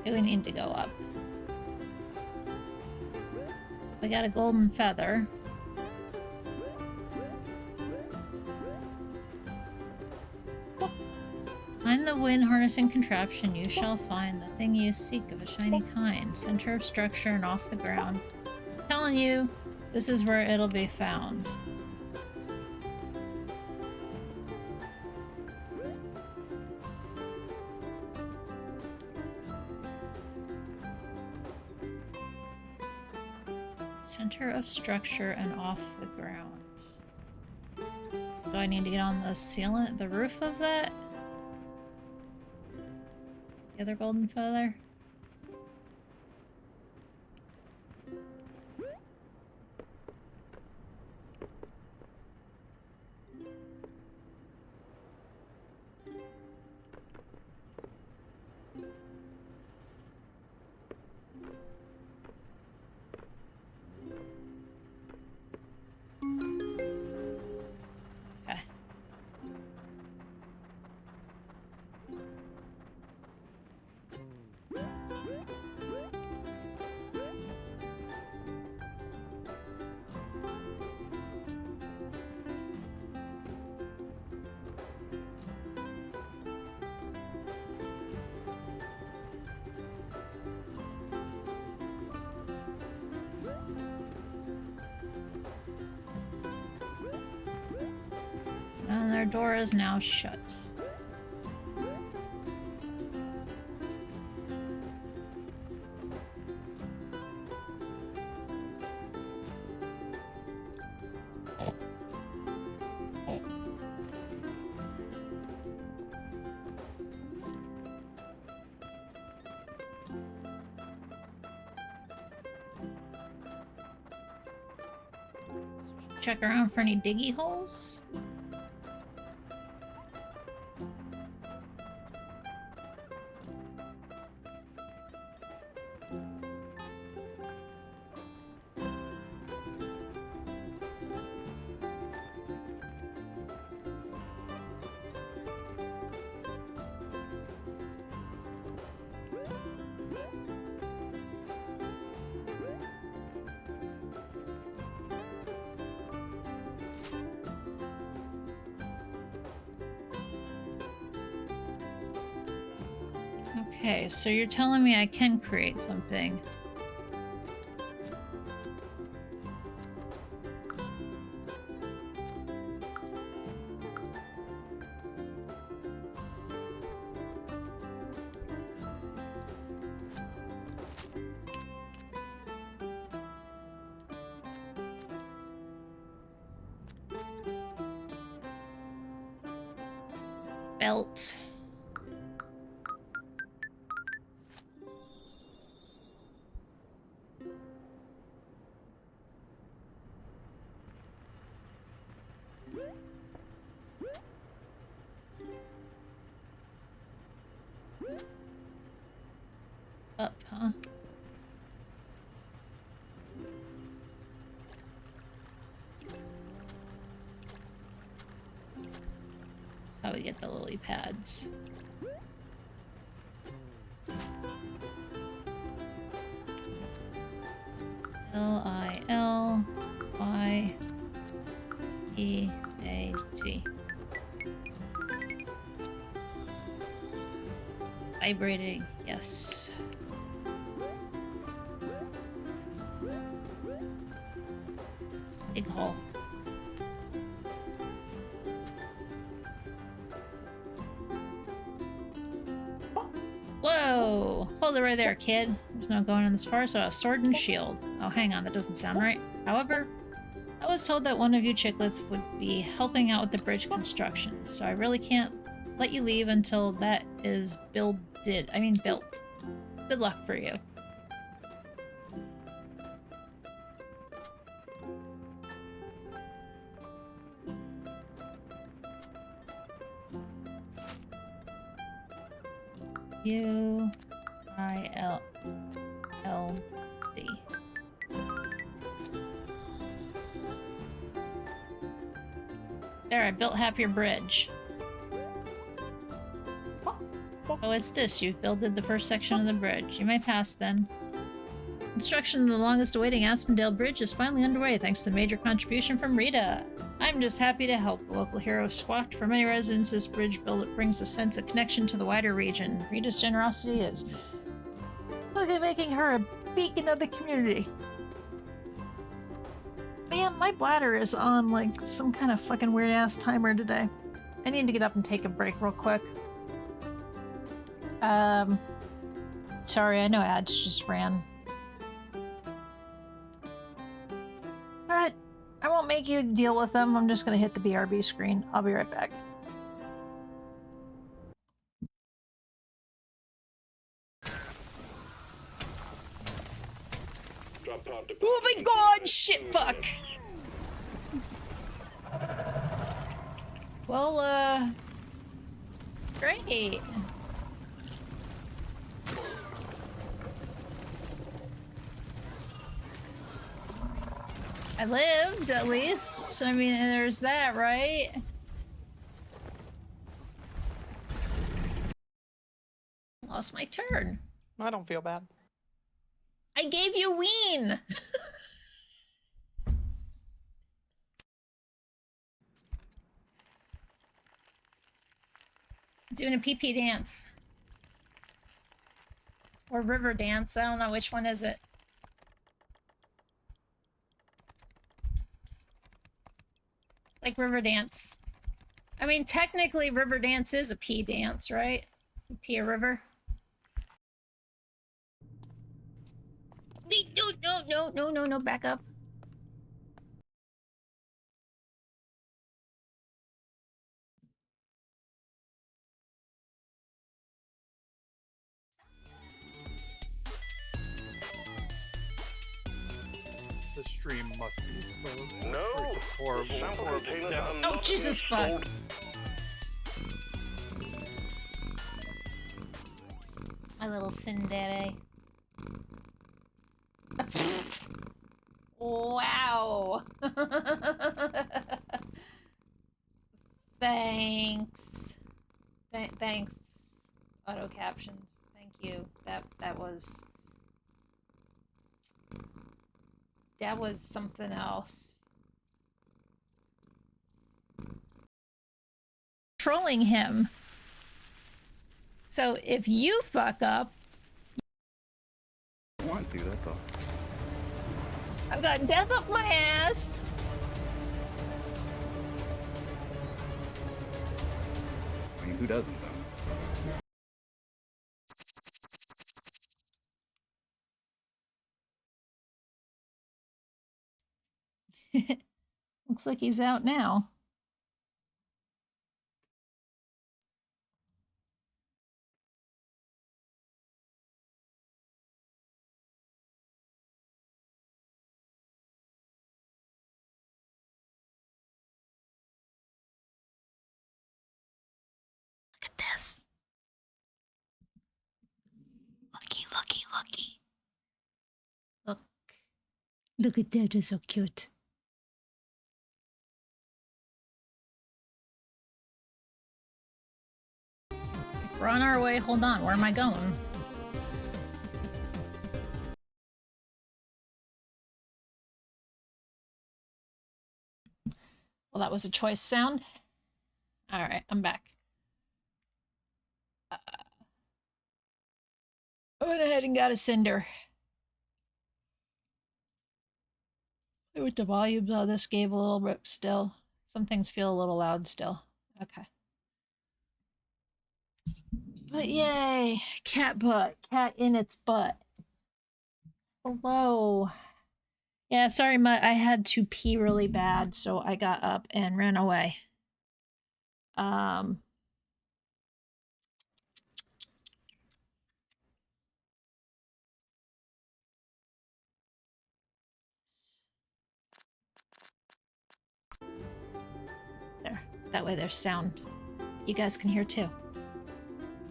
Okay, we need to go up. We got a golden feather. Find the wind harnessing contraption. You shall find the thing you seek of a shiny kind. Center of structure and off the ground. I'm telling you, this is where it'll be found. Center of structure and off the ground. So do I need to get on the ceiling, the roof of that? The other golden feather? Okay. And their door is now shut. Check around for any diggy holes. Okay, so you're telling me I can create something. Belt. Up, huh? get the lily pads. L-I-L-Y-E-A-T. Vibrating, yes. Big hole. Whoa! Hold it right there, kid. There's no going in this far, so a sword and shield. Oh, hang on, that doesn't sound right. However, I was told that one of you chicklets would be helping out with the bridge construction, so I really can't let you leave until that is built. Good luck for you. U-I-L-L-D. There, I built half your bridge. Oh, it's this. You've builded the first section of the bridge. You may pass then. Construction of the longest awaiting Aspendale Bridge is finally underway thanks to the major contribution from RITA. I'm just happy to help. The local hero squawked. For many residents, this bridge build brings a sense of connection to the wider region. RITA's generosity is quickly making her a beacon of the community. Man, my bladder is on like some kind of fucking weird ass timer today. I need to get up and take a break real quick. Sorry, I know ads just ran. But I won't make you deal with them. I'm just gonna hit the BRB screen. I'll be right back. Oh my god, shit fuck! Well, great. I lived, at least. I mean, there's that, right? Lost my turn. I don't feel bad. I gave you ween! Doing a pee-pee dance. Or river dance, I don't know which one is it. Like river dance. I mean, technically river dance is a pee dance, right? You pee a river. No, back up. The stream must be exposed. No! It's horrible, horrible step. Oh, Jesus fuck. My little Cinderella. Wow. Thanks. Thanks, auto captions. Thank you. That was something else. Trolling him. So if you fuck up, I want to do that though. I've got death up my ass. I mean, who doesn't though? Looks like he's out now. Look at this. Looky. Look at that, it's so cute. on our way. Hold on, where am I going? Well, that was a choice sound. Alright, I'm back. I went ahead and got a cinder. Play with the volumes on this game a little bit still. Some things feel a little loud still. Okay. But yay! Cat butt. Cat in its butt. Hello. Yeah, sorry, Mutt. I had to pee really bad, so I got up and ran away. There. That way there's sound. You guys can hear too.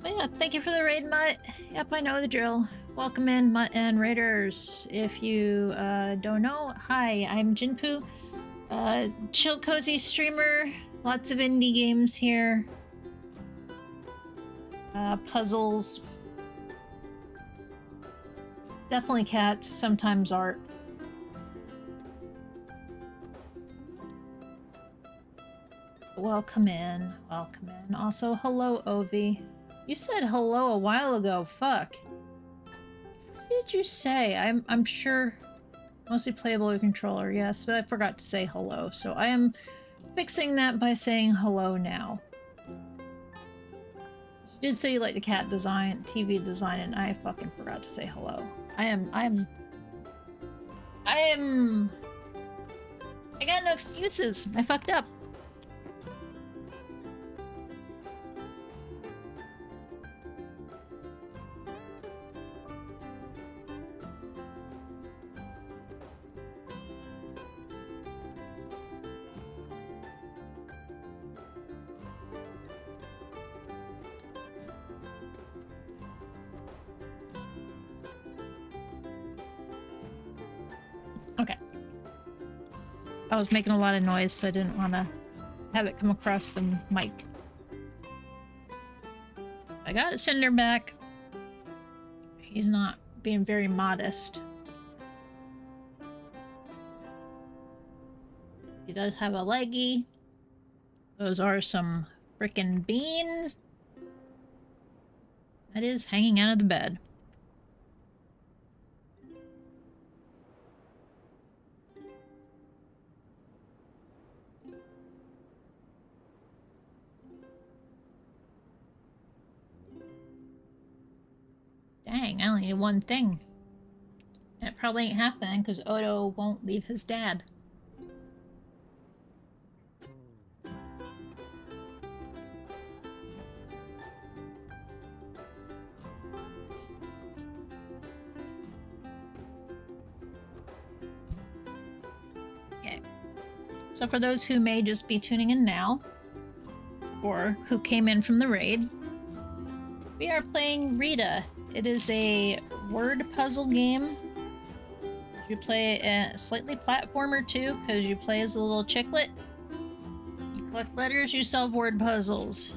But yeah, thank you for the raid, Mutt. Yep, I know the drill. Welcome in, Mutt and Raiders. If you don't know, hi, I'm Ginpu. Chill cozy streamer. Lots of indie games here. Puzzles. Definitely cats, sometimes art. Welcome in, welcome in. Also, hello, Ovi. You said hello a while ago, fuck. What did you say? I'm sure mostly playable with controller, yes, but I forgot to say hello, so I am fixing that by saying hello now. You did say you like the cat design, TV design, and I fucking forgot to say hello. I got no excuses. I fucked up. Okay. I was making a lot of noise, so I didn't want to have it come across the mic. I got Cinder back. He's not being very modest. He does have a leggy. Those are some frickin' beans. That is hanging out of the bed. Dang, I only need one thing. And it probably ain't happening because Odo won't leave his dad. Okay. So for those who may just be tuning in now, or who came in from the raid, we are playing RITA. It is a word puzzle game. You play a slightly platformer too, because you play as a little chicklet. You collect letters, you solve word puzzles.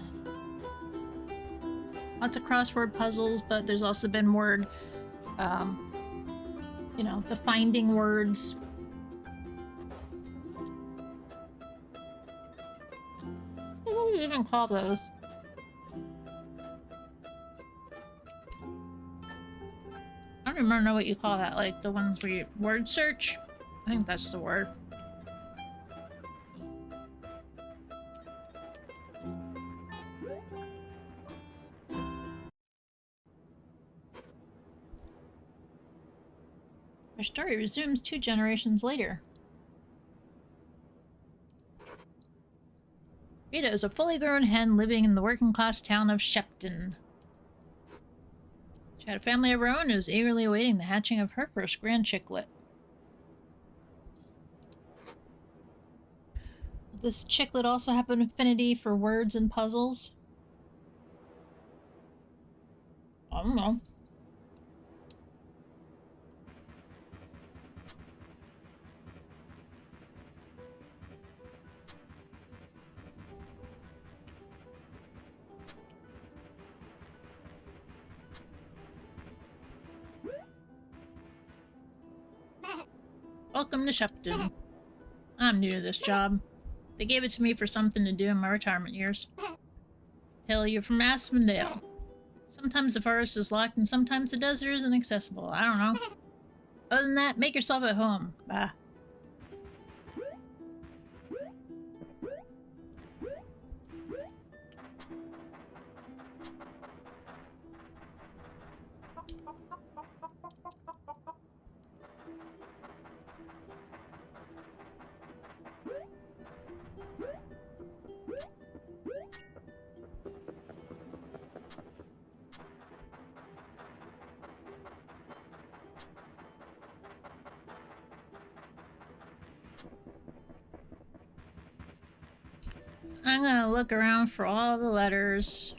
Lots of crossword puzzles, but there's also been word, you know, the finding words. What do you even call those? I don't even know what you call that, like the ones where you word search? I think that's the word. Our story resumes 2 generations later. Rita is a fully grown hen living in the working class town of Shepton. She had a family of her own and was eagerly awaiting the hatching of her first grand chicklet. This chicklet also have an affinity for words and puzzles? I don't know. Welcome to Shepton. I'm new to this job. They gave it to me for something to do in my retirement years. Tell you're from Aspendale. Sometimes the forest is locked and sometimes the desert is inaccessible. I don't know. Other than that, make yourself at home. Bye. I'm gonna look around for all the letters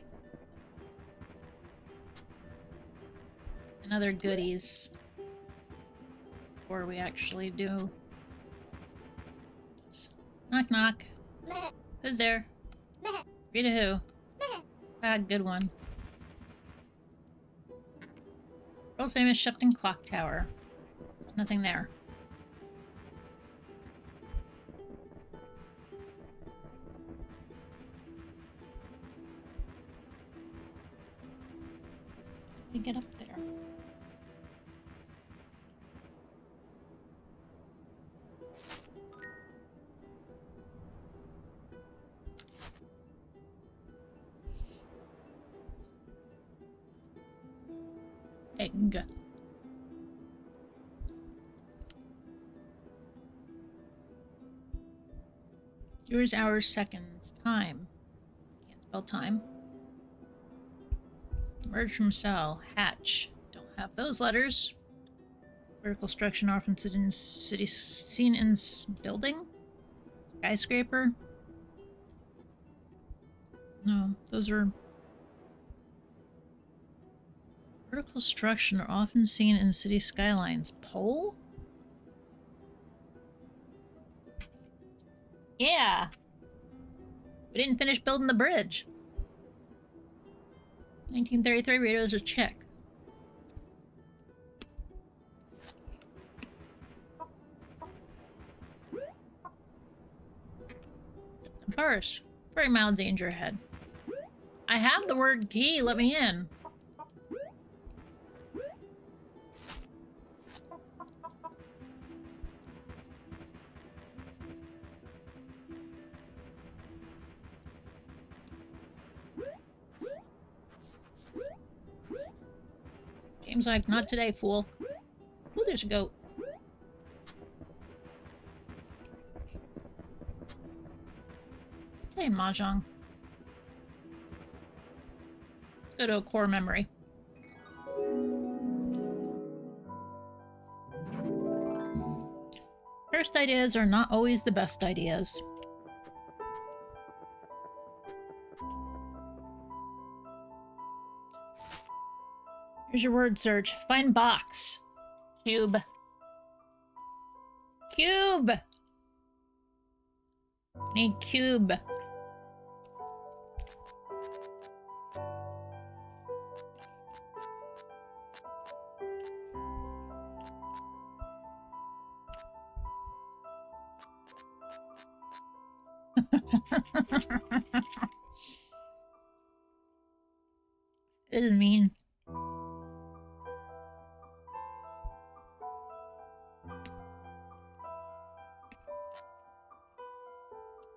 and other goodies before we actually do this. Knock knock. Who's there? Rita who? Ah, good one. World famous Shepton Clock Tower. Nothing there. We get up there. Egg. Yours, hours, seconds, time. Can't spell time. Emerge from cell. Hatch. Don't have those letters. Vertical structure often seen in building. Skyscraper. No, those are... Vertical structure are often seen in city skylines. Pole? Yeah! We didn't finish building the bridge. 1933 radios a check. First, very mild danger ahead. I have the word key, let me in. Game's like, not today, fool. Ooh, there's a goat. Hey, Mahjong. Go to a core memory. First ideas are not always the best ideas. Here's your word search. Find box. Cube. Cube! I need cube. It is mean.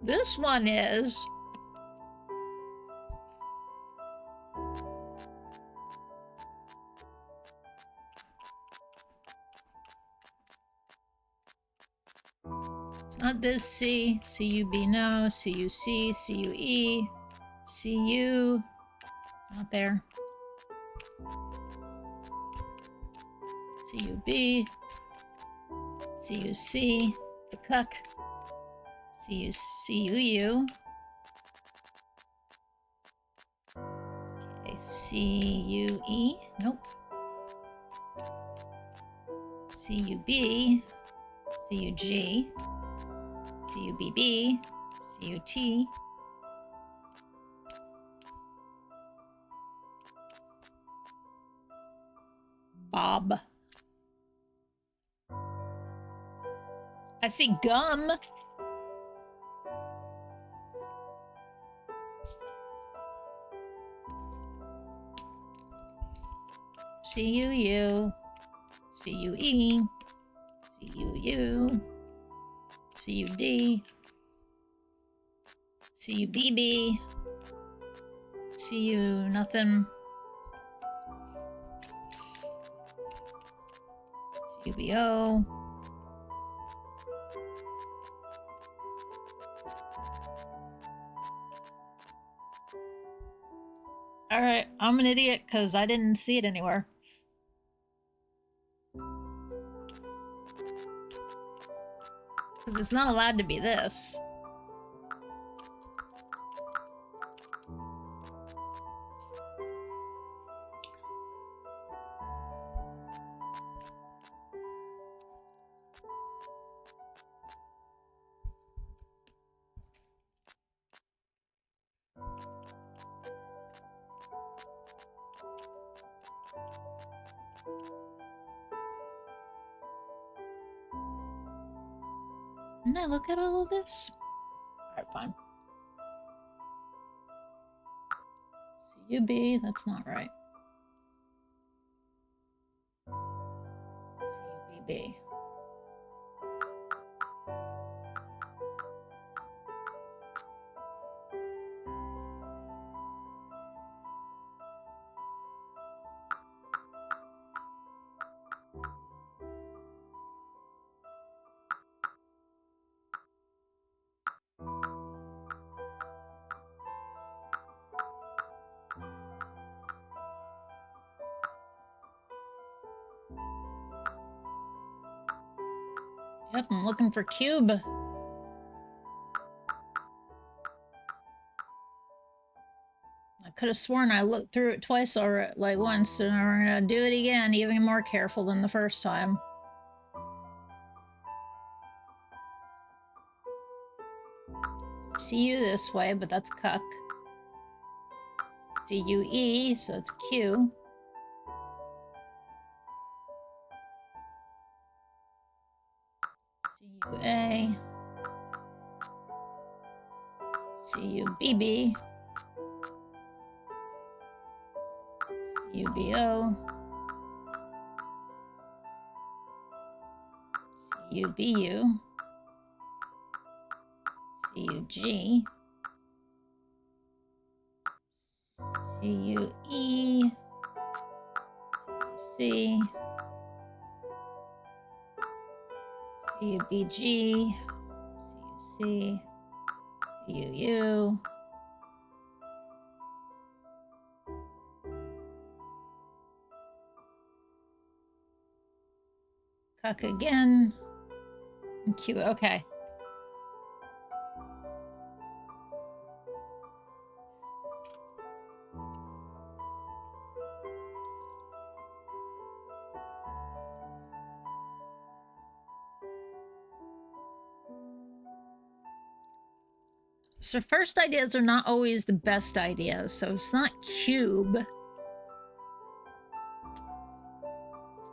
This one is... It's not this C. C-U-B, no. C-U-C, C-U-E, C-U. Not there. C-U-B. C-U-C. It's a cuck. C-U-C-U-U. Okay, C-U-E. Nope. C-U-B. C-U-G. C-U-B-B. C-U-T. Bob. I see gum. C-U-U. C-U-E. C-U-U. C-U-D. C-U-B-B. C-U nothing. C-U-B-O. Alright, I'm an idiot because I didn't see it anywhere. Because it's not allowed to be this. Didn't I look at all of this? Alright, fine. C-U-B, that's not right. C-U-B-B. Yep, I'm looking for cube. I could have sworn I looked through it twice already, like once, and we're gonna do it again, even more careful than the first time. C-U this way, but that's cuck. C-U-E, so it's Q. C-U-A. C-U-B-B. C-U-B-O. C-U-B-U. C-U-G. C-U-E. C-U-C. C-U-B-G. C-U-C. C-U-U. Cuck again. And Q, okay. So first ideas are not always the best ideas, so it's not cube.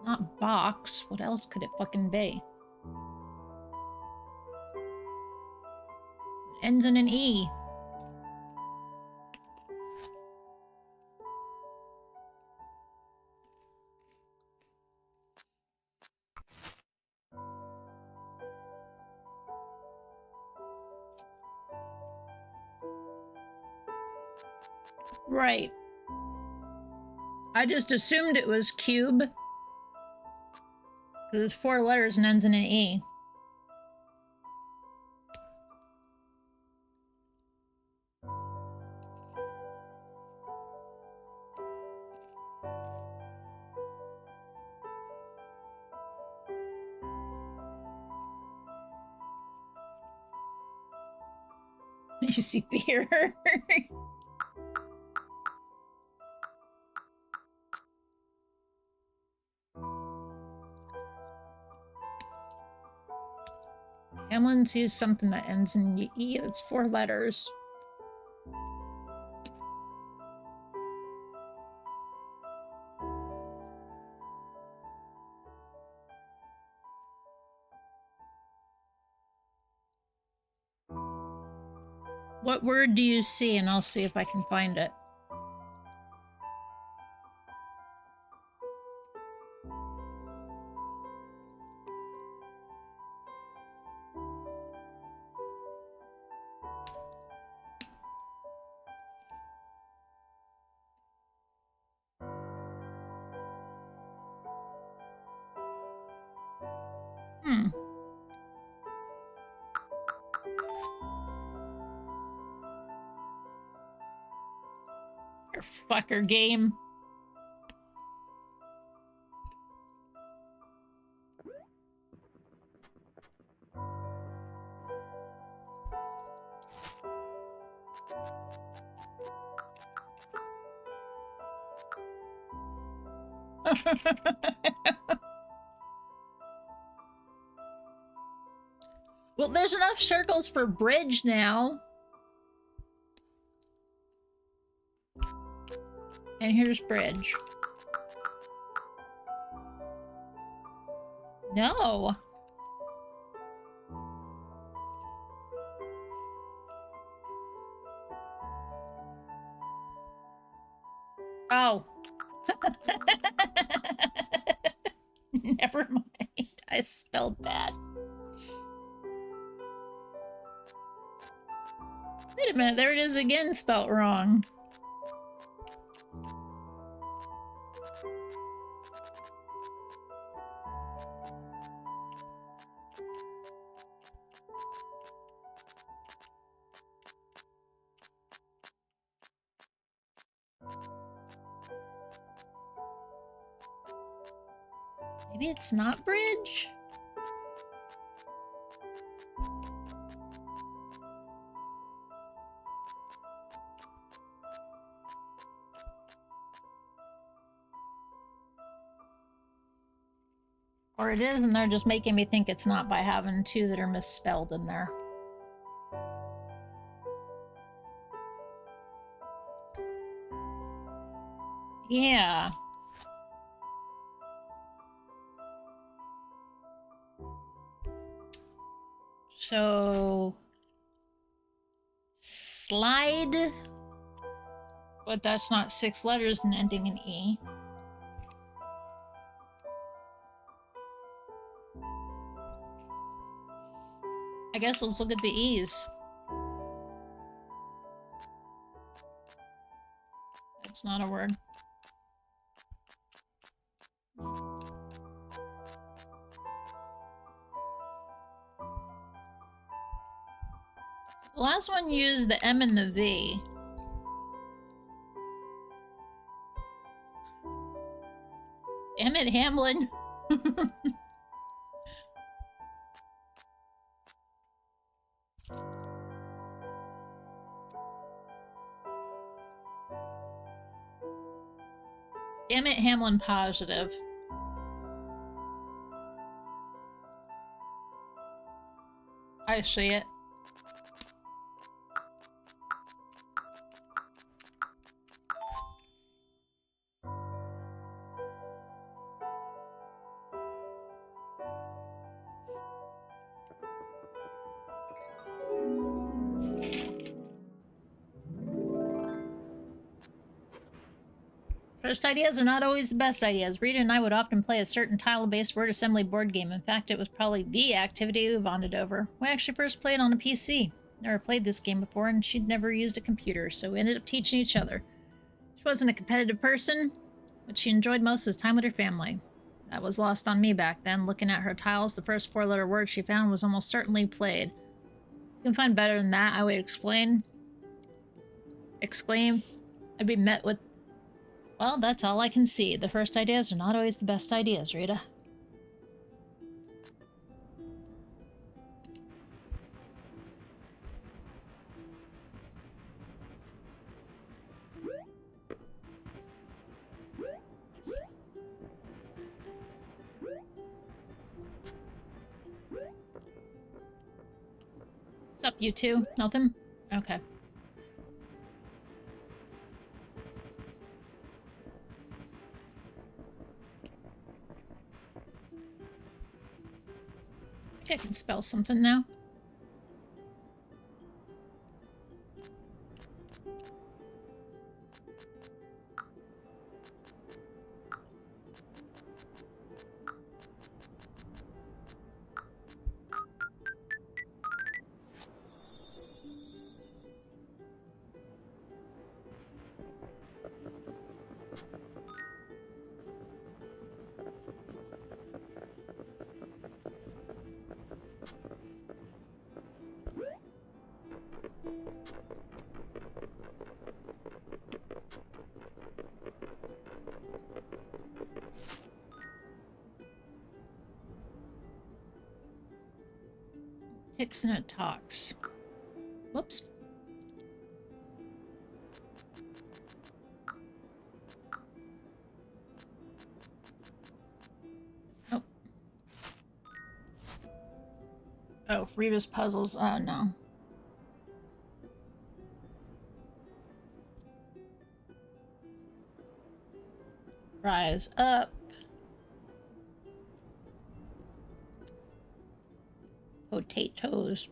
Not box. What else could it fucking be? Ends in an E. Right. I just assumed it was cube. Because it's 4 letters and ends in an E. You see beer. Hamlin sees something that ends in E. It's 4 letters. What word do you see? And I'll see if I can find it. Fucker game. Well, there's enough circles for bridge now. And here's bridge. No. Oh. Never mind. I spelled that. Wait a minute, there it is again, spelt wrong. Maybe it's not bridge? Or it is, and they're just making me think it's not by having two that are misspelled in there. Yeah. So... slide... But that's not 6 letters and ending in E. I guess let's look at the E's. That's not a word. The last one used the M and the V. Damn it, Hamlin. Damn it, Hamlin positive. I see it. First ideas are not always the best ideas. Rita and I would often play a certain tile-based word assembly board game. In fact, it was probably the activity we bonded over. We actually first played on a PC. Never played this game before, and she'd never used a computer, so we ended up teaching each other. She wasn't a competitive person, but she enjoyed most of the time with her family. That was lost on me back then. Looking at her tiles, the first 4-letter word she found was almost certainly played. You can find better than that, I would exclaim. I'd be met with... Well, that's all I can see. The first ideas are not always the best ideas, Rita. What's up, you two? Nothing? Okay. I can spell something now. Ticks and it talks. Whoops. Oh. Oh, Rebus puzzles. Oh, no. Rise up. Potatoes.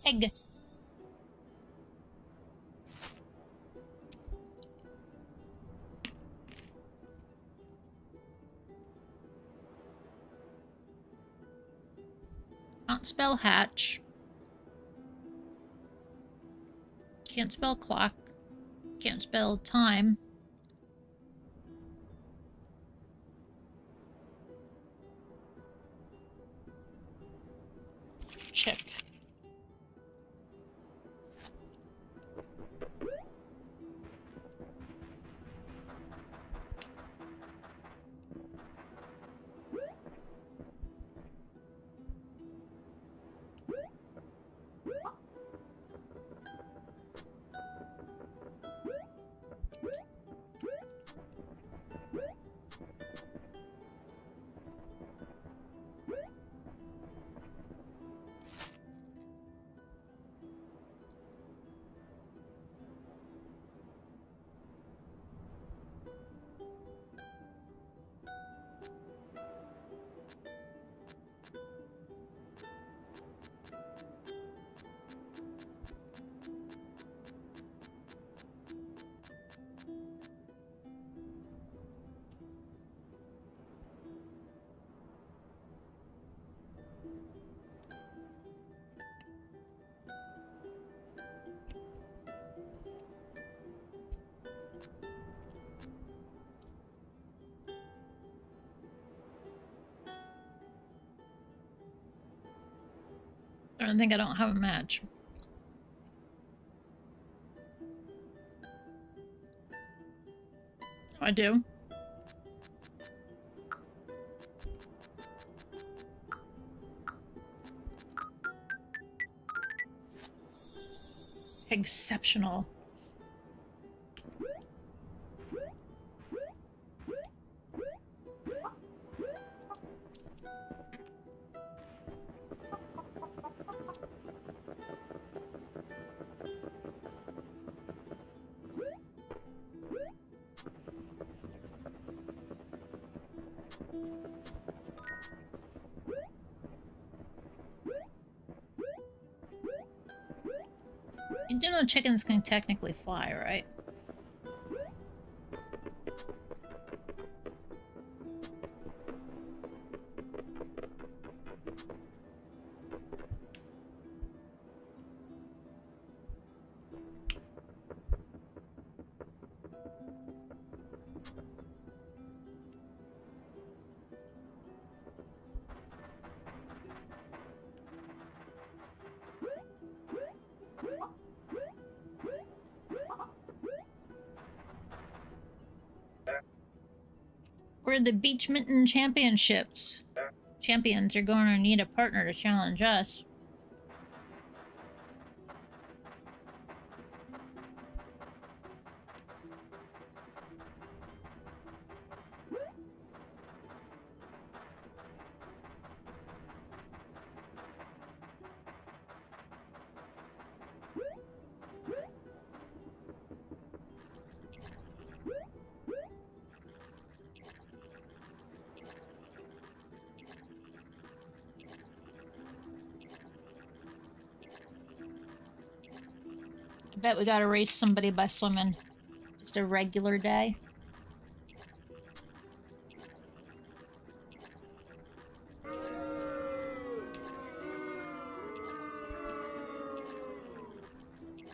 Egg. Can't spell hatch. Can't spell clock. Can't spell time. Check. I don't think I don't have a match. I do. Exceptional. You do know chickens can technically fly, right? We're the Beach Mitten Championships. Champions are going to need a partner to challenge us. I bet we gotta race somebody by swimming. Just a regular day.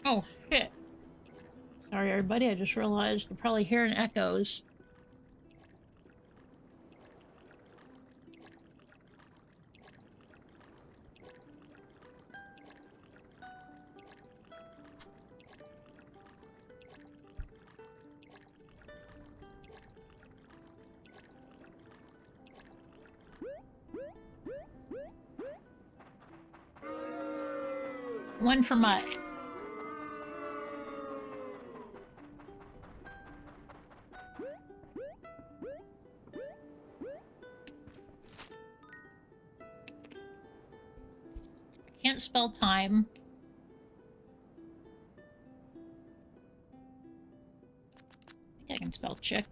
Oh, shit. Sorry, everybody. I just realized you're probably hearing echoes. One for Mutt. I can't spell time. I think I can spell chick.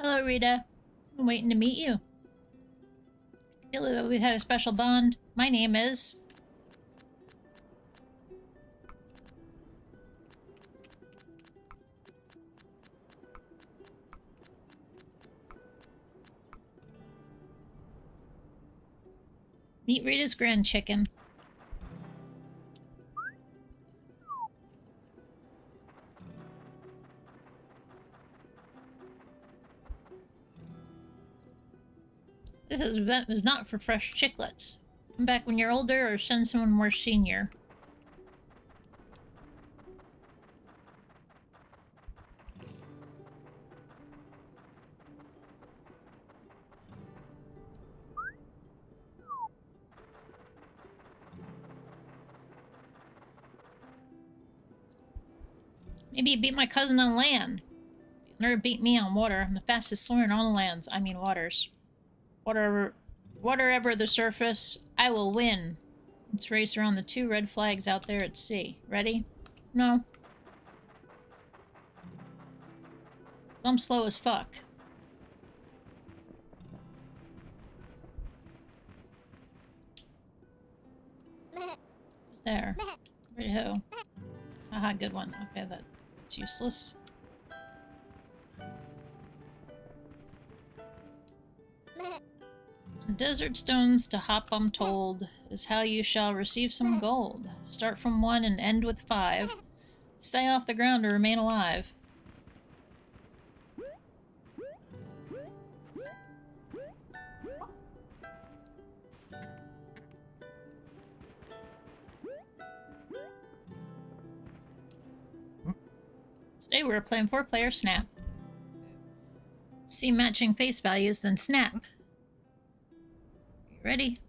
Hello, Rita. I'm waiting to meet you. I feel that we've had a special bond. My name is... Meet Rita's grand chicken. This event is not for fresh chiclets. Come back when you're older or send someone more senior. Maybe you beat my cousin on land. You'll never beat me on water. I'm the fastest swimmer in all the lands. I mean waters. Whatever the surface, I will win. Let's race around the 2 red flags out there at sea. Ready? No. I'm slow as fuck. Who's there? Right who? Haha, good one. Okay, that's useless. Desert stones to hop, I'm told, is how you shall receive some gold. Start from 1 and end with 5. Stay off the ground to remain alive. Today we're playing 4-player Snap. See matching face values, then Snap. Ready?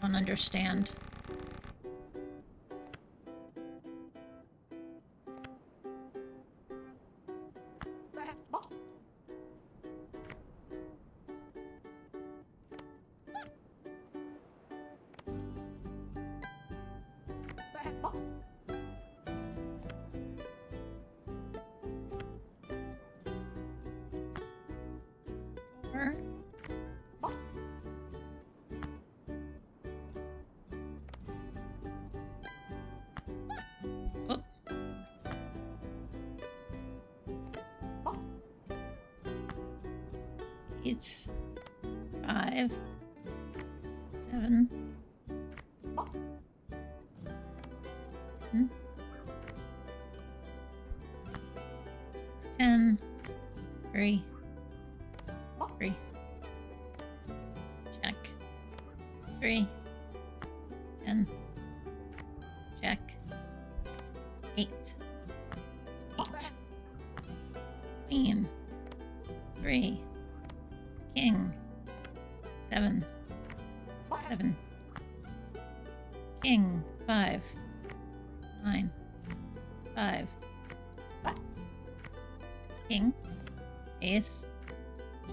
Don't understand. Eight, 5, 7, 10, 3, 3. Check. 3, 10. Check. 8. 8. 7. 7. King. 5. 9. 5. King. Ace.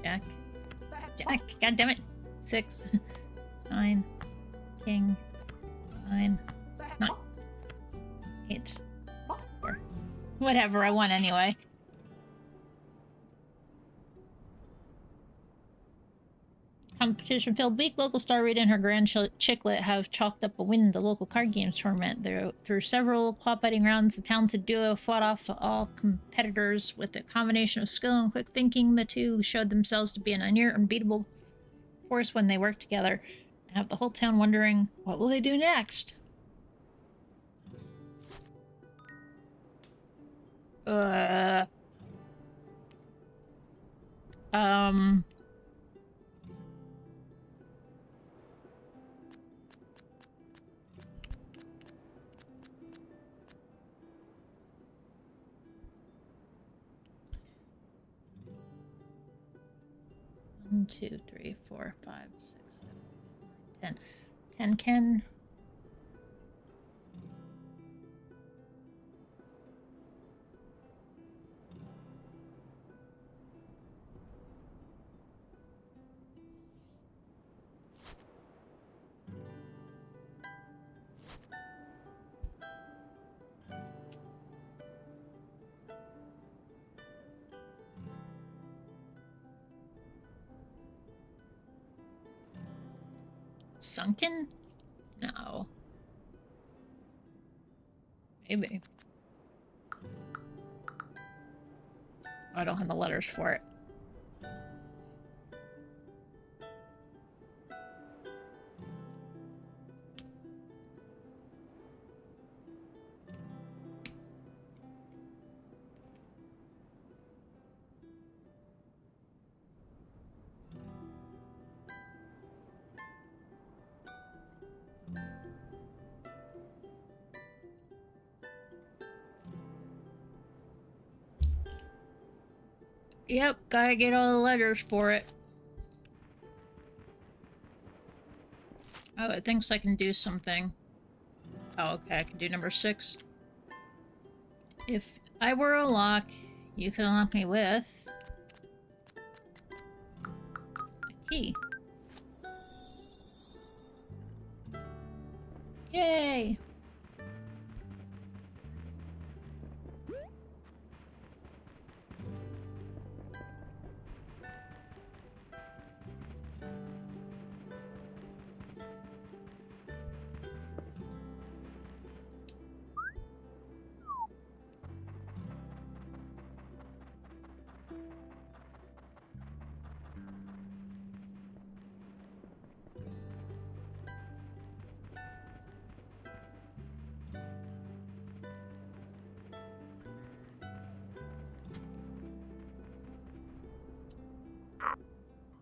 Jack. Jack. God damn it. 6. 9. King. 9. 9. 8. 4. Whatever, I won anyway. Competition-filled week. Local star Rita and her grand chicklet have chalked up a win in the local card games tournament. Through several claw-fighting rounds, the talented duo fought off all competitors with a combination of skill and quick thinking. The two showed themselves to be an near unbeatable force when they worked together, and have the whole town wondering, what will they do next? One, 2, 3, 4, 5, 6, 7, 8, 9, 10. 10 Ken. Sunken? No. Maybe. I don't have the letters for it. Yep, gotta get all the letters for it. Oh, it thinks I can do something. Oh, okay, I can do number 6. If I were a lock, you could unlock me with a key. Yay!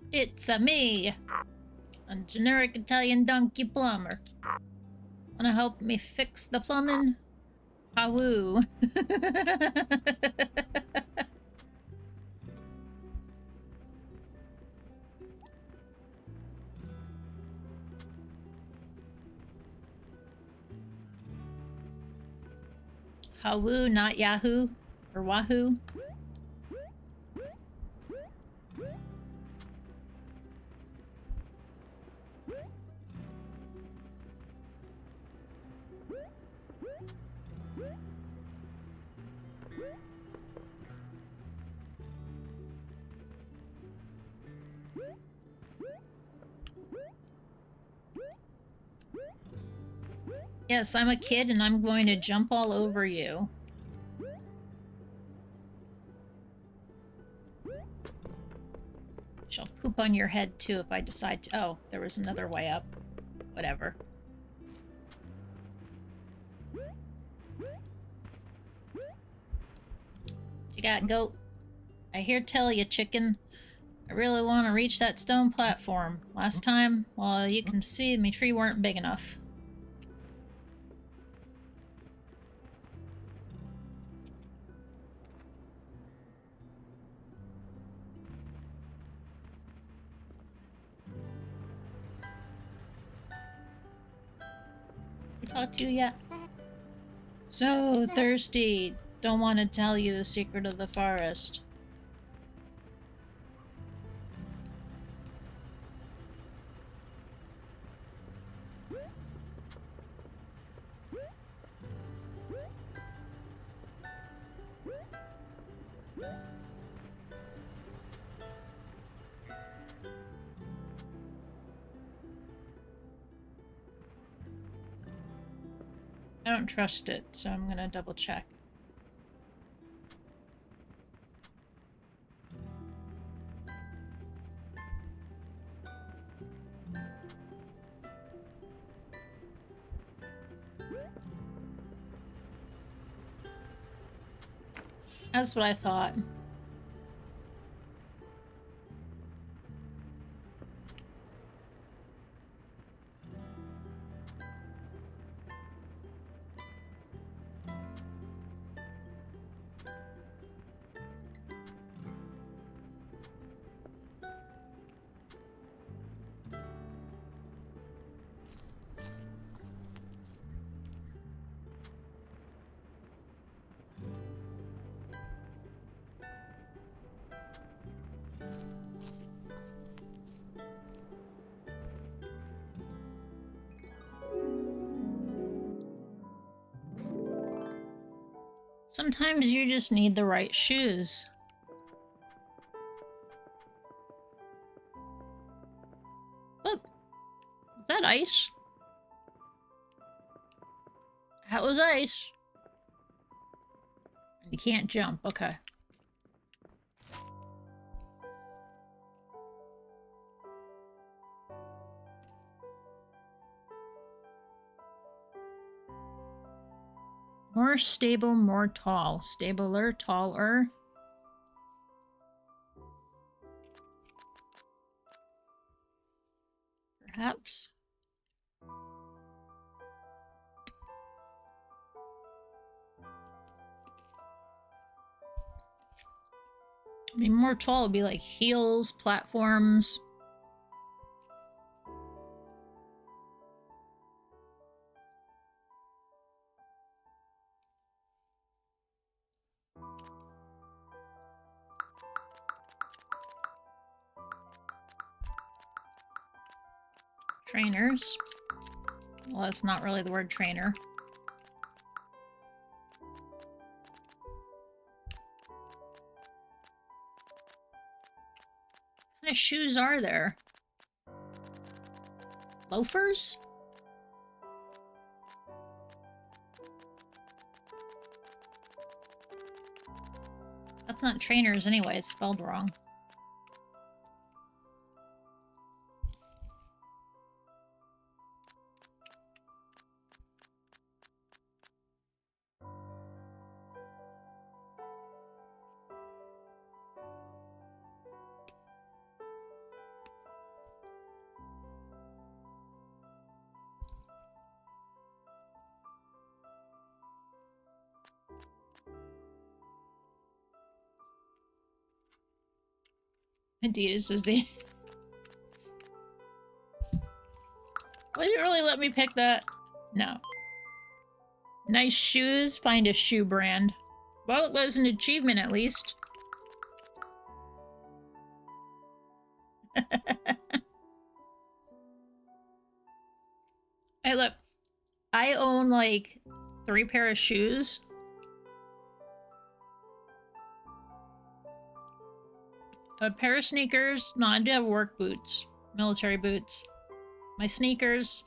It's a me, a generic Italian donkey plumber. Wanna help me fix the plumbing? Hawoo. Hawoo, not Yahoo or Wahoo. Yes, I'm a kid and I'm going to jump all over you. Shall poop on your head too if I decide to. Oh, there was another way up. Whatever. What you got, goat? I hear tell you, chicken. I really want to reach that stone platform. Last time, well, you can see my tree weren't big enough. Talk to you yet? So thirsty. Don't want to tell you the secret of the forest. I don't trust it, so I'm gonna double check. That's what I thought. Sometimes you just need the right shoes. Look, is that ice? That was ice. You can't jump, okay. More stable, more tall. Stabler, taller. Perhaps. I mean, more tall would be like heels, platforms. Trainers. Well, that's not really the word trainer. What kind of shoes are there? Loafers? That's not trainers anyway, it's spelled wrong. Adidas is the... Would you really let me pick that? No. Nice shoes, find a shoe brand. Well, it was an achievement at least. Hey, look. I own like 3 pair of shoes. A pair of sneakers. No, I do have work boots. Military boots. My sneakers.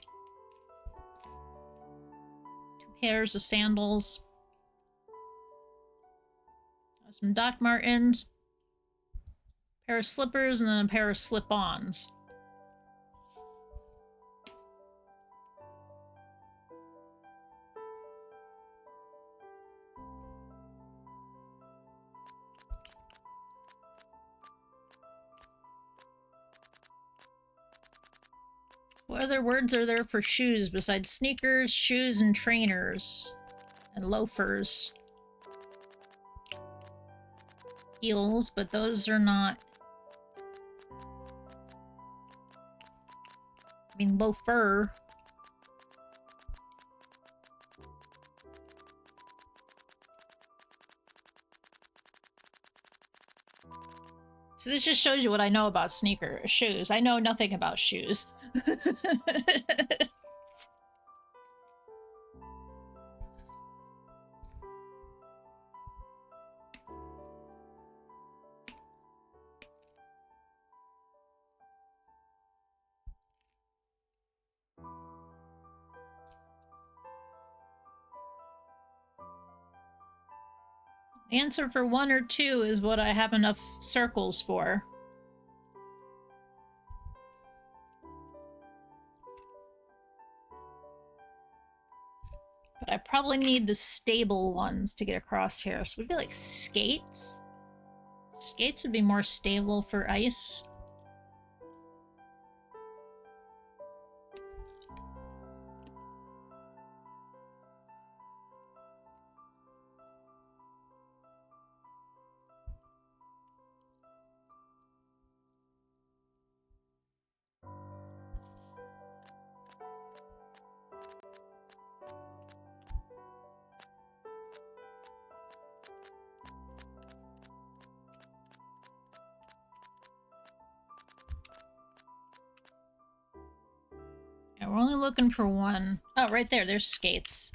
2 pairs of sandals. Some Doc Martens. A pair of slippers, and then a pair of slip-ons. What other words are there for shoes besides sneakers, shoes, and trainers? And loafers. Heels, but those are not... I mean, loafer. So this just shows you what I know about shoes. I know nothing about shoes. The answer for 1 or 2 is what I have enough circles for. But I probably need the stable ones to get across here. So it would be like skates. Skates would be more stable for ice. Yeah, we're only looking for 1. Oh, right there. There's skates.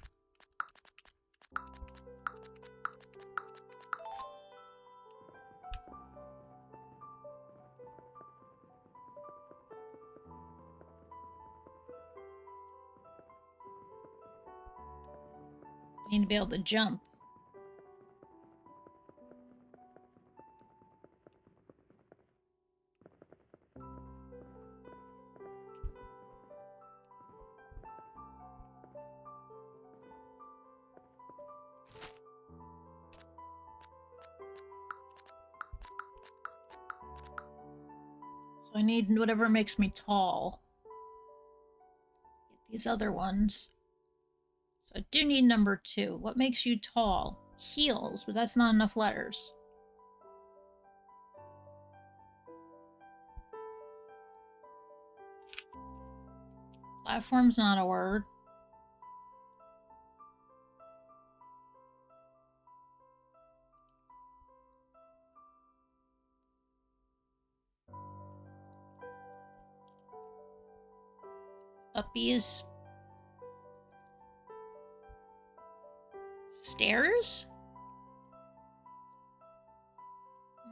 I need to be able to jump. So I need whatever makes me tall. Get these other ones. So I do need number 2. What makes you tall? Heels, but that's not enough letters. Platform's not a word. Uppies. Stairs?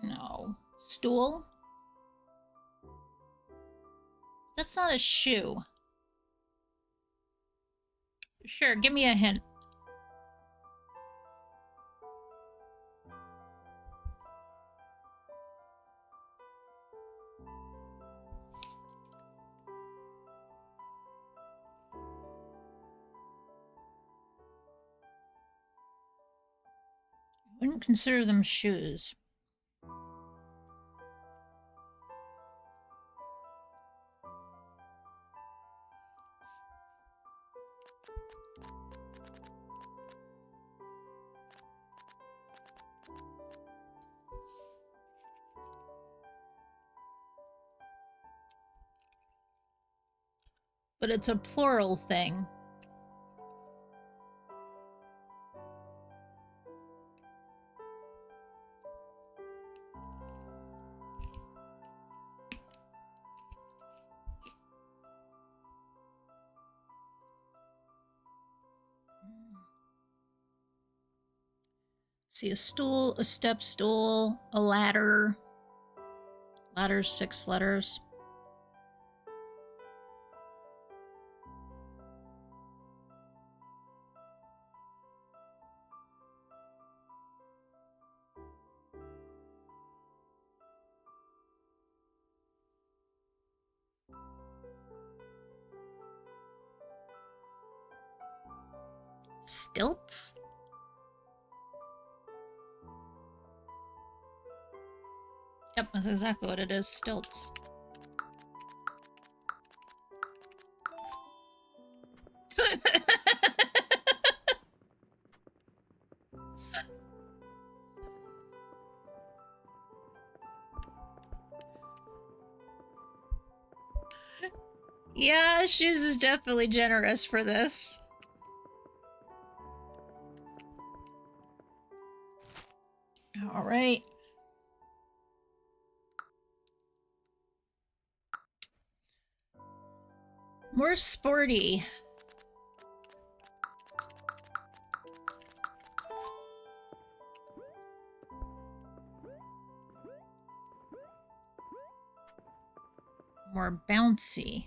No. Stool? That's not a shoe. Sure, give me a hint. I wouldn't consider them shoes. But it's a plural thing. See, a stool, a step stool, a ladder. Ladder's 6 letters. Stilts? Yep, that's exactly what it is. Stilts. Yeah, shoes is definitely generous for this. All right. More sporty. More bouncy.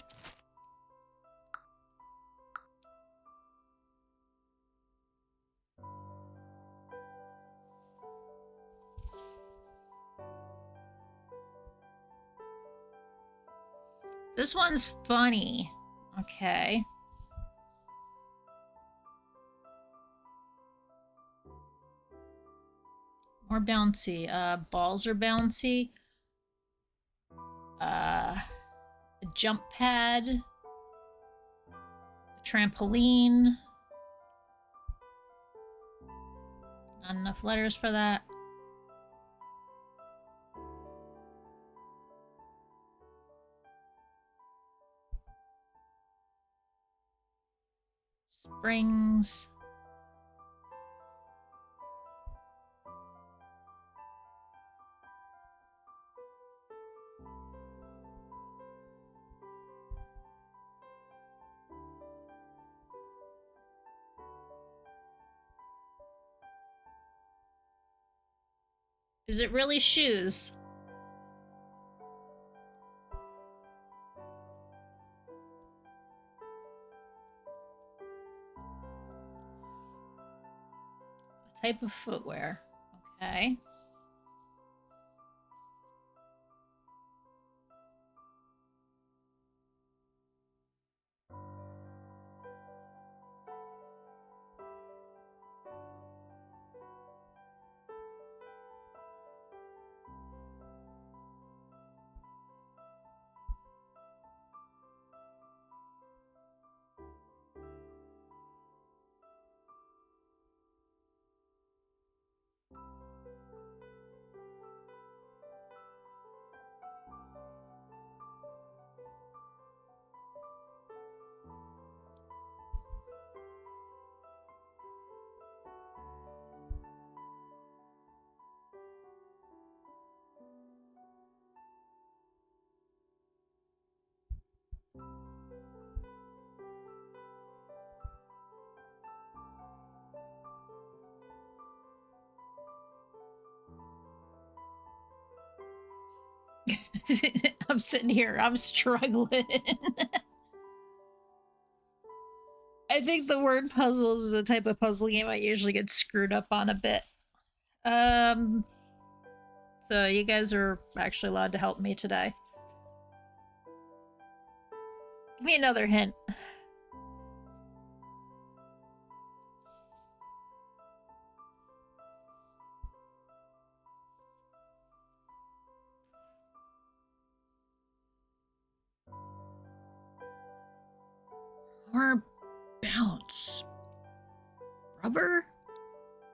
This one's funny. Okay. More bouncy. Balls are bouncy. A jump pad. A trampoline. Not enough letters for that. Springs. Is it really shoes? A type of footwear. Okay. I'm sitting here, I'm struggling. I think the word puzzles is a type of puzzle game I usually get screwed up on a bit. So you guys are actually allowed to help me today. Give me another hint. More bounce. Rubber?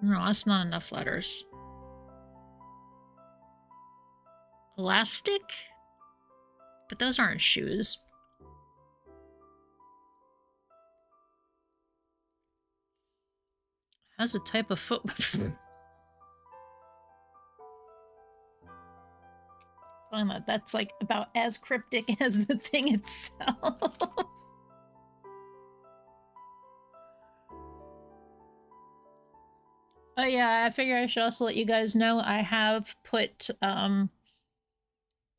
No, that's not enough letters. Elastic? But those aren't shoes. How's a type of foot? That's like about as cryptic as the thing itself. Oh yeah, I figure I should also let you guys know I have put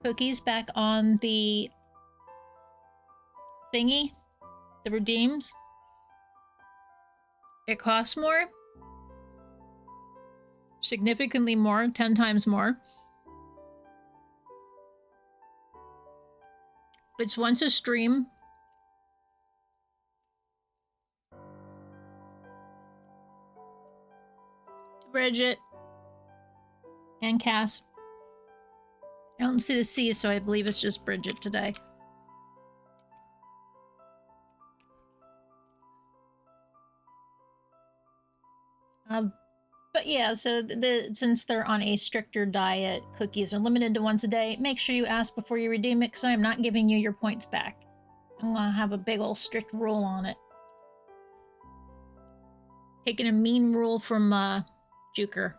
cookies back on the thingy, the redeems. It costs more. Significantly more, 10 times more. It's once a stream. Bridget and Cass. I don't see the C, so I believe it's just Bridget today. But yeah, so since they're on a stricter diet, cookies are limited to once a day. Make sure you ask before you redeem it, because I am not giving you your points back. I'm gonna have a big old strict rule on it. Taking a mean rule from Juker.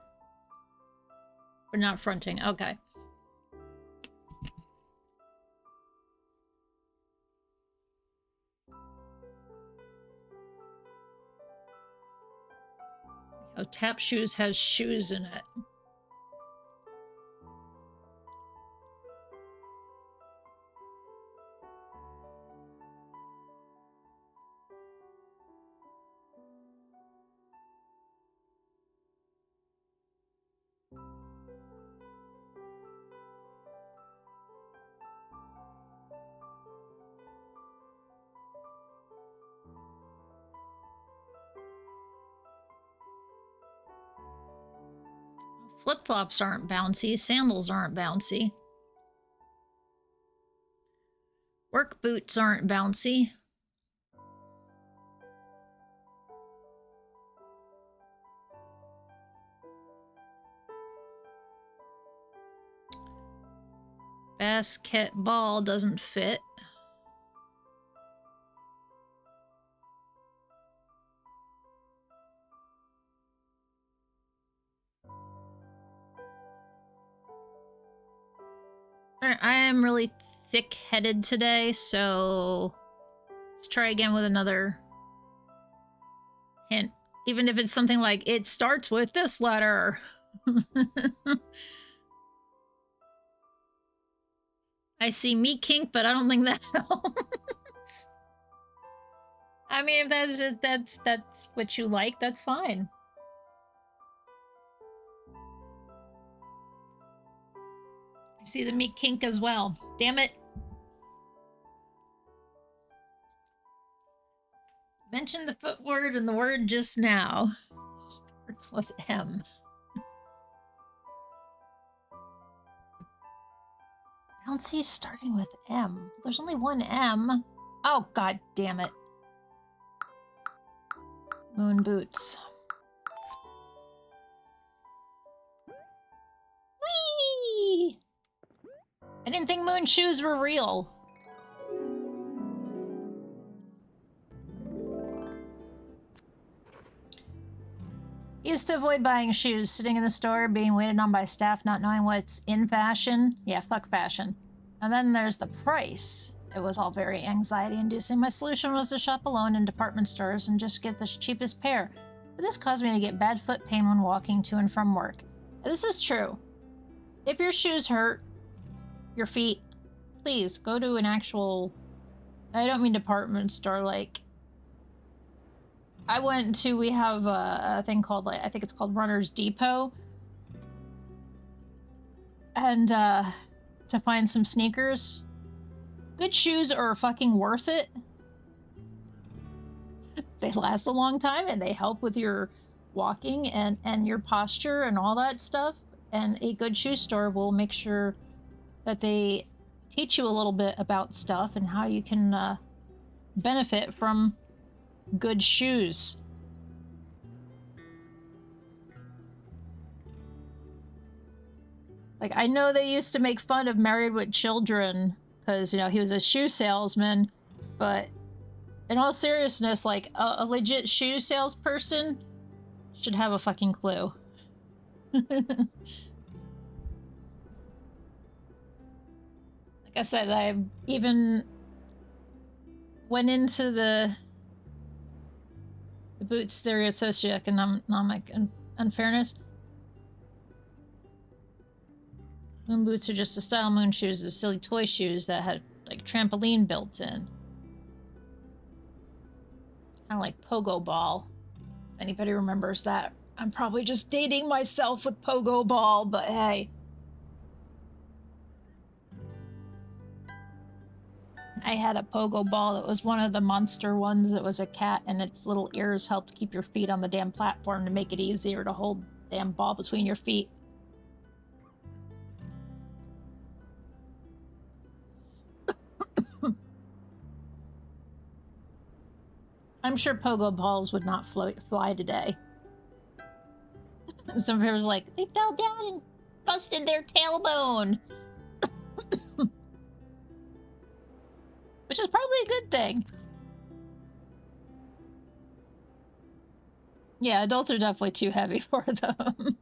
For not fronting. Okay. Oh, tap shoes has shoes in it. Flip-flops aren't bouncy. Sandals aren't bouncy. Work boots aren't bouncy. Basketball doesn't fit. Alright, I am really thick-headed today, so let's try again with another hint. Even if it's something like, it starts with this letter. I see meat kink, but I don't think that helps. I mean, if that's what you like, that's fine. I see the meat kink as well. Damn it. Mentioned the foot word and the word just now. Starts with M. Bouncy starting with M. There's only one M. Oh, god damn it. Moon boots. Whee! I didn't think moon shoes were real. Used to avoid buying shoes, sitting in the store, being waited on by staff, not knowing what's in fashion. Yeah, fuck fashion. And then there's the price. It was all very anxiety-inducing. My solution was to shop alone in department stores and just get the cheapest pair. But this caused me to get bad foot pain when walking to and from work. And this is true. If your shoes hurt your feet, please go to an actual... I don't mean department store, like... I went to, we have a thing called, like, I think it's called Runner's Depot. And, to find some sneakers. Good shoes are fucking worth it. They last a long time and they help with your walking and your posture and all that stuff. And a good shoe store will make sure that they teach you a little bit about stuff and how you can, benefit from good shoes. Like, I know they used to make fun of Married with Children because, you know, he was a shoe salesman, but in all seriousness, like, a legit shoe salesperson should have a fucking clue. Like I said, I even went into the boots theory of socioeconomic unfairness. Moon boots are just a style. Moon shoes are silly toy shoes that had like trampoline built in. Kind of like pogo ball. If anybody remembers that. I'm probably just dating myself with pogo ball, but hey. I had a pogo ball that was one of the monster ones that was a cat, and its little ears helped keep your feet on the damn platform to make it easier to hold the damn ball between your feet. I'm sure pogo balls would not fly today. Some people was like, they fell down and busted their tailbone. Which is probably a good thing. Yeah, adults are definitely too heavy for them.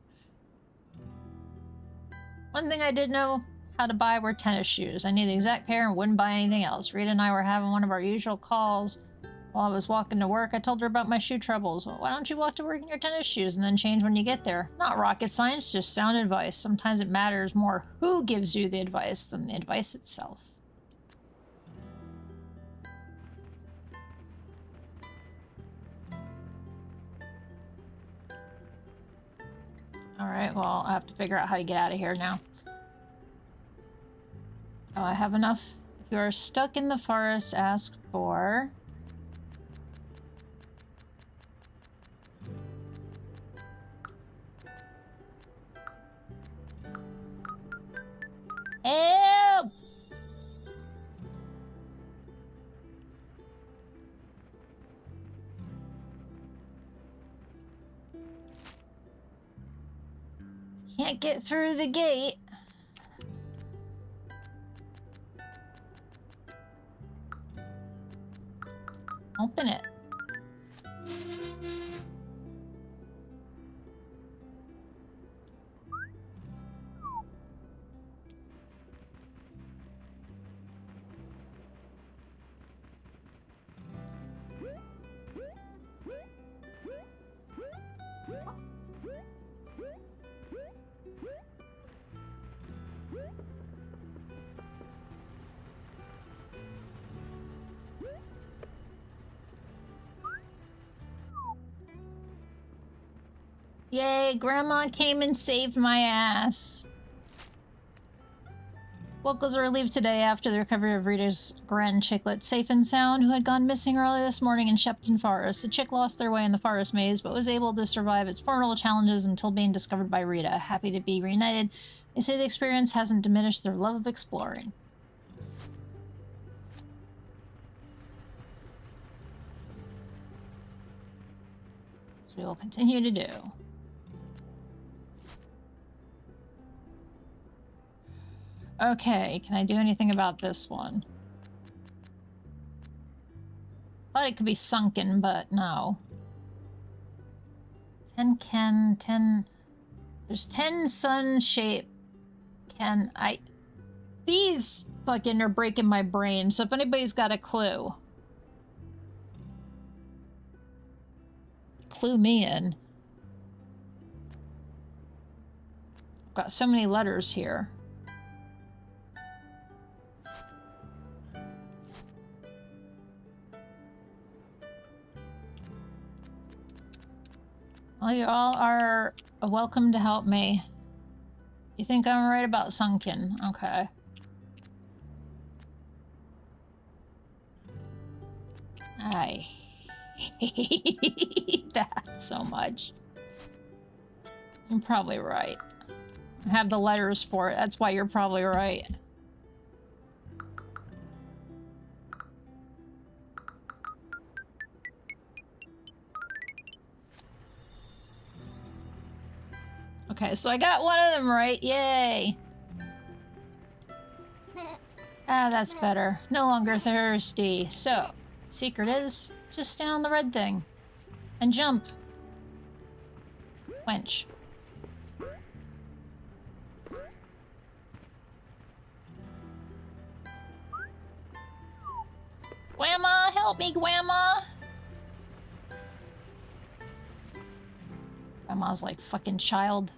One thing I did know how to buy were tennis shoes. I knew the exact pair and wouldn't buy anything else. Rita and I were having one of our usual calls While I was walking to work, I told her about my shoe troubles. Well, why don't you walk to work in your tennis shoes and then change when you get there? Not rocket science, just sound advice. Sometimes it matters more who gives you the advice than the advice itself. Alright, well, I have to figure out how to get out of here now. Oh, I have enough. If you are stuck in the forest, ask for... Help! Can't get through the gate. Open it. Yay, Grandma came and saved my ass. Locals are relieved today after the recovery of Rita's grand chicklet, safe and sound, who had gone missing early this morning in Shepton Forest. The chick lost their way in the forest maze, but was able to survive its formidable challenges until being discovered by Rita. Happy to be reunited, they say the experience hasn't diminished their love of exploring. As we will continue to do. Okay, can I do anything about this one? Thought it could be sunken, but no. 10 can, 10... There's 10 sun-shaped can... These fucking are breaking my brain, so if anybody's got a clue... Clue me in. I've got so many letters here. Well, you all are welcome to help me. You think I'm right about sunken? Okay. I hate that so much. You're probably right. I have the letters for it. That's why you're probably right. Okay, so I got one of them right. Yay! Ah, that's better. No longer thirsty. So, secret is just stand on the red thing and jump. Quench. Grandma, help me, Grandma! Grandma's like fucking child.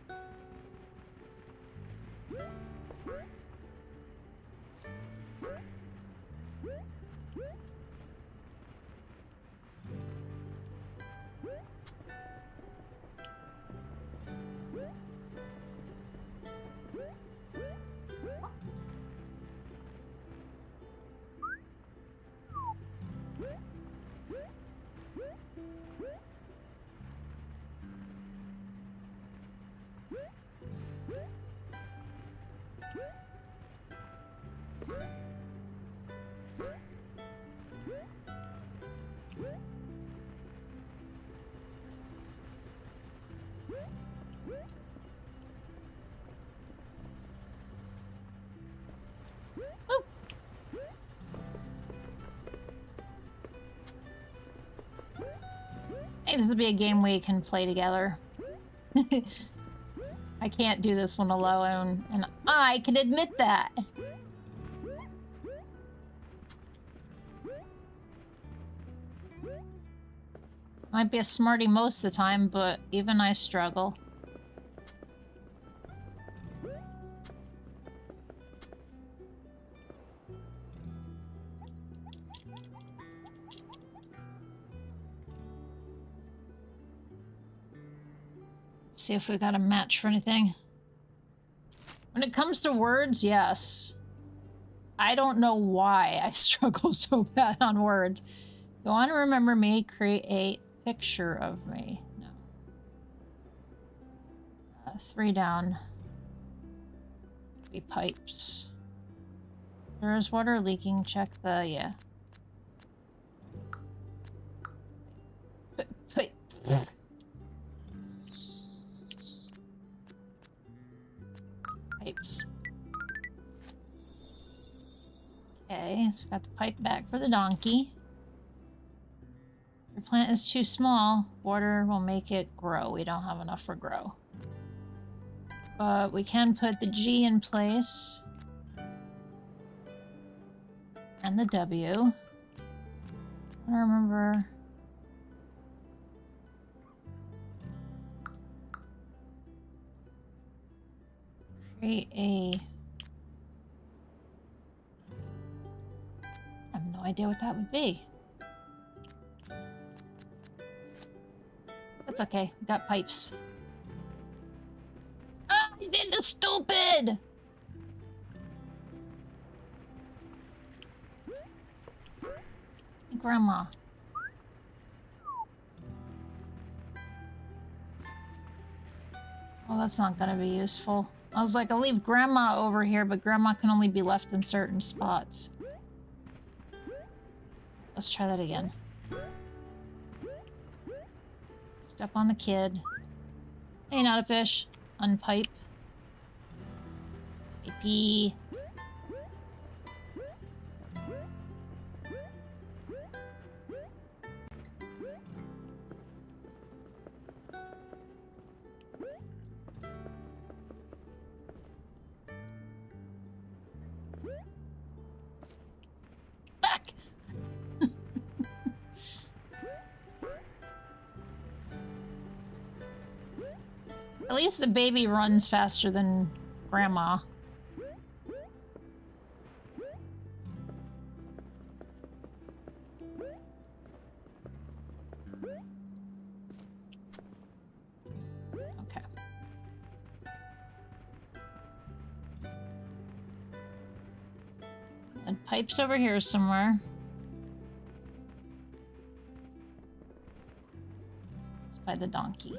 Hey, this would be a game we can play together. I can't do this one alone, and I can admit that. Might be a smarty most of the time, but even I struggle. Let's see if we got a match for anything. When it comes to words, yes. I don't know why I struggle so bad on words. You want to remember me? Create a picture of me. No. 3 down. 3 pipes. There is water leaking. Check the... yeah. Pipes. Okay, so we got the pipe back for the donkey. Your plant is too small. Water will make it grow. We don't have enough for grow. But we can put the G in place. And the W. I don't remember... create a... I have no idea what that would be. That's okay. We got pipes. Ah, you did the stupid! Grandma. Oh, that's not gonna be useful. I was like, I'll leave Grandma over here, but Grandma can only be left in certain spots. Let's try that again. Step on the kid. Hey, not a fish. Unpipe. Pee. At least the baby runs faster than Grandma. Okay. And pipes over here somewhere. It's by the donkey.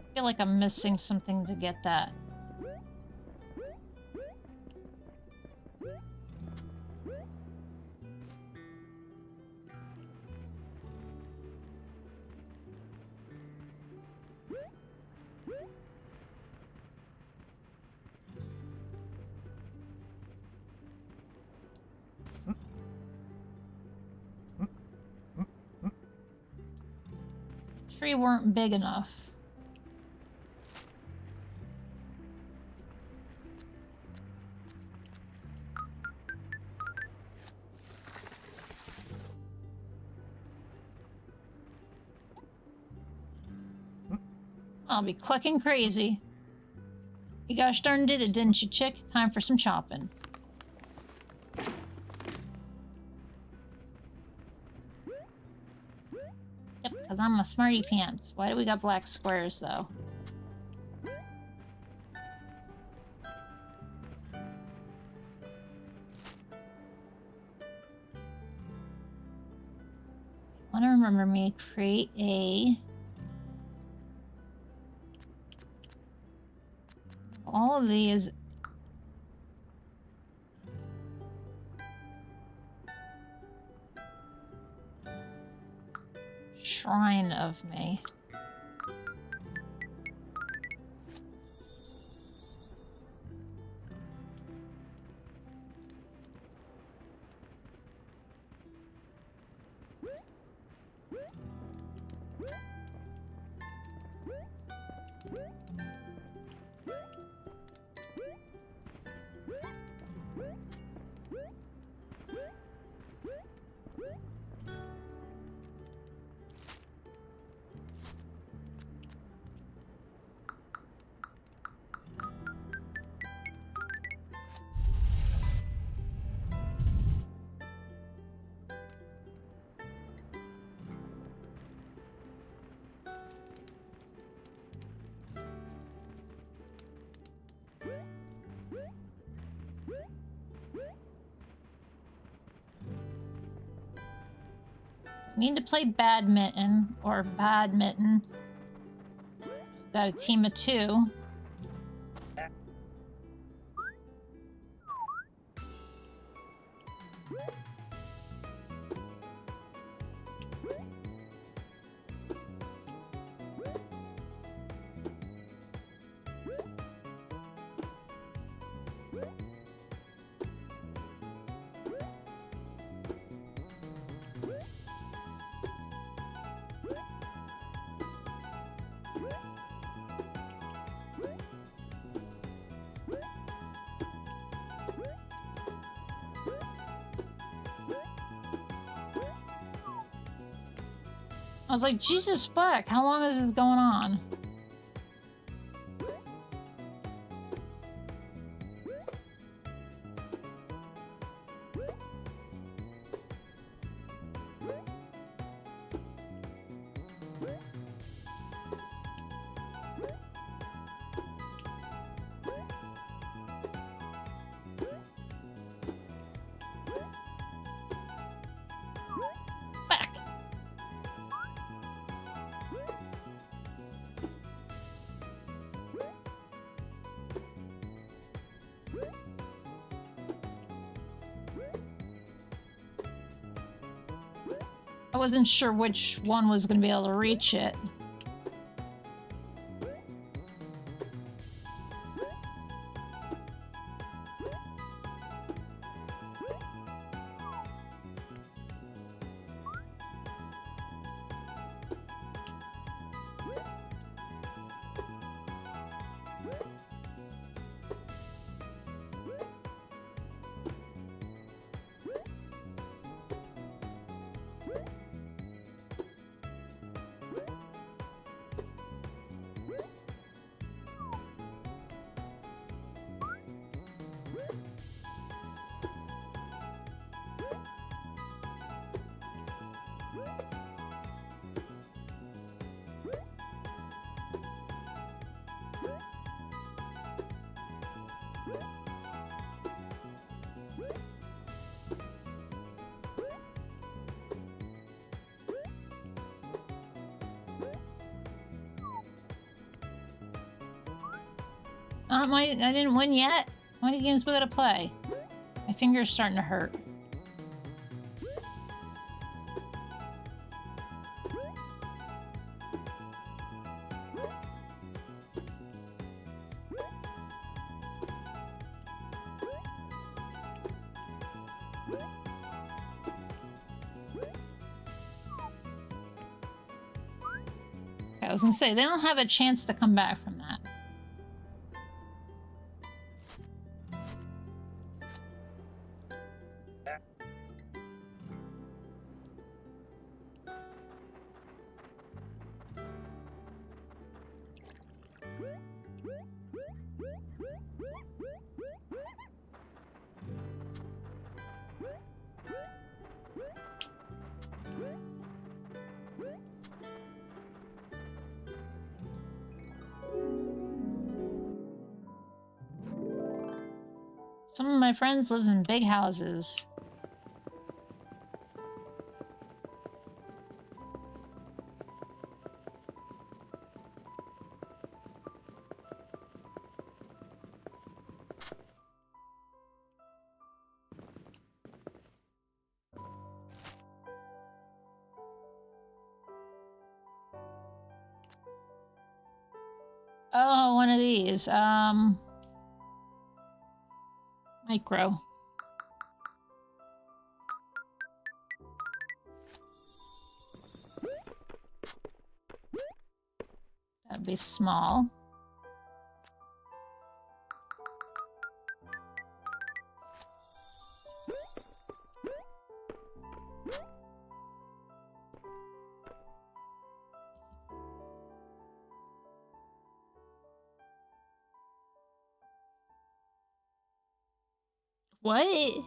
I feel like I'm missing something to get that. Tree weren't big enough. I'll be clucking crazy. You gosh darn did it, didn't you, chick? Time for some chopping. Yep, because I'm a smarty pants. Why do we got black squares, though? Want to remember me? Create a... all of these shrine of me. Need to play badminton or badminton. Got a team of 2. I was like, Jesus fuck, how long is this going on? I wasn't sure which one was going to be able to reach it. I didn't win yet. How many games we gotta play? My finger's starting to hurt. I was gonna say, they don't have a chance to come back from that. Some of my friends live in big houses. Oh, one of these. Micro. That'd be small. What?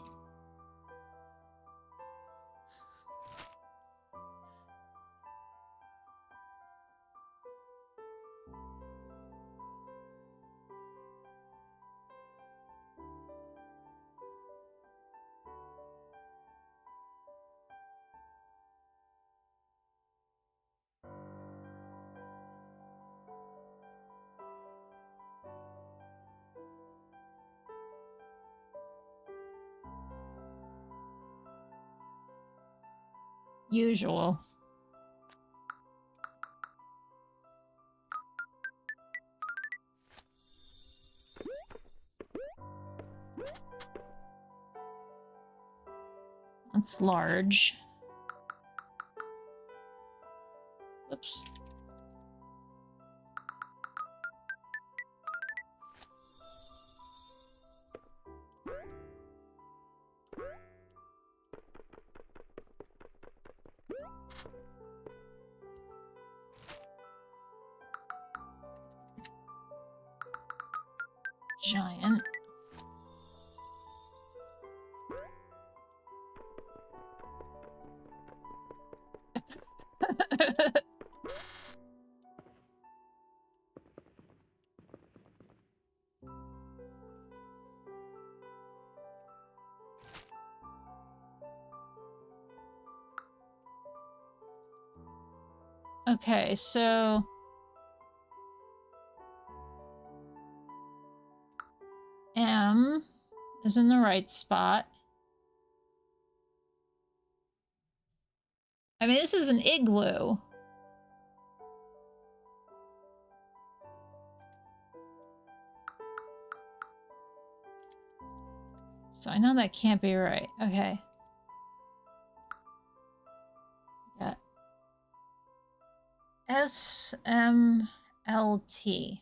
Usual. That's large. Whoops. Giant. Okay, so M is in the right spot. I mean, this is an igloo. So I know that can't be right. Okay. Got SMLT. SMLT.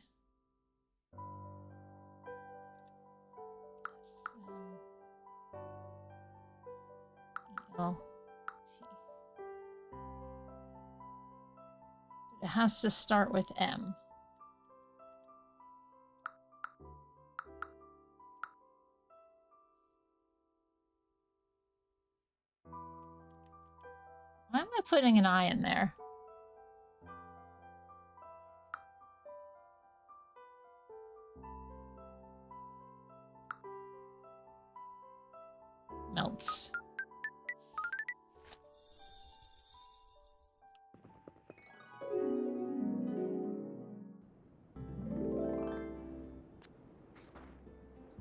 It has to start with M. Why am I putting an I in there? Melts.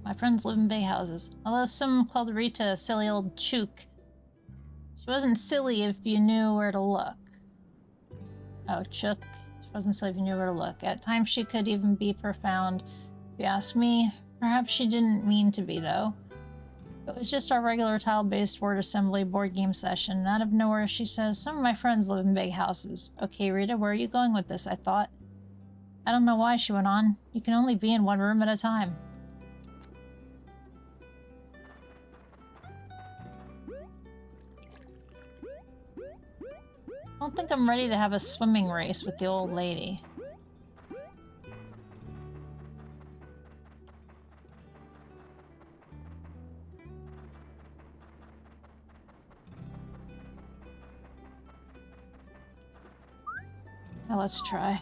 My friends live in big houses. Although some called Rita a silly old chook. She wasn't silly if you knew where to look. Oh, chook. She wasn't silly if you knew where to look. At times she could even be profound. If you ask me, perhaps she didn't mean to be, though. It was just our regular tile-based word assembly board game session, and out of nowhere she says, some of my friends live in big houses. Okay, Rita, where are you going with this? I thought. I don't know why, she went on. You can only be in one room at a time. I don't think I'm ready to have a swimming race with the old lady. Now let's try.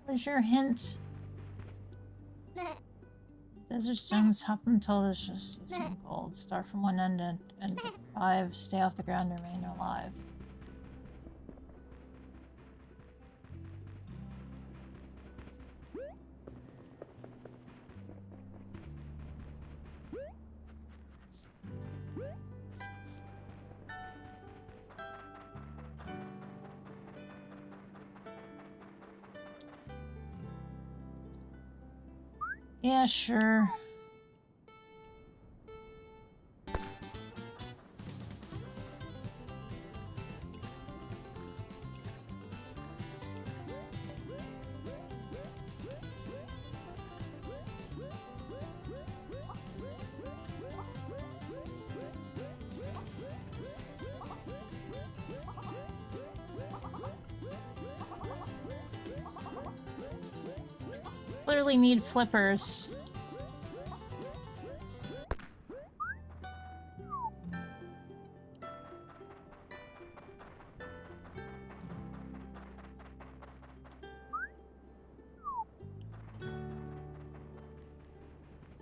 What's your hint? Desert stones hop until there's just some gold. Start from one end and 5. Stay off the ground and remain alive. Yeah, sure. Clearly need flippers.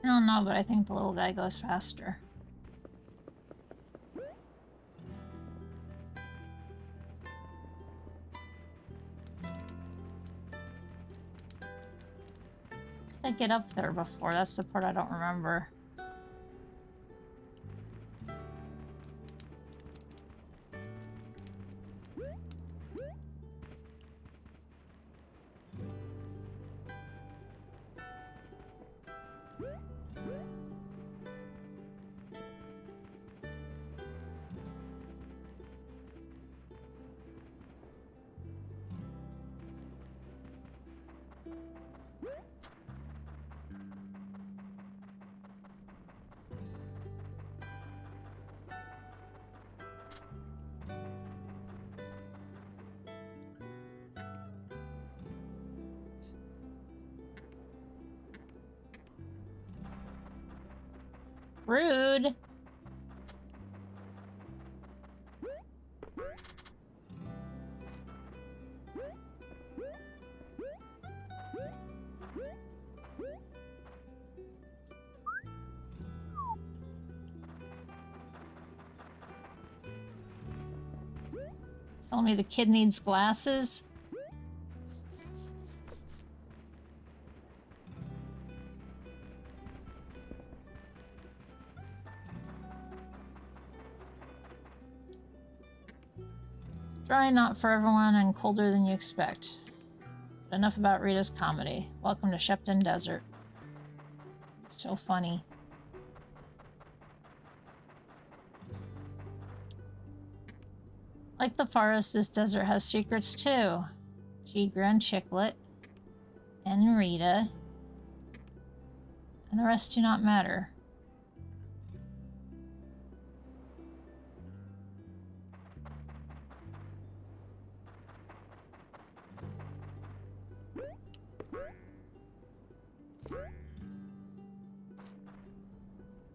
I don't know, but I think the little guy goes faster. I get up there before. That's the part I don't remember. Rude. Tell me the kid needs glasses. Dry, not for everyone, and colder than you expect. But enough about Rita's comedy. Welcome to Shepton Desert. So funny. Like the forest, this desert has secrets too. Jigra and Chicklet, and Rita, and the rest do not matter.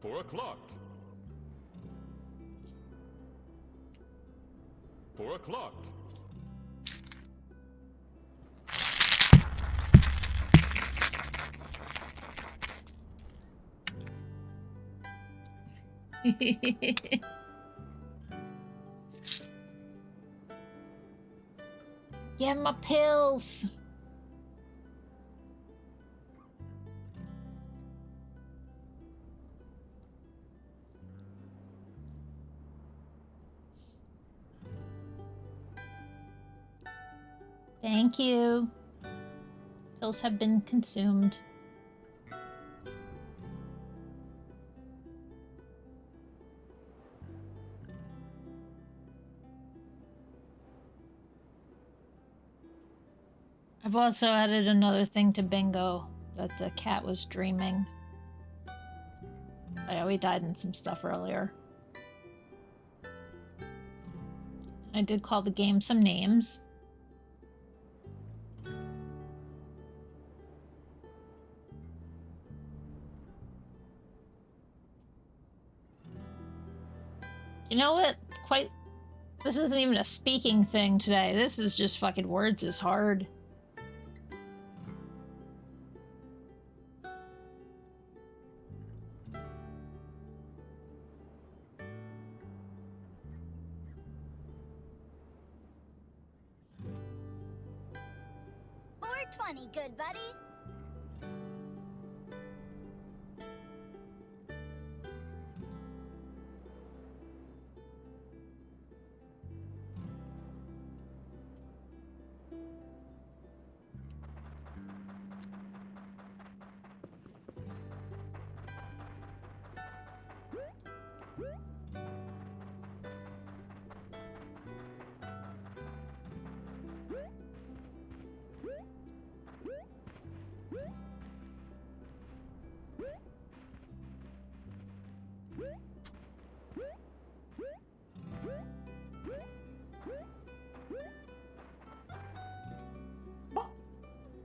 $4 o'clock. 4 o'clock. Get my pills. Thank you. Pills have been consumed. I've also added another thing to bingo, that the cat was dreaming. Oh yeah, we died in some stuff earlier. I did call the game some names. You know what? This isn't even a speaking thing today. This is just fucking words is hard. $4.20, good buddy.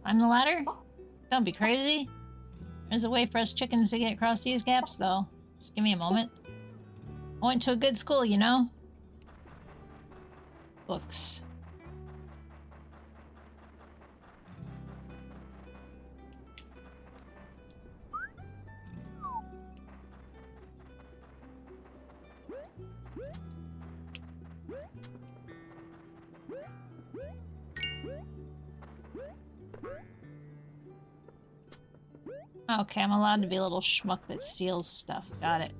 I'm the ladder? Don't be crazy. There's a way for us chickens to get across these gaps, though. Just give me a moment. I went to a good school, you know? Books. Okay, I'm allowed to be a little schmuck that steals stuff. Got it.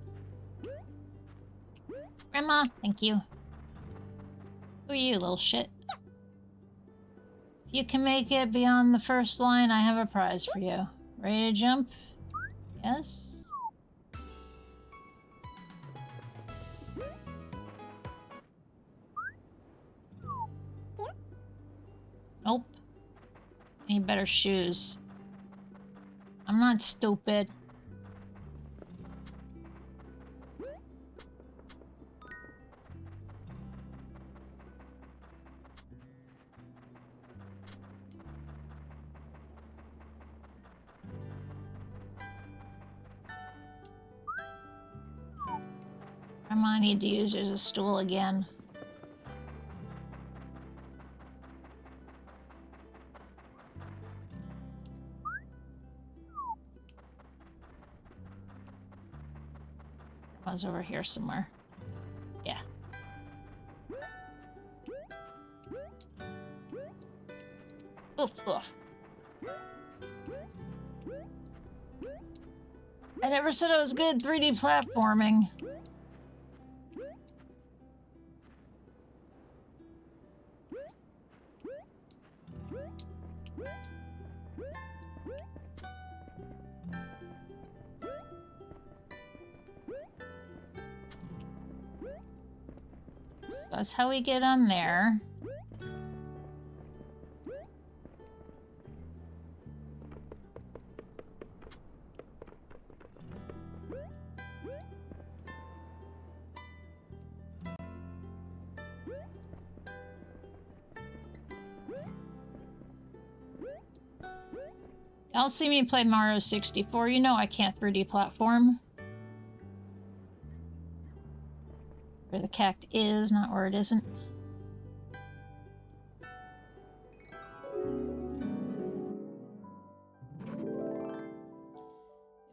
Grandma, thank you. Who are you, little shit? If you can make it beyond the first line, I have a prize for you. Ready to jump? Yes? Nope. I need better shoes. I'm not stupid. I might need to use as a stool again. I was over here somewhere. Yeah. Oof, oof. I never said I was good at 3D platforming. That's how we get on there. Y'all see me play Mario 64, you know I can't 3D platform. Where the cact is, not where it isn't.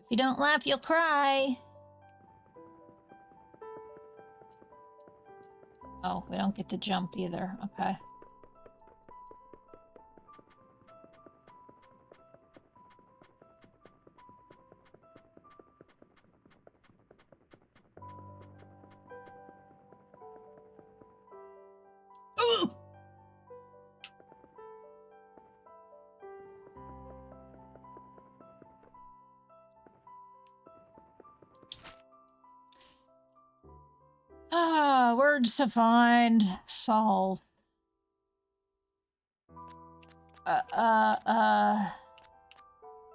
If you don't laugh, you'll cry. Oh, we don't get to jump either. Okay. Ooh! Ah, words to find, solve.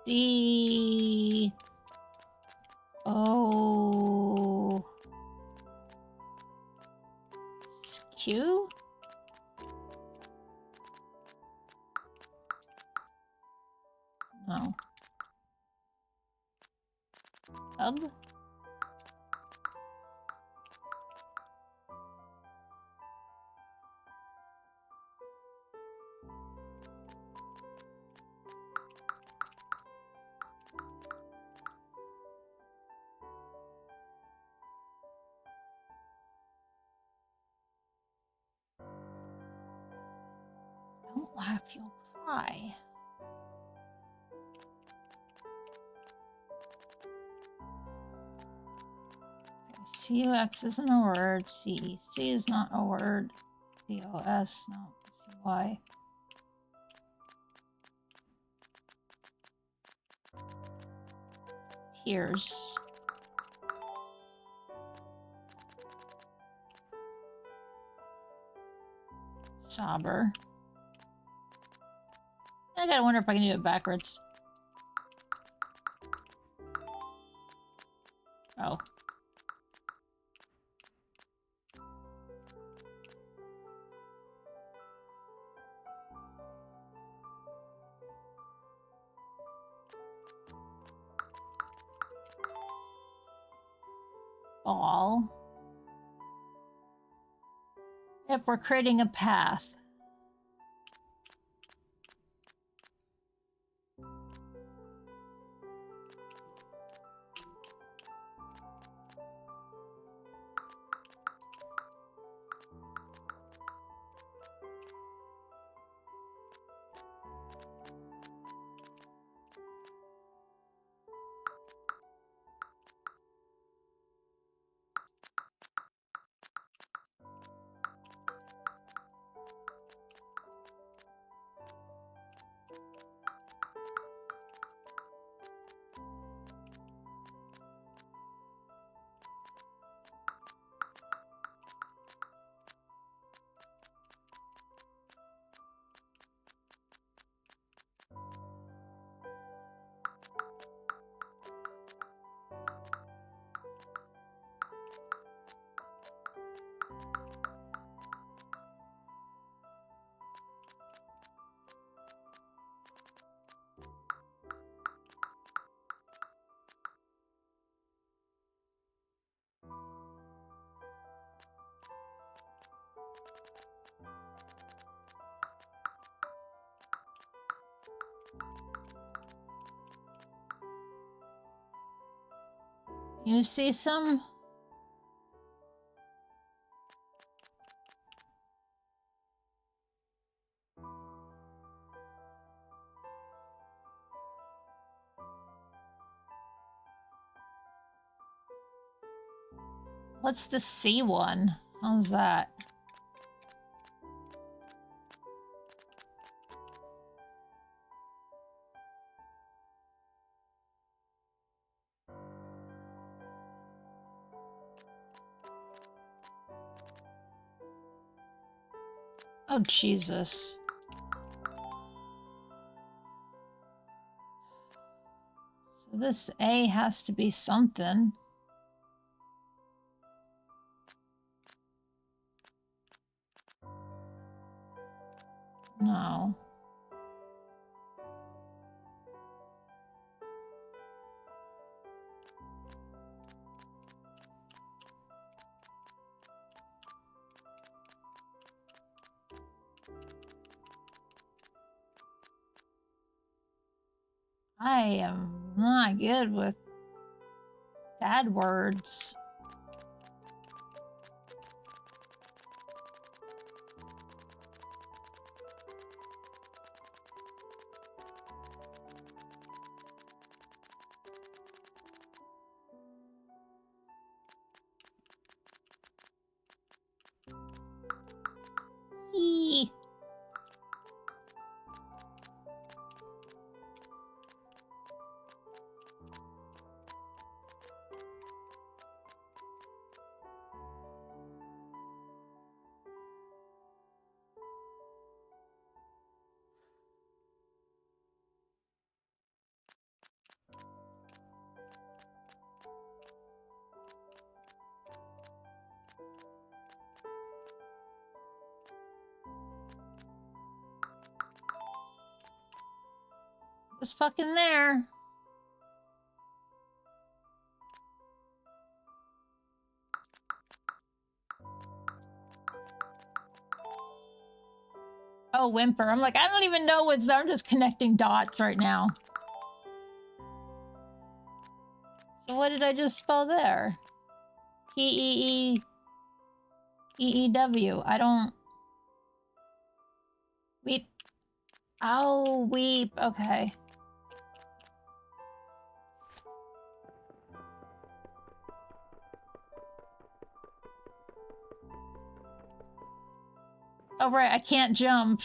D. O. Q? No. Ub? Don't laugh, you'll cry. Okay, CUX isn't a word. CEC is not a word. COS, no. CY. Tears. Sobber. I gotta wonder if I can do it backwards. Oh. Ball. Yep, we're creating a path. You see some? What's the C one? How's that? Oh, Jesus. So this A has to be something. No. I am not good with bad words. Eee. Was fucking there. Oh, whimper. I'm like, I don't even know what's there. I'm just connecting dots right now. So what did I just spell there? P-E-E-E-E-W. I don't... Weep. Oh, weep. Okay. Oh, right. I can't jump.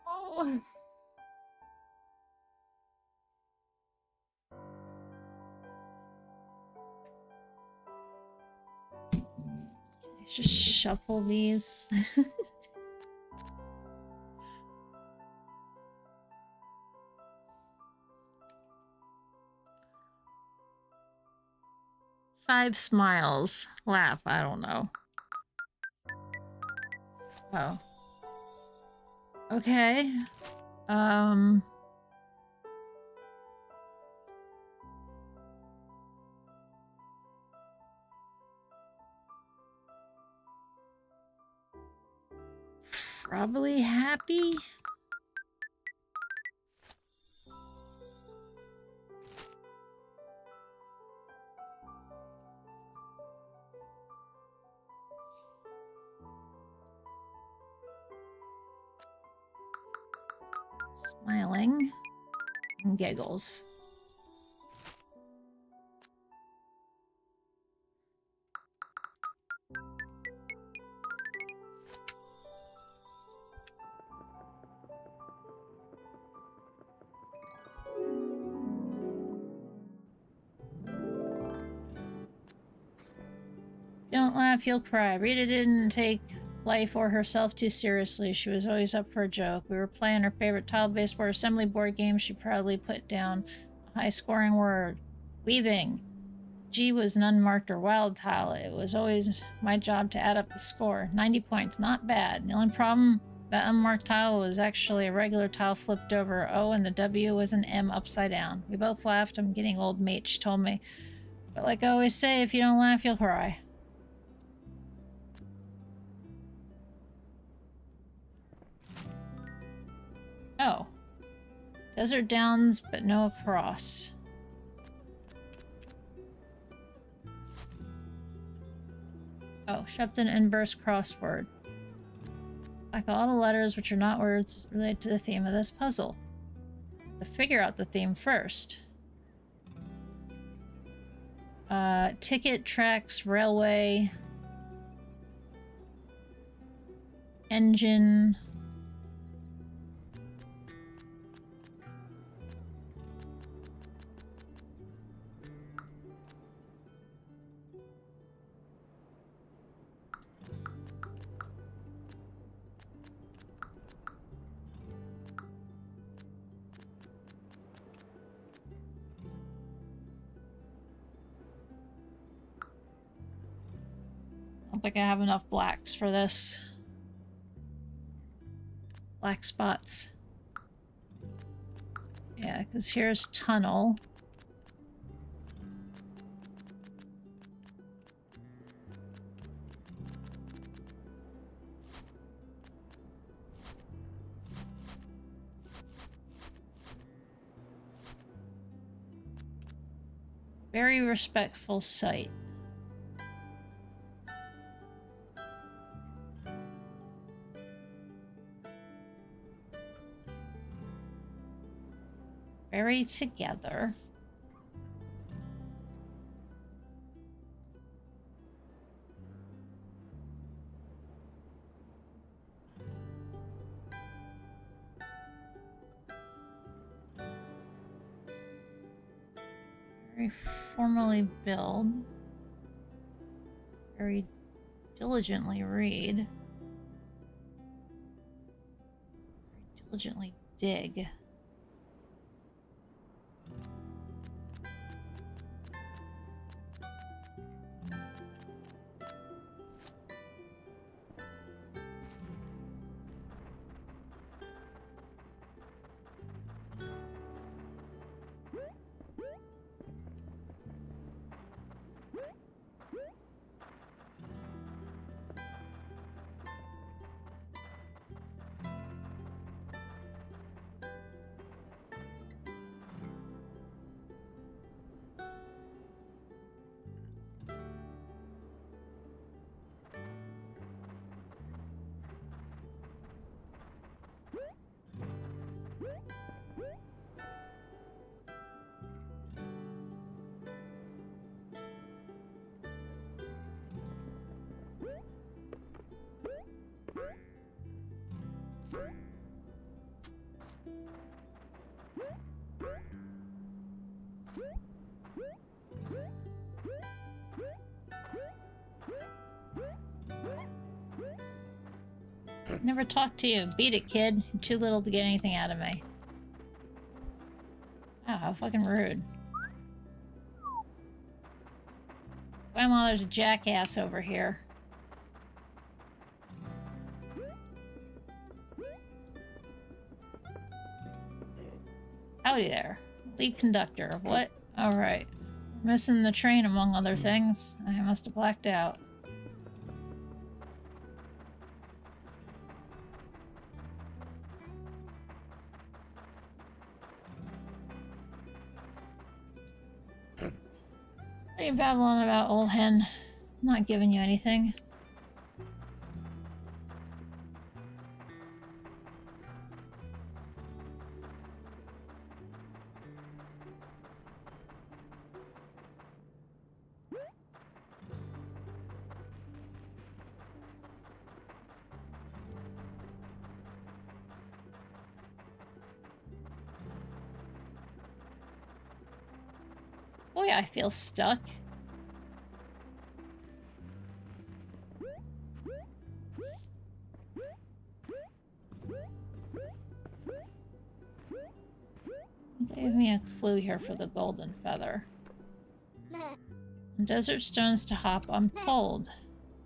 Oh. Let's just shuffle these. Five smiles. Laugh. I don't know. Oh. Okay. Probably happy. Smiling. And giggles. Don't laugh, you'll cry. Rita didn't take life or herself too seriously. She was always up for a joke. We were playing her favorite tile-based board assembly board game. She proudly put down a high-scoring word. Weaving. G was an unmarked or wild tile. It was always my job to add up the score. 90 points, not bad. The only problem, that unmarked tile was actually a regular tile flipped over O and the W was an M upside down. We both laughed. I'm getting old, mate, she told me. But like I always say, if you don't laugh, you'll cry. Oh. Desert Downs, but no cross. Oh, Shepton inverse crossword. Like all the letters which are not words related to the theme of this puzzle. To figure out the theme first. Ticket, tracks, railway, engine. I don't think I have enough blacks for this. Black spots. Yeah, because here's tunnel. Very respectful sight. Very together. Very formally build. Very diligently read. Very diligently dig. Never talked to you. Beat it, kid. You're too little to get anything out of me. Wow, how fucking rude. Grandma, there's a jackass over here. Howdy there. Lead conductor. What? Alright. Missing the train, among other things. I must have blacked out. What are you babbling about, old hen? I'm not giving you anything. Boy, I feel stuck. Gave me a clue here for the golden feather. On desert stones to hop, I'm told.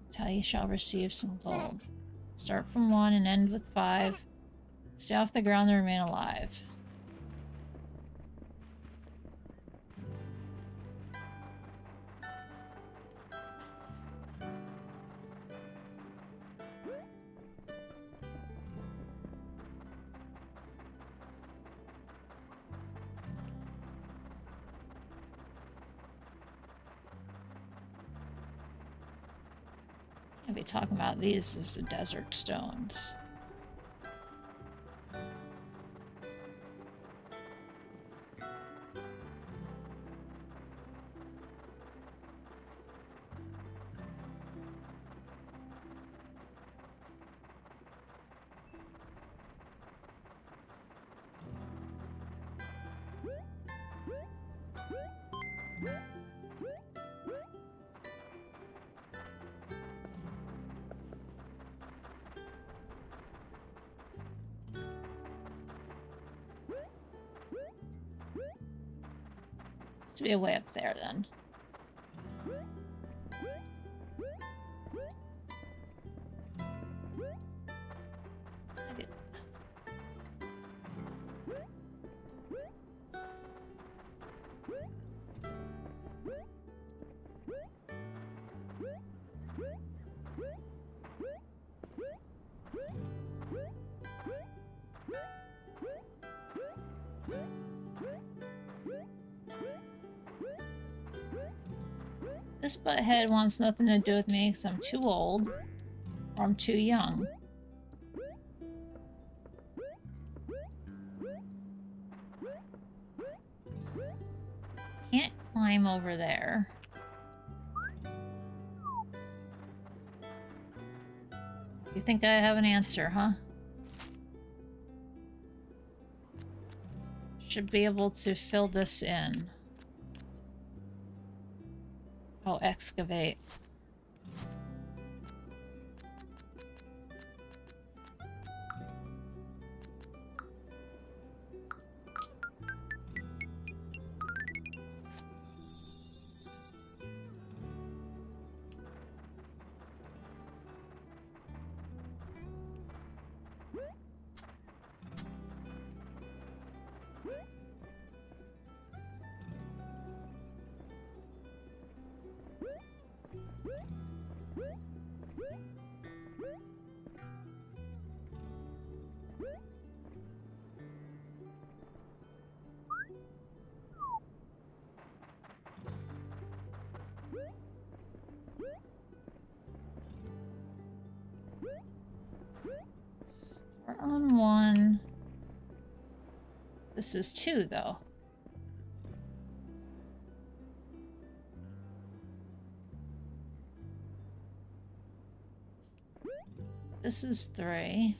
Until you shall receive some gold. Start from 1 and end with 5. Stay off the ground and remain alive. Can't be talking about these as the desert stones. To be way up there then. This butthead wants nothing to do with me because I'm too old or I'm too young. Can't climb over there. You think I have an answer, huh? Should be able to fill this in. Oh, excavate. Start on 1. This is 2, though. This is 3.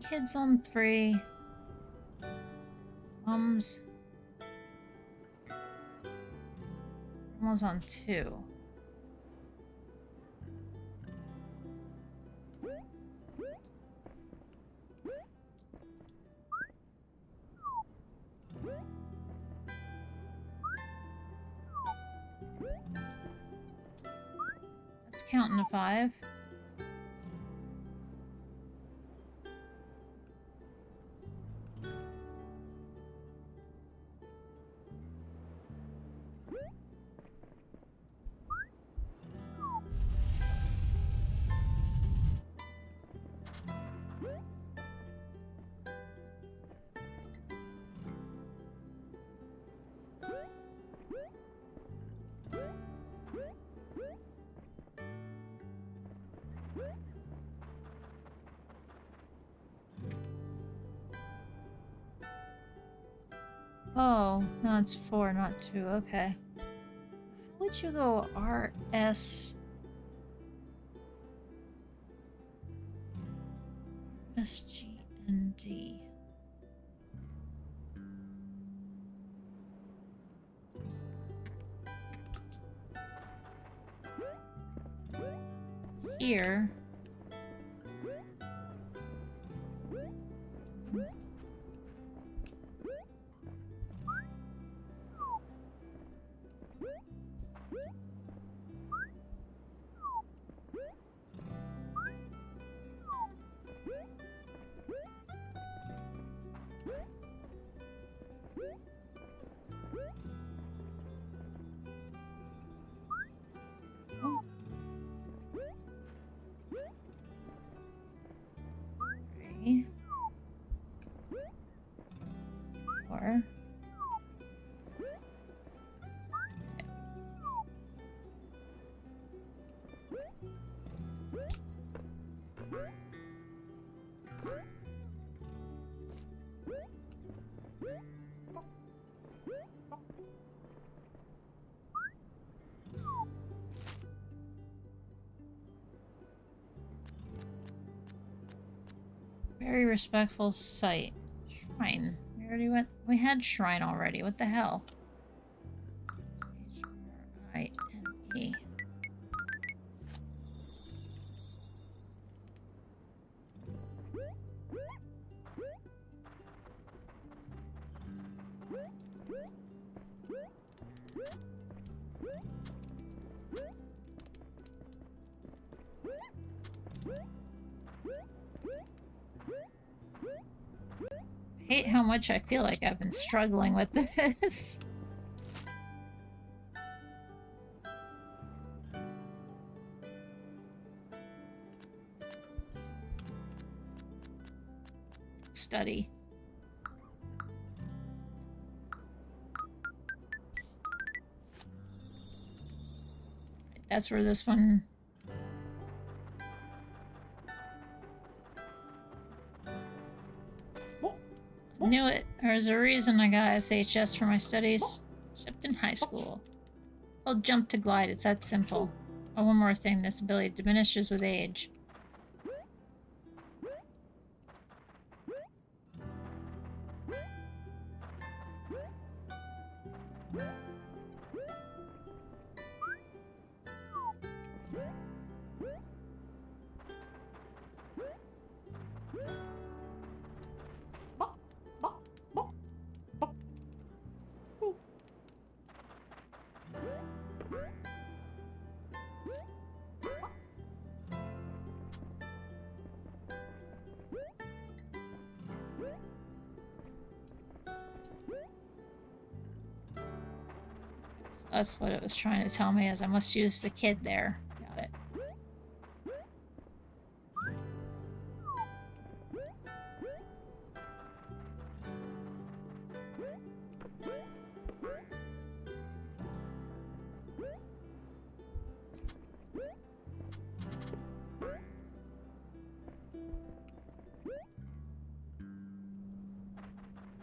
Kids on 3. Mom's on 2. That's counting to 5. Oh, no, it's 4, not 2. Okay. How would you go RS? SGND. Here. Three. 4. Very respectful site. Shrine. We already went. We had shrine already. What the hell? HRINE. I hate how much I feel like I've been struggling with this. Study. That's where this one... Knew it. There's a reason I got SHS for my studies. Shipped in high school. Hold jump to glide. It's that simple. Oh, one more thing. This ability diminishes with age. That's what it was trying to tell me, is I must use the kid there. Got it.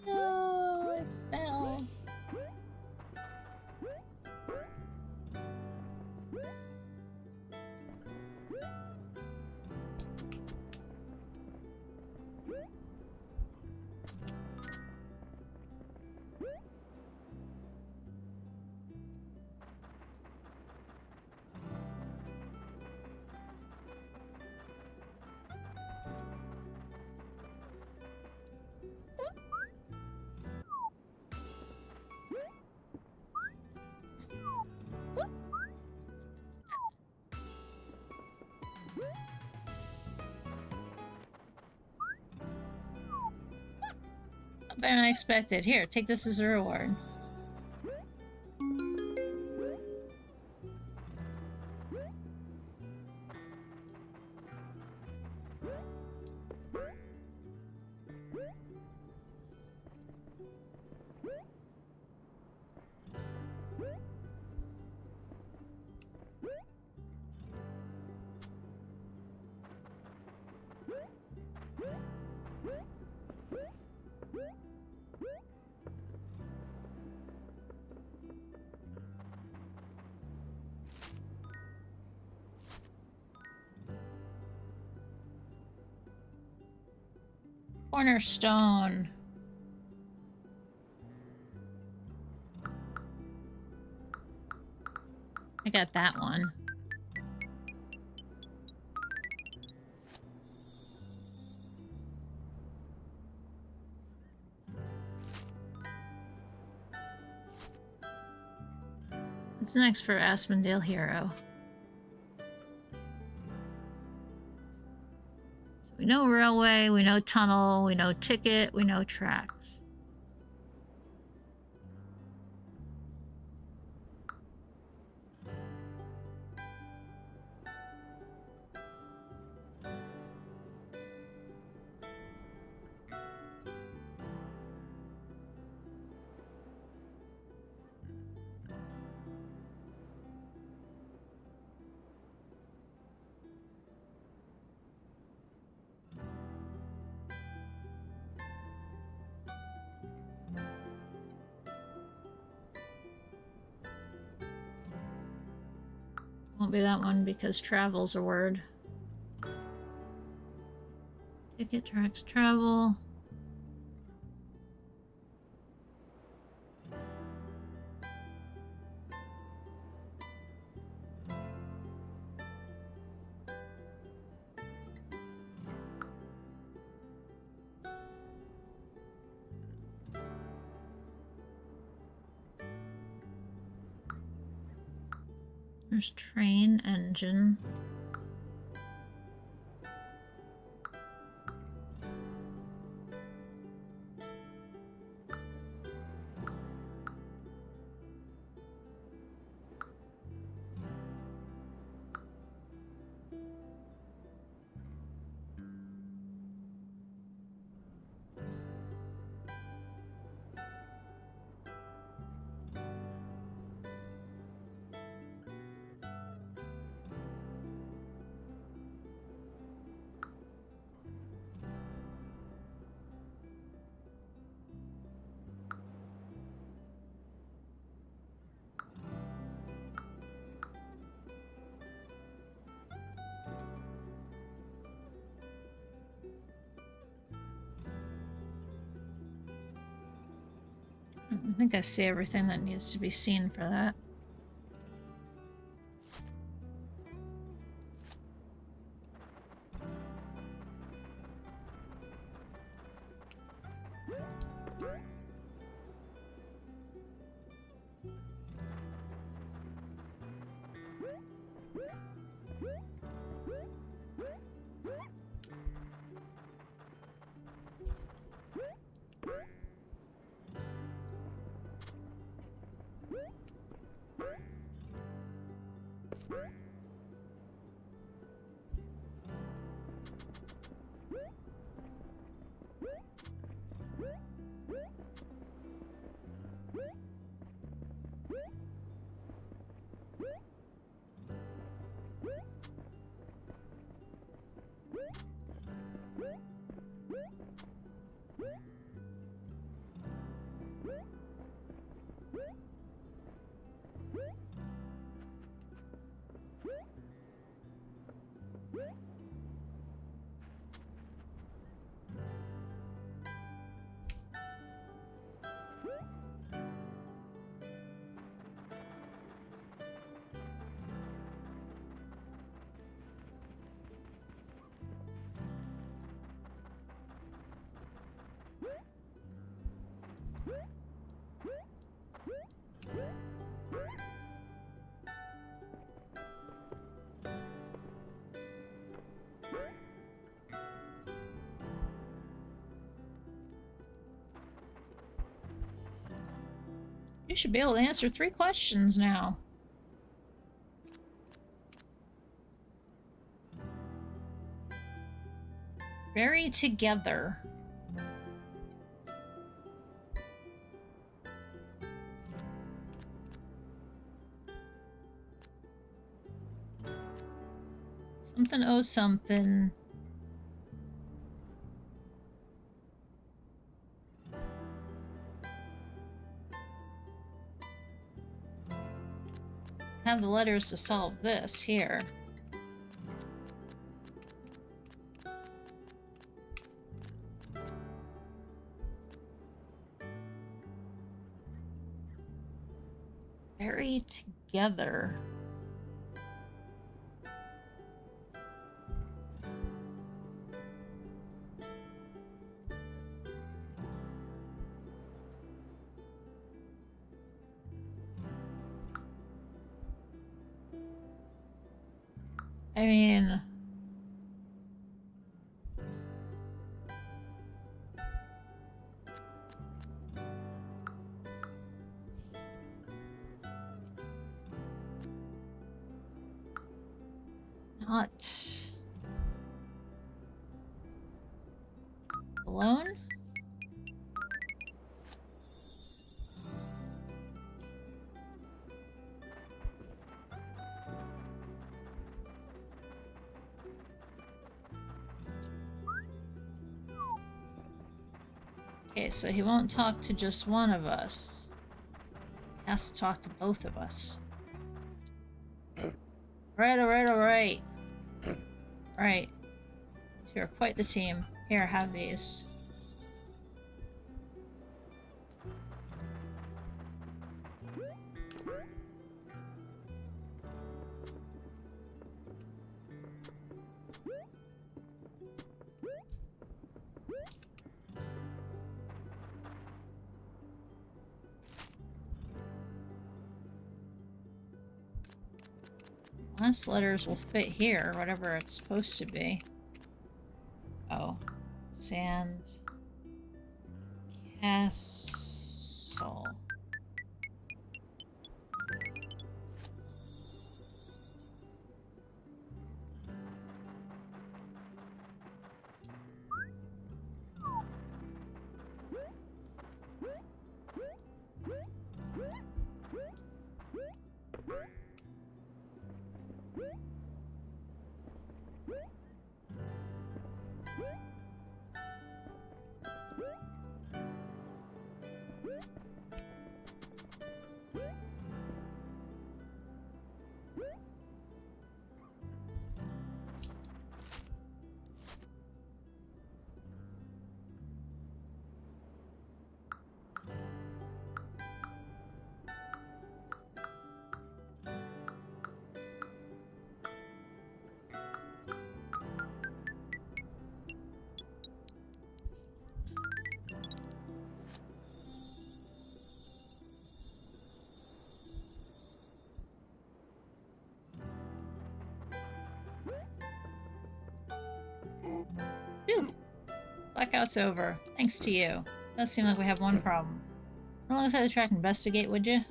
No, I fell. Better than I expected. Here, take this as a reward. Cornerstone. I got that one. What's next for Aspendale Hero? So we know railway, we know tunnel, we know ticket, we know tracks. Won't be that one because travel's a word. Ticket, tracks, travel. There's train engine. I think I see everything that needs to be seen for that. You should be able to answer 3 questions now. Very together. Something oh something. Have the letters to solve this here. Very together. I mean... Not... alone? Okay, so he won't talk to just one of us. He has to talk to both of us. Alright. Right. You're quite the team. Here, have these. Last letters will fit here, whatever it's supposed to be. Oh. Sand. Castle. Phew. Blackout's over. Thanks to you. Does seem like we have one problem. Run alongside the track and investigate, would you?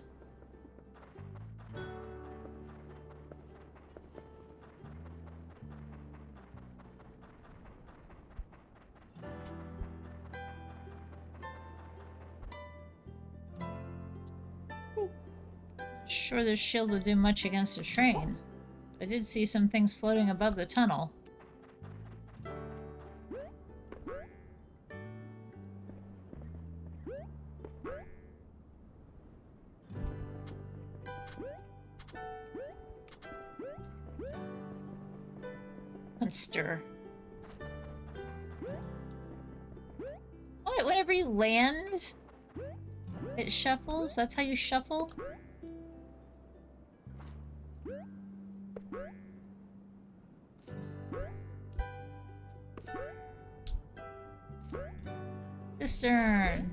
Sure this shield would do much against a train. I did see some things floating above the tunnel. Monster. What? Whenever you land, it shuffles? That's how you shuffle? Cistern.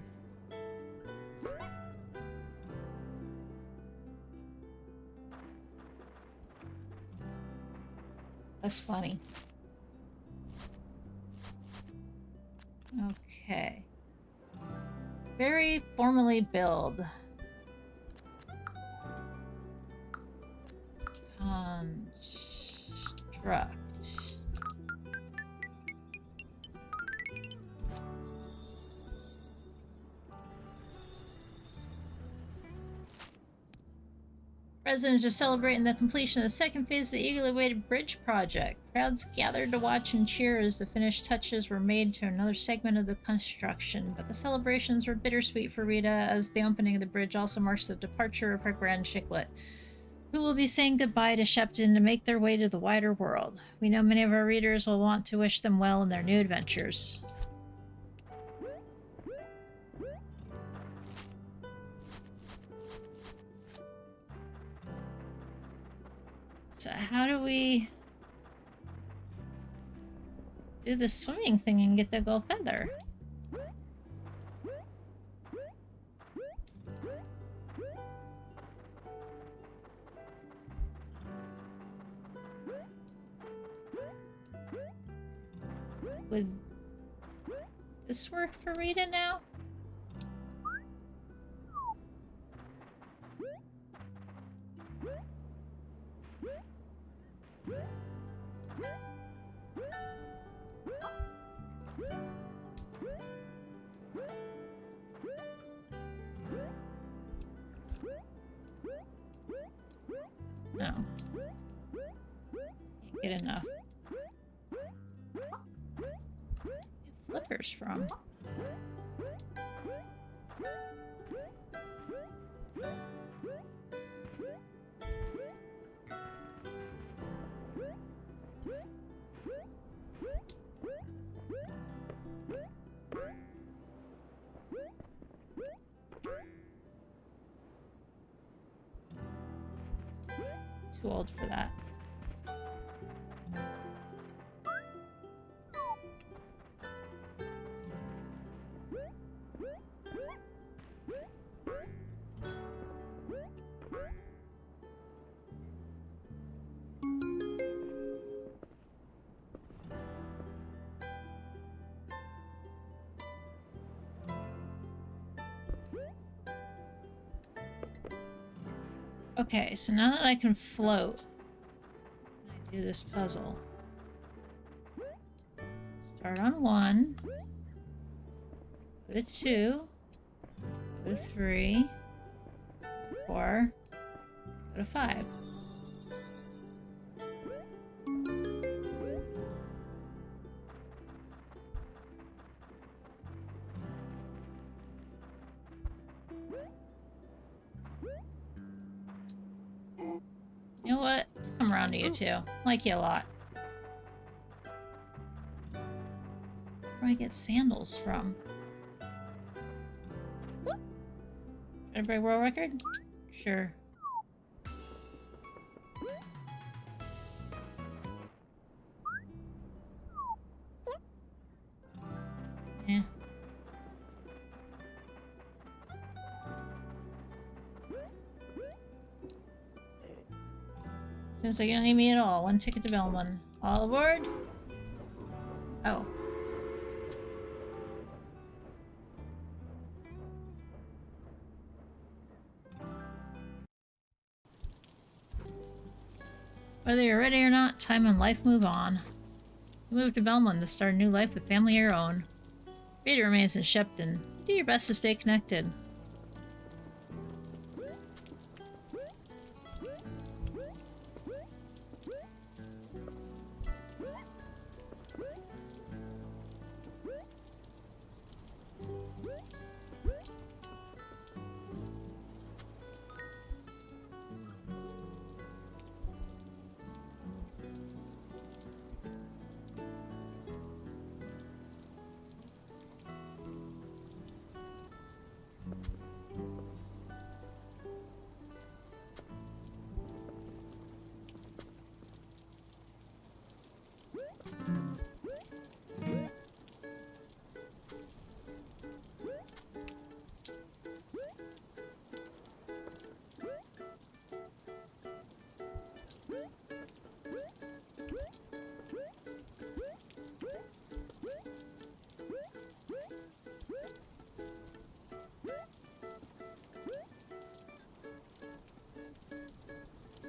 That's funny. Okay. Very formally build. Construct. Residents are celebrating the completion of the second phase of the eagerly awaited bridge project. Crowds gathered to watch and cheer as the finished touches were made to another segment of the construction, but the celebrations were bittersweet for Rita as the opening of the bridge also marks the departure of her grand chiclet, who will be saying goodbye to Shepton to make their way to the wider world. We know many of our readers will want to wish them well in their new adventures. So how do we do the swimming thing and get the gold feather? Would this work for Rita now? No. Can't get enough. Flippers from. Too old for that. Okay, so now that I can float, can I do this puzzle? Start on 1, go to 2, go to 3, 4, go to 5. You know what? Come around to you too. I like you a lot. Where do I get sandals from? Try to break world record? Sure. Yeah. Seems like you don't need me at all. 1 ticket to Belmont. All aboard? Oh. Whether you're ready or not, time and life move on. You move to Belmont to start a new life with family of your own. Rita remains in Shepton. Do your best to stay connected.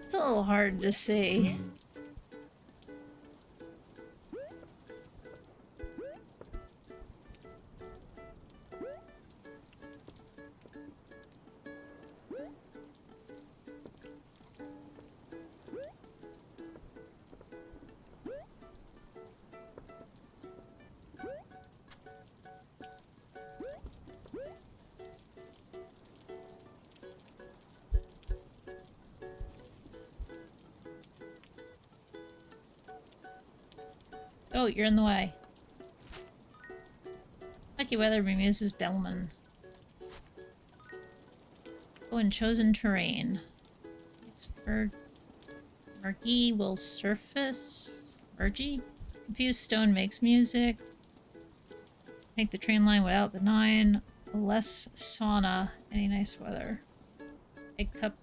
It's a little hard to see. Oh, you're in the way. Lucky weather bemuses Bellman. Go in chosen terrain. Expert Murky will surface. Murgy? Confused stone makes music. Make the train line without the 9. Less sauna. Any nice weather. Egg cup.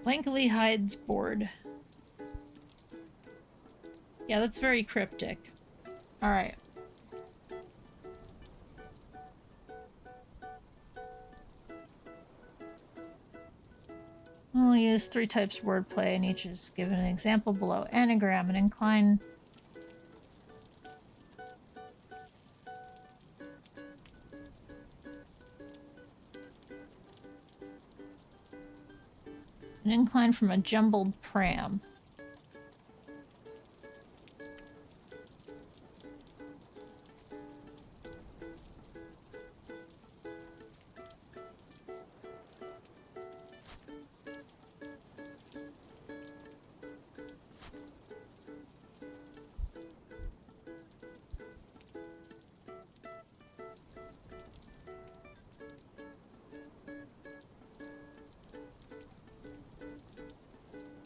Blankly hides board. Yeah, that's very cryptic. Alright. We'll use 3 types of wordplay, and each is given an example below. Anagram, an incline. An incline from a jumbled pram.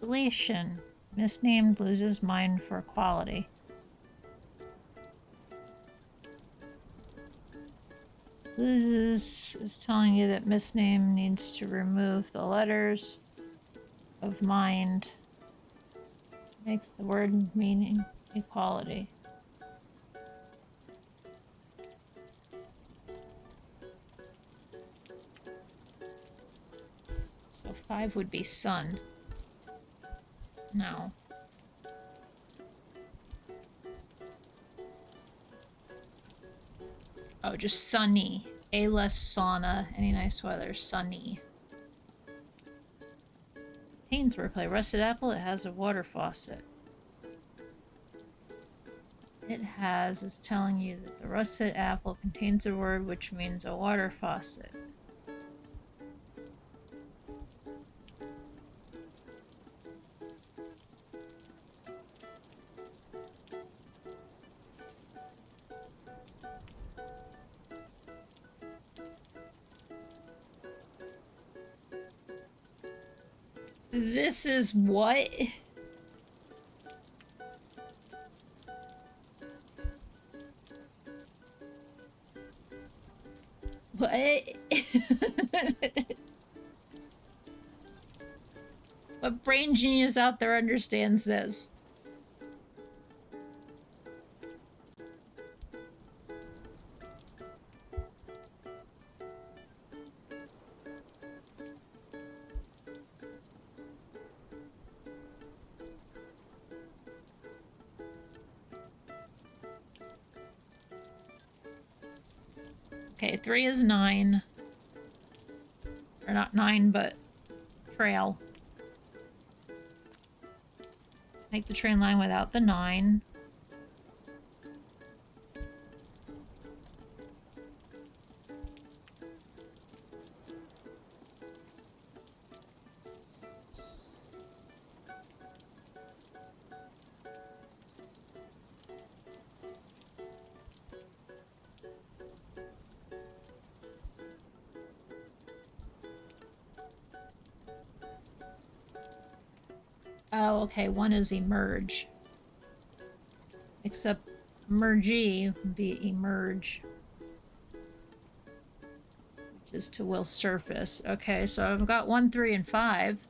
Deletion. Misnamed loses mind for equality. Loses is telling you that misname needs to remove the letters of mind. Make the word meaning equality. So 5 would be sun. No. Oh, just sunny. A less sauna. Any nice weather. Sunny. Contains wordplay. Rusted apple. It has a water faucet. It has is telling you that the rusted apple contains a word which means a water faucet. This is what? What? What brain genius out there understands this? Okay, 3 is 9. Or not 9, but trail. Make the train line without the 9. Oh, okay, 1 is emerge. Except mergey would be emerge. Which is to will surface. Okay, so I've got 1, 3, and 5.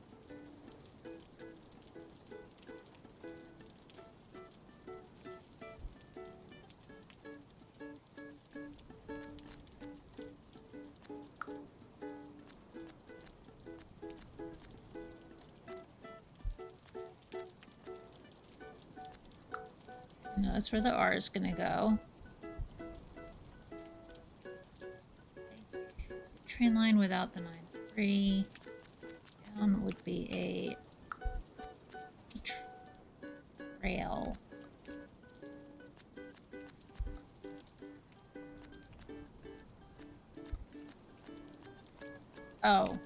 No, that's where the R is gonna go. Train line without the 9. 3. Down would be a trail. Oh.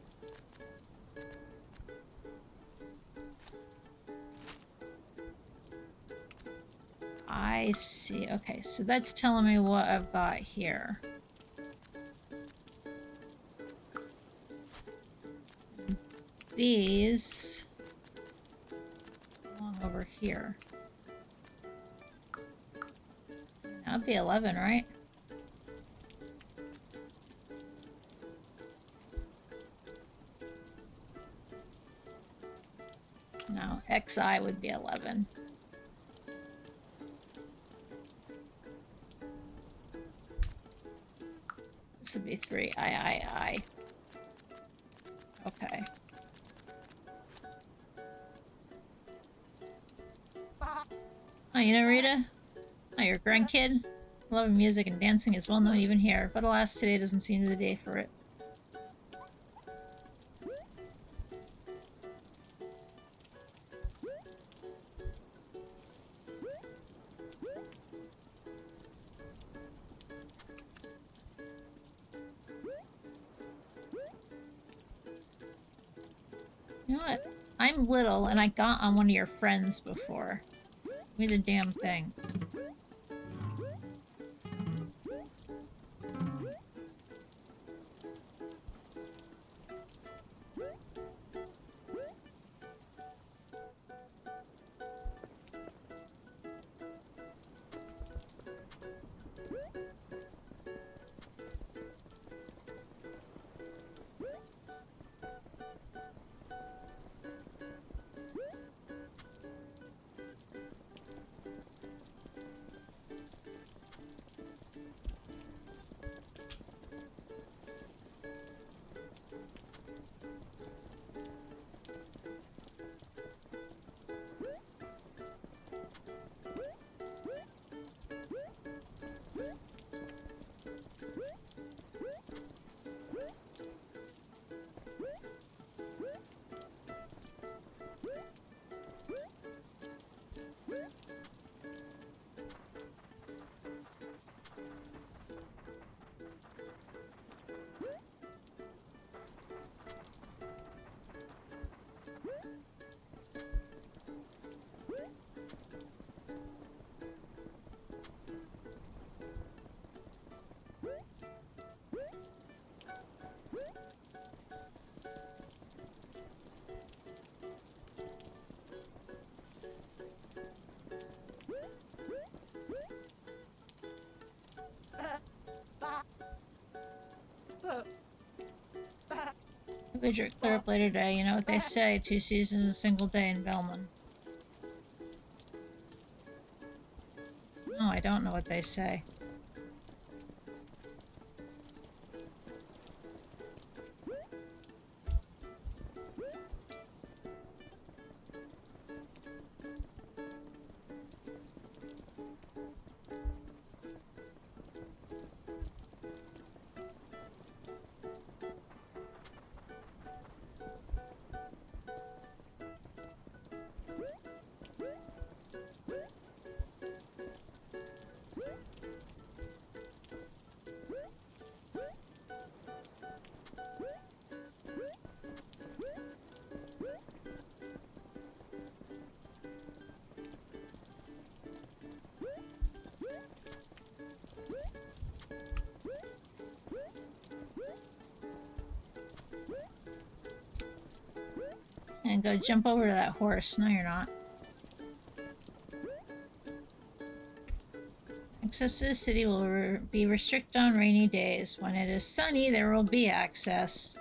I see. Okay, so that's telling me what I've got here. These over here. That'd be 11, right? No, XI would be 11. This would be 3. I. Okay. Oh, you know Rita? Oh, your grandkid? Love of music and dancing is well known even here, but alas, today doesn't seem the day for it. You know what? I'm little and I got on one of your friends before. We did a damn thing. Maybe clear up later today. You know what they say, 2 seasons in a single day in Velman. No, I don't know what they say. And go jump over to that horse. No, you're not. Access to the city will be restricted on rainy days. When it is sunny, there will be access.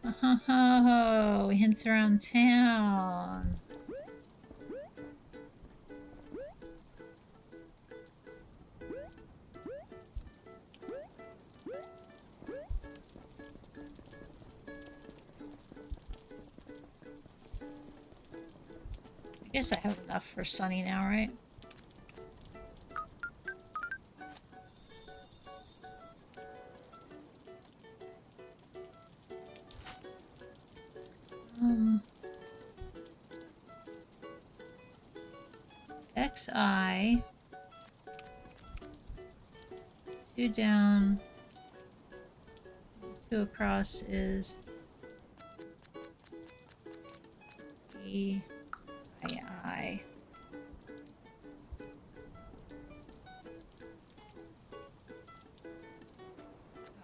Oh, ho, ho, ho. Hints around town. I guess I have enough for Sunny now, right? XI. 2 down. 2 across is E. I.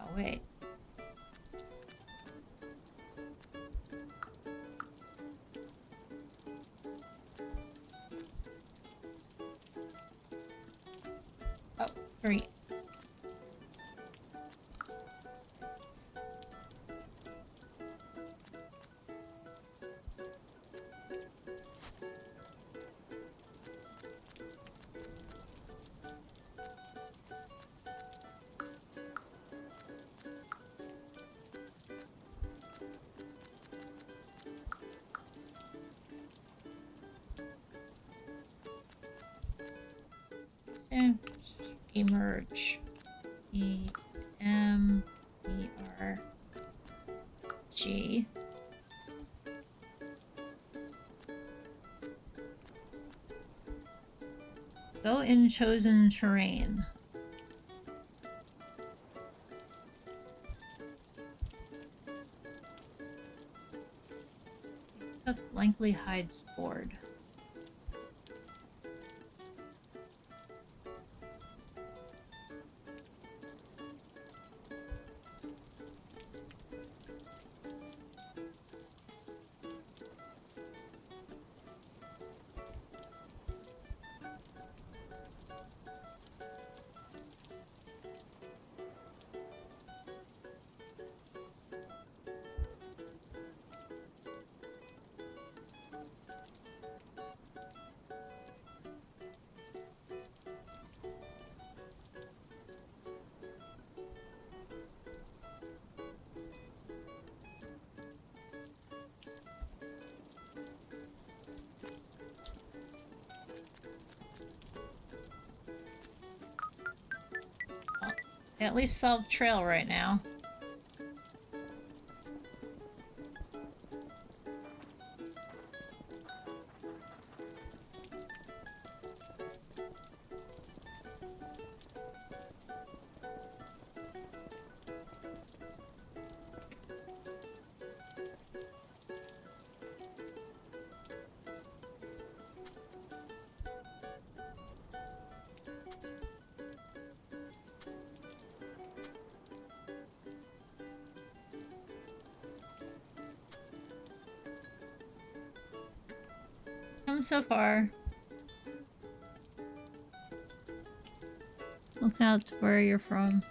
Oh, wait. Great. And emerge. E-M-E-R-G. Go in chosen terrain. Up blankly hides board. At least solve trail right now. Come so far. Look out where you're from.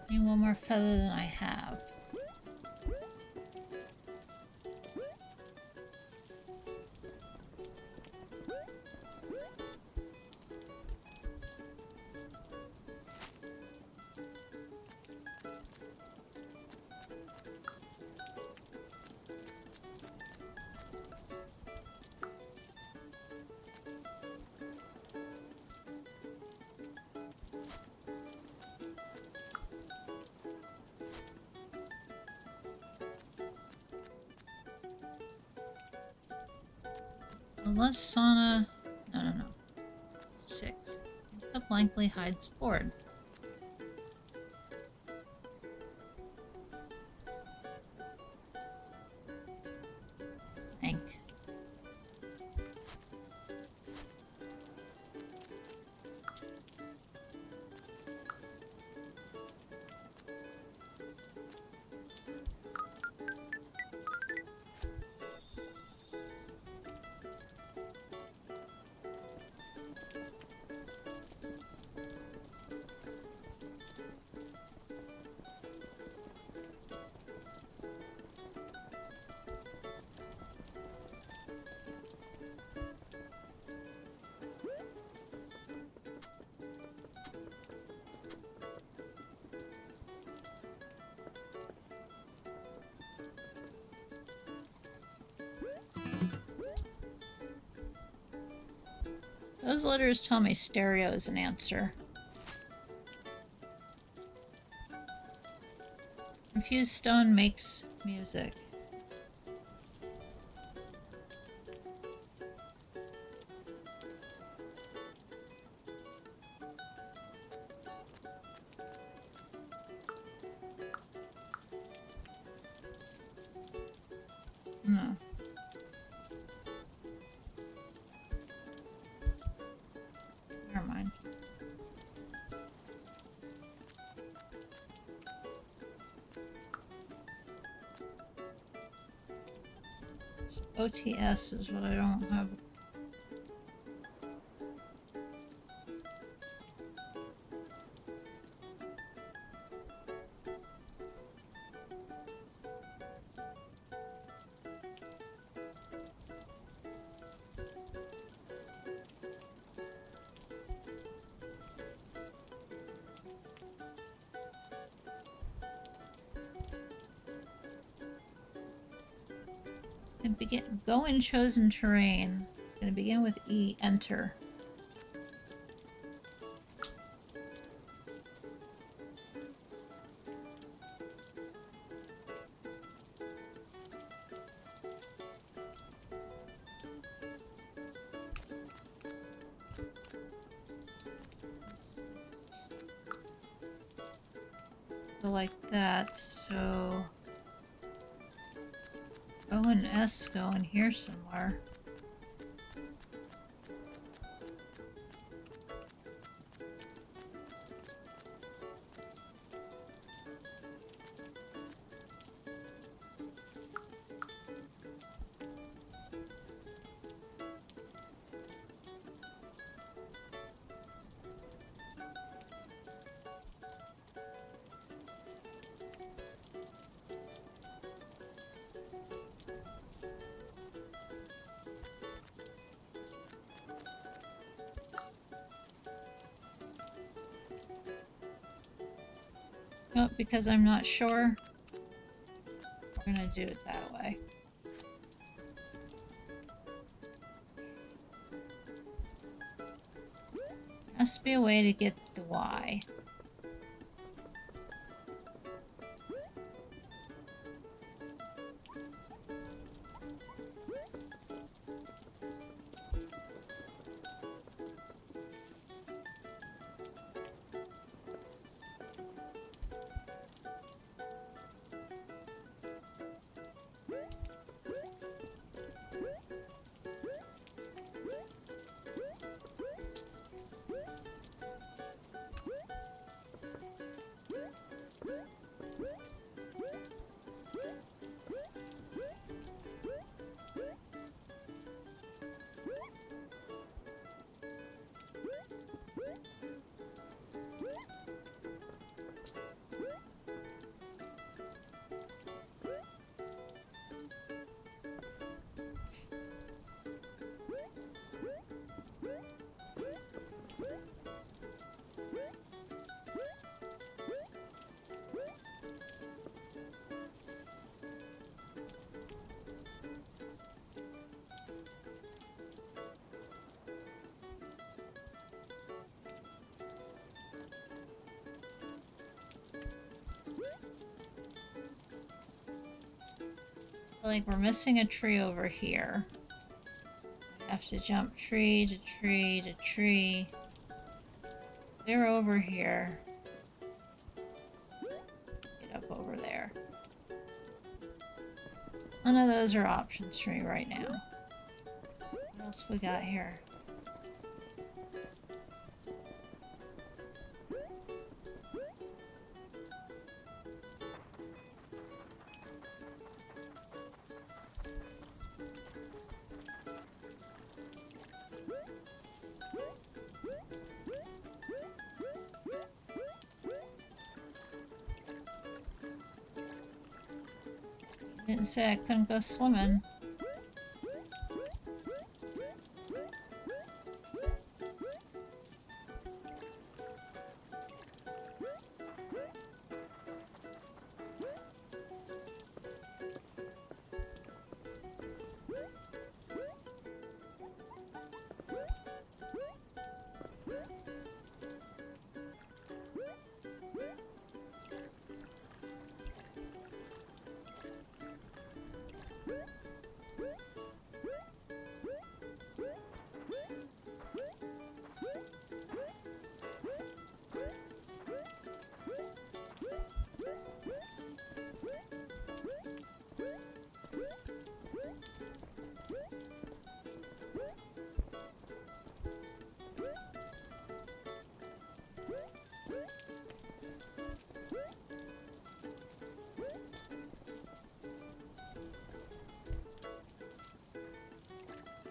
Need one more feather than I have. Unless sauna... No. 6. The blankly hides board. Hank. Those letters tell me stereo is an answer. Infused stone makes music. No. Never mind. OTS is what I don't have. Go in chosen terrain. It's gonna begin with E, enter. Go like that, so O and S go in here somewhere. Nope, because I'm not sure. We're gonna do it that way. Must be a way to get the Y. Like we're missing a tree over here. I have to jump tree to tree to tree. They're over here. Get up over there. None of those are options for me right now. What else we got here? Didn't say I couldn't go swimming.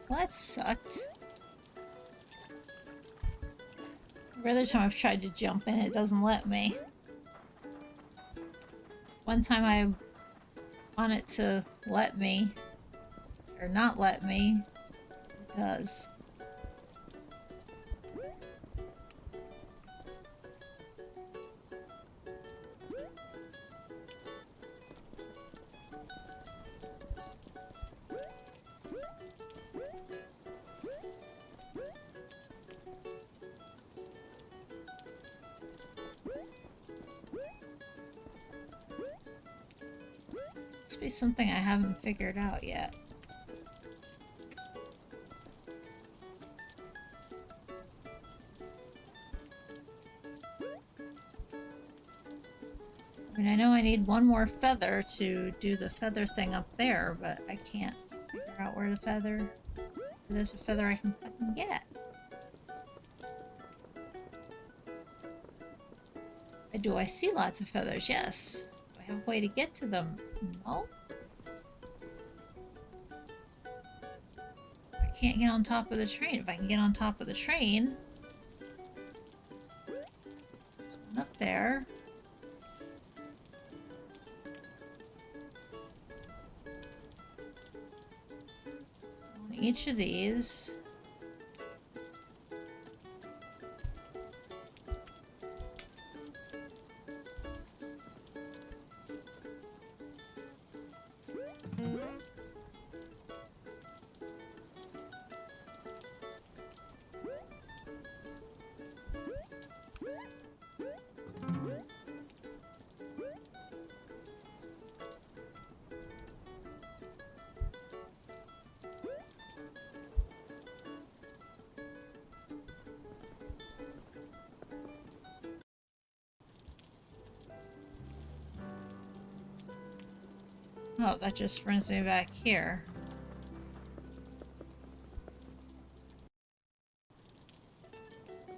Well, that sucked. Every other time I've tried to jump in, it doesn't let me. One time I want it to let me, or not let me, it does. Must be something I haven't figured out yet. I mean, I know I need one more feather to do the feather thing up there, but I can't figure out where the feather... There's a feather I can fucking get. Do I see lots of feathers? Yes. Do I have a way to get to them? No. I can't get on top of the train. If I can get on top of the train... Up there. On each of these... Oh, that just brings me back here.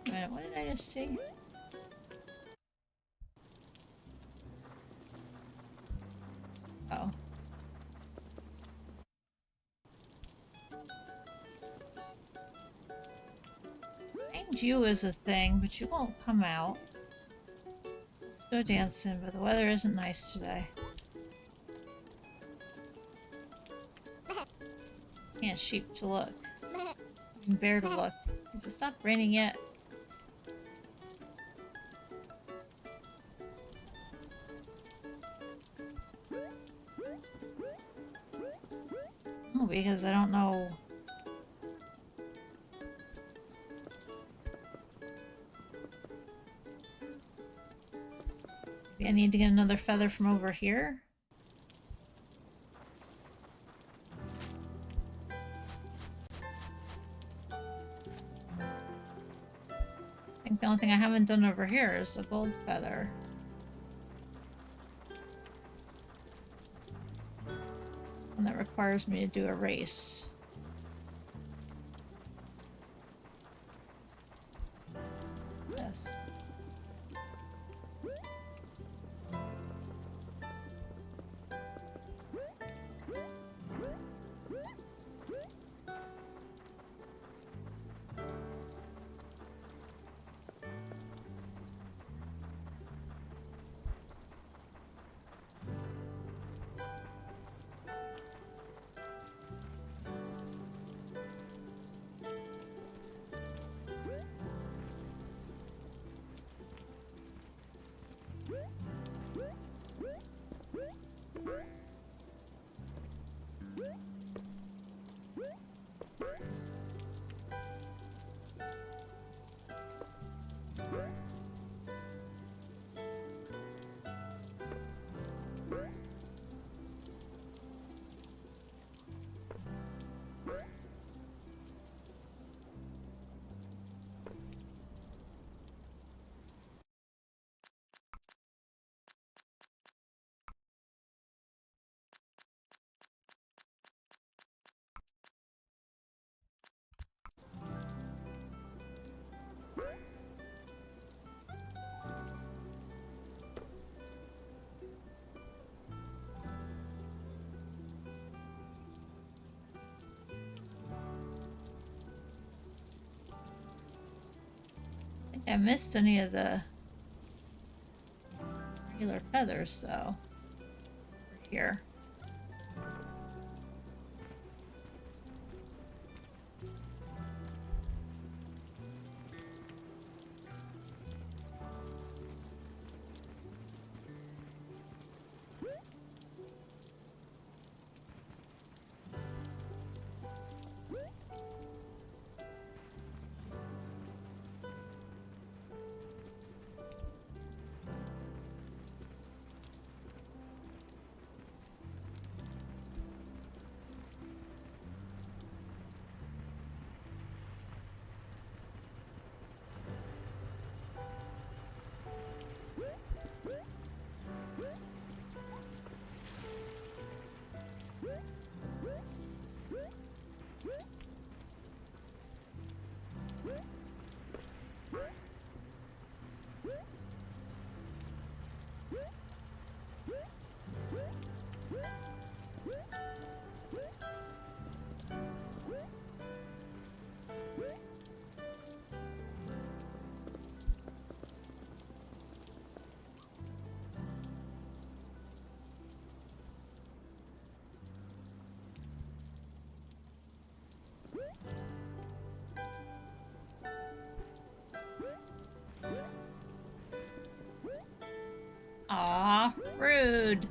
Wait a minute, what did I just see? Oh. Find you is a thing, but you won't come out. Let's go dancing, but the weather isn't nice today. Can't sheep to look. Even bear to look. Has it stopped raining yet? Oh, because I don't know. Maybe I need to get another feather from over here. I think the only thing I haven't done over here is a gold feather. And that requires me to do a race. Yes. I missed any of the regular feathers, though. Here. Aw, rude.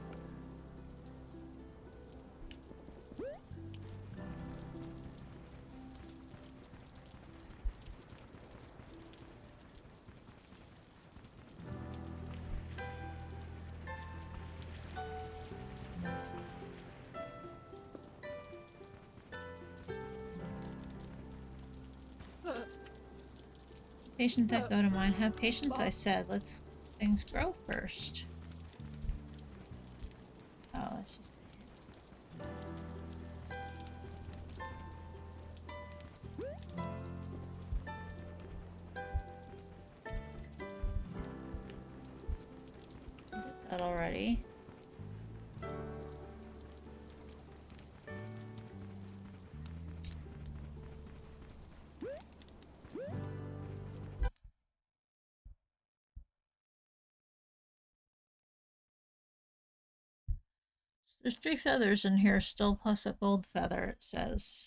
Patience that go to mine. Have patience, I said. Let's things grow first. Oh, let's just. Did that already. There's 3 feathers in here still, plus a gold feather, it says.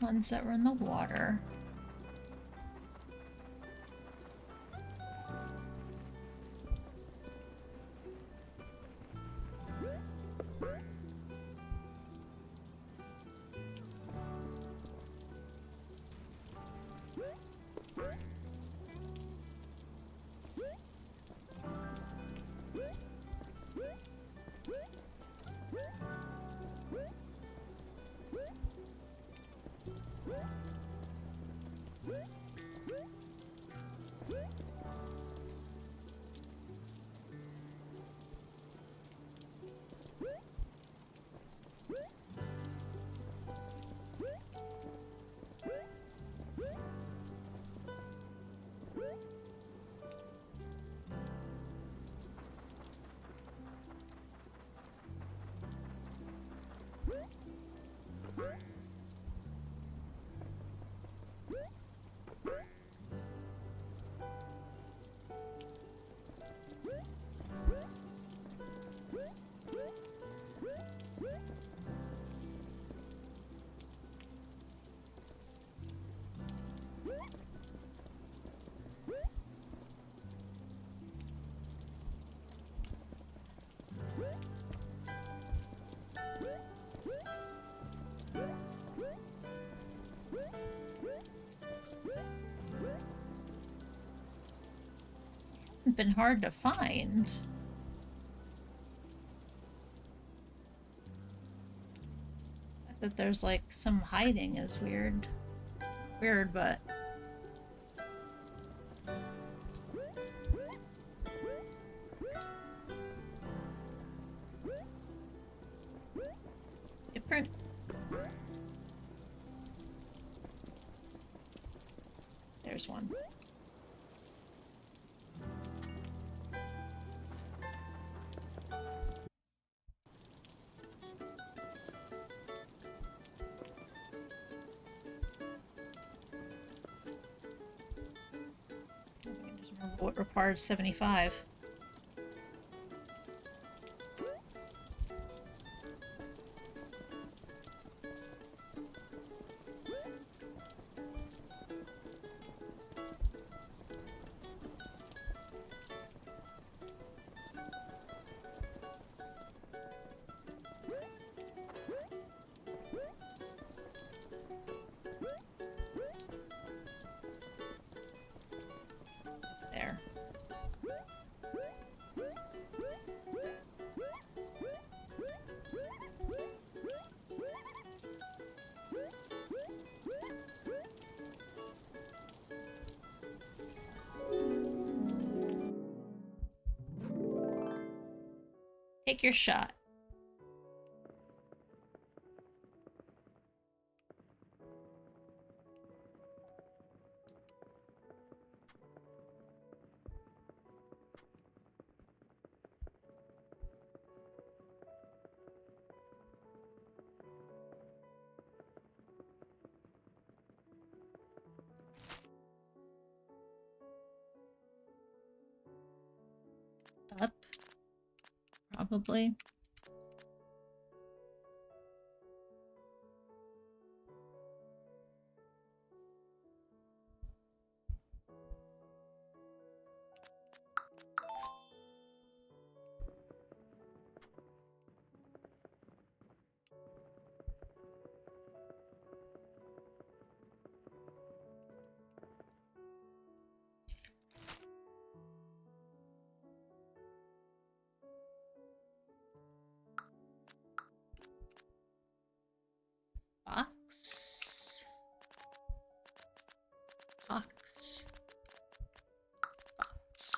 Ones that were in the water. Been hard to find. that there's like some hiding is weird. Weird, but... different. There's one. What requires 75? There. Take your shot. Up. Probably. Box. Box. Box.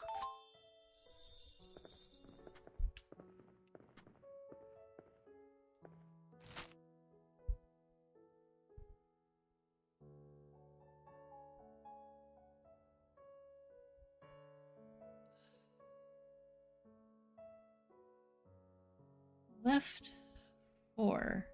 Left 4.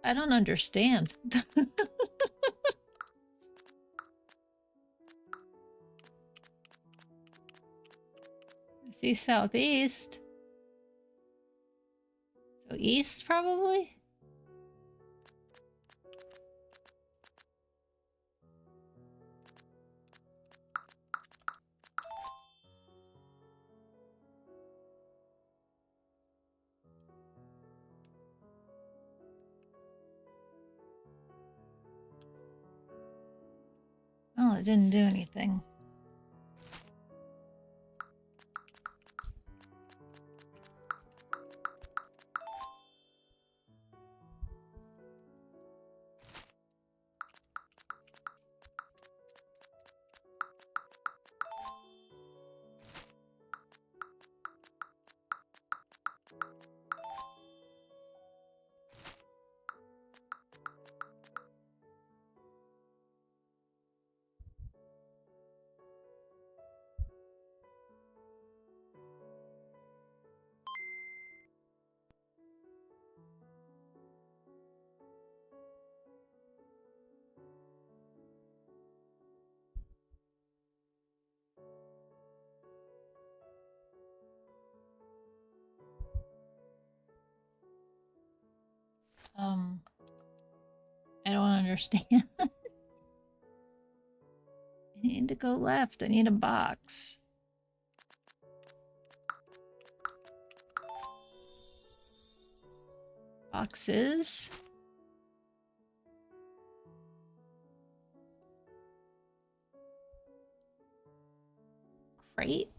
I don't understand. I see southeast. So east, probably? Oh, it didn't do anything. I don't understand. need to go left. I need a box. Boxes. Crate.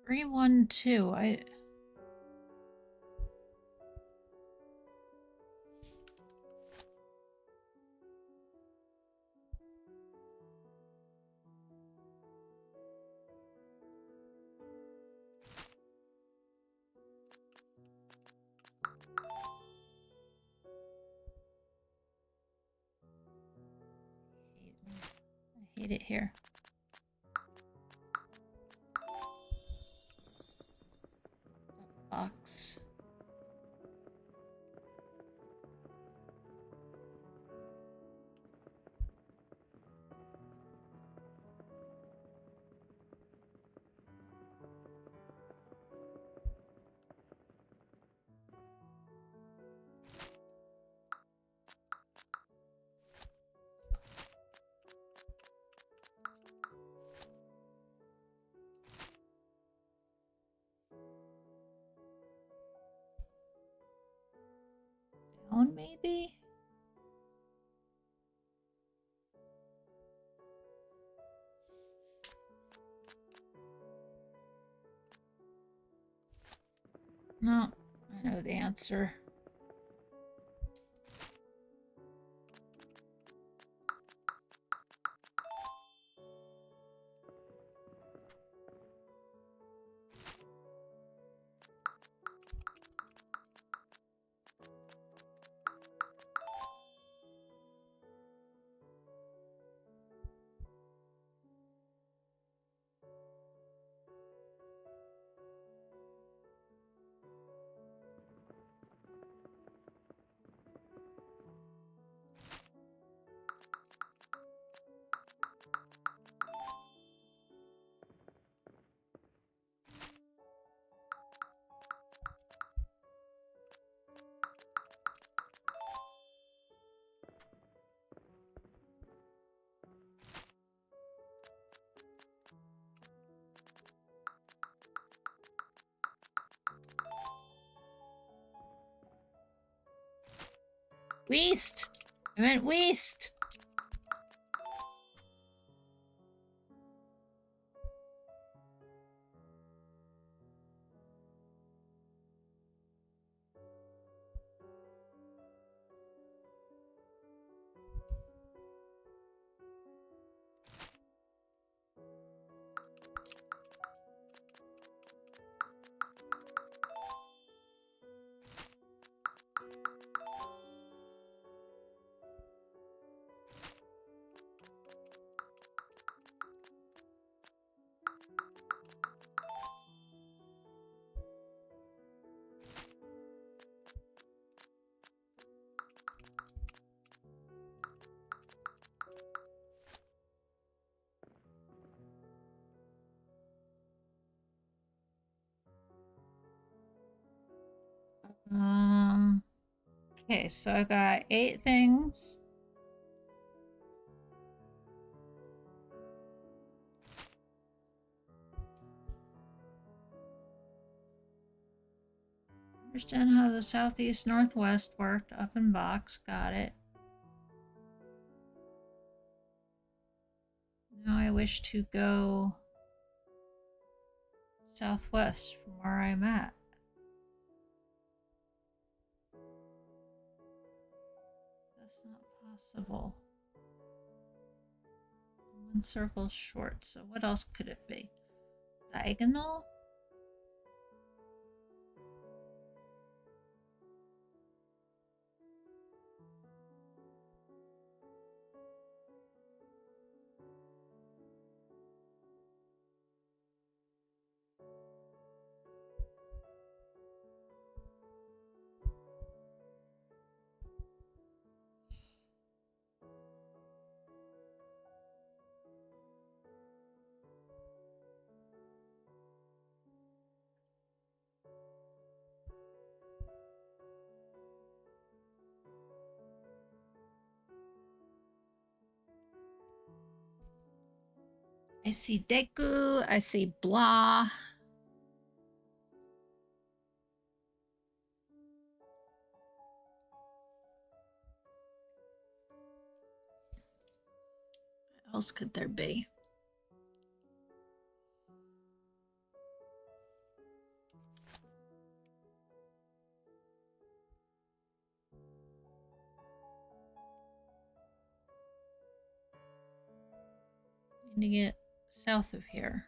Three, 1, 2. I hate it here. Box. Down, maybe? No, I know the answer. West! I meant west! Okay, so I got 8 things. Understand how the southeast northwest worked. Up in box. Got it. Now I wish to go southwest from where I'm at. Possible. One circle short, so what else could it be? Diagonal? I see Deku, I see blah. What else could there be? Need to get south of here.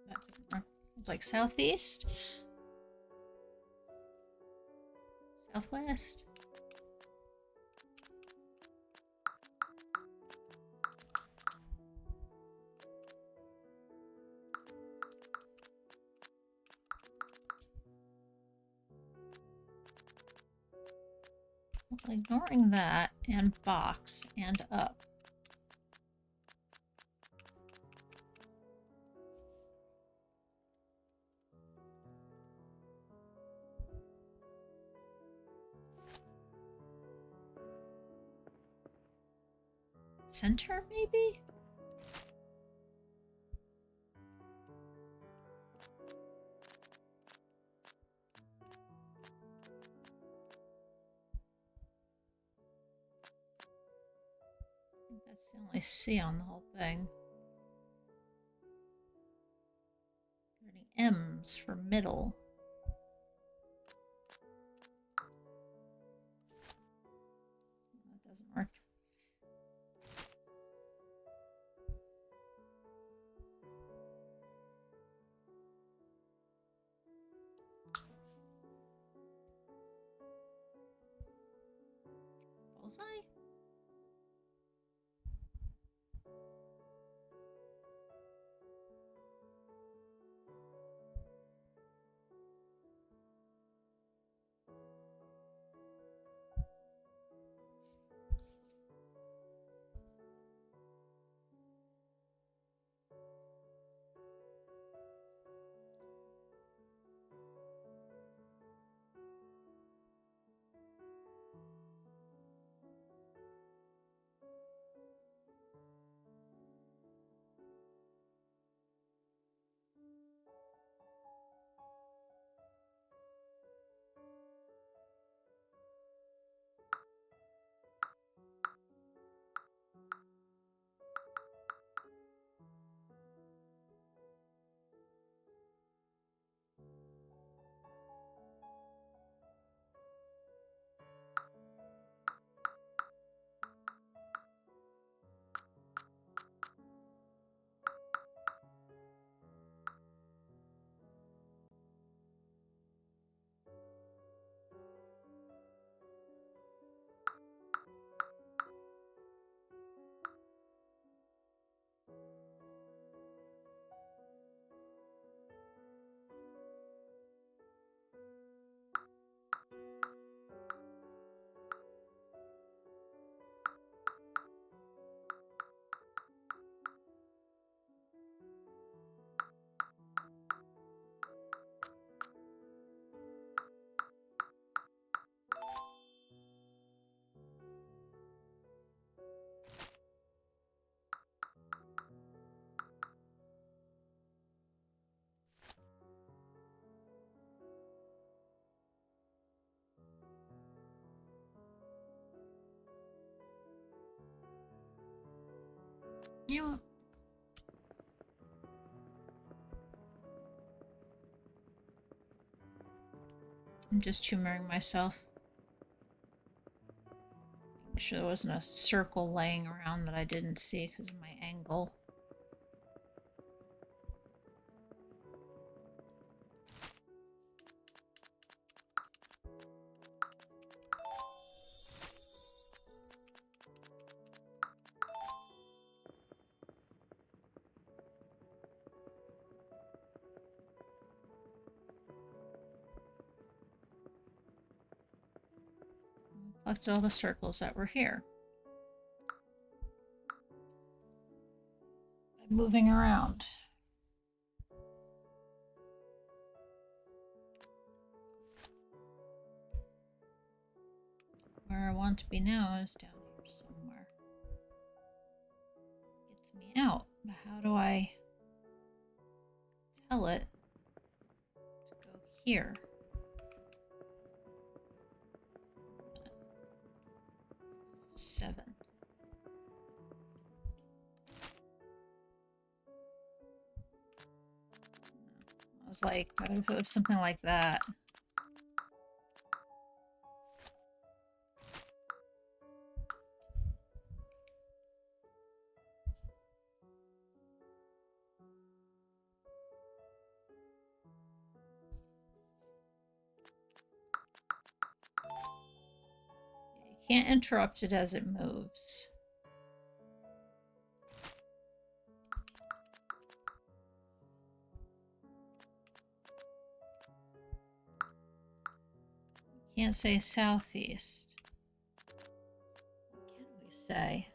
That didn't work. It's like southeast? Southwest? Well, ignoring that and box and up. Center, maybe? I think that's the only C on the whole thing. Any M's for middle. That doesn't work. Bullseye? You. I'm just humoring myself. Make sure there wasn't a circle laying around that I didn't see because of my angle. Collected all the circles that were here. Moving around. Where I want to be now is down here somewhere. Gets me out, but how do I tell it to go here? 7. I was like, what if it was something like that? You can't interrupt it as it moves. You can't say southeast. What can we say?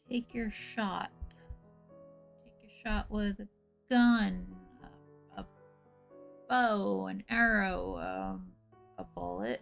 Take your shot. Take your shot with a gun, a bow, an arrow, a bullet.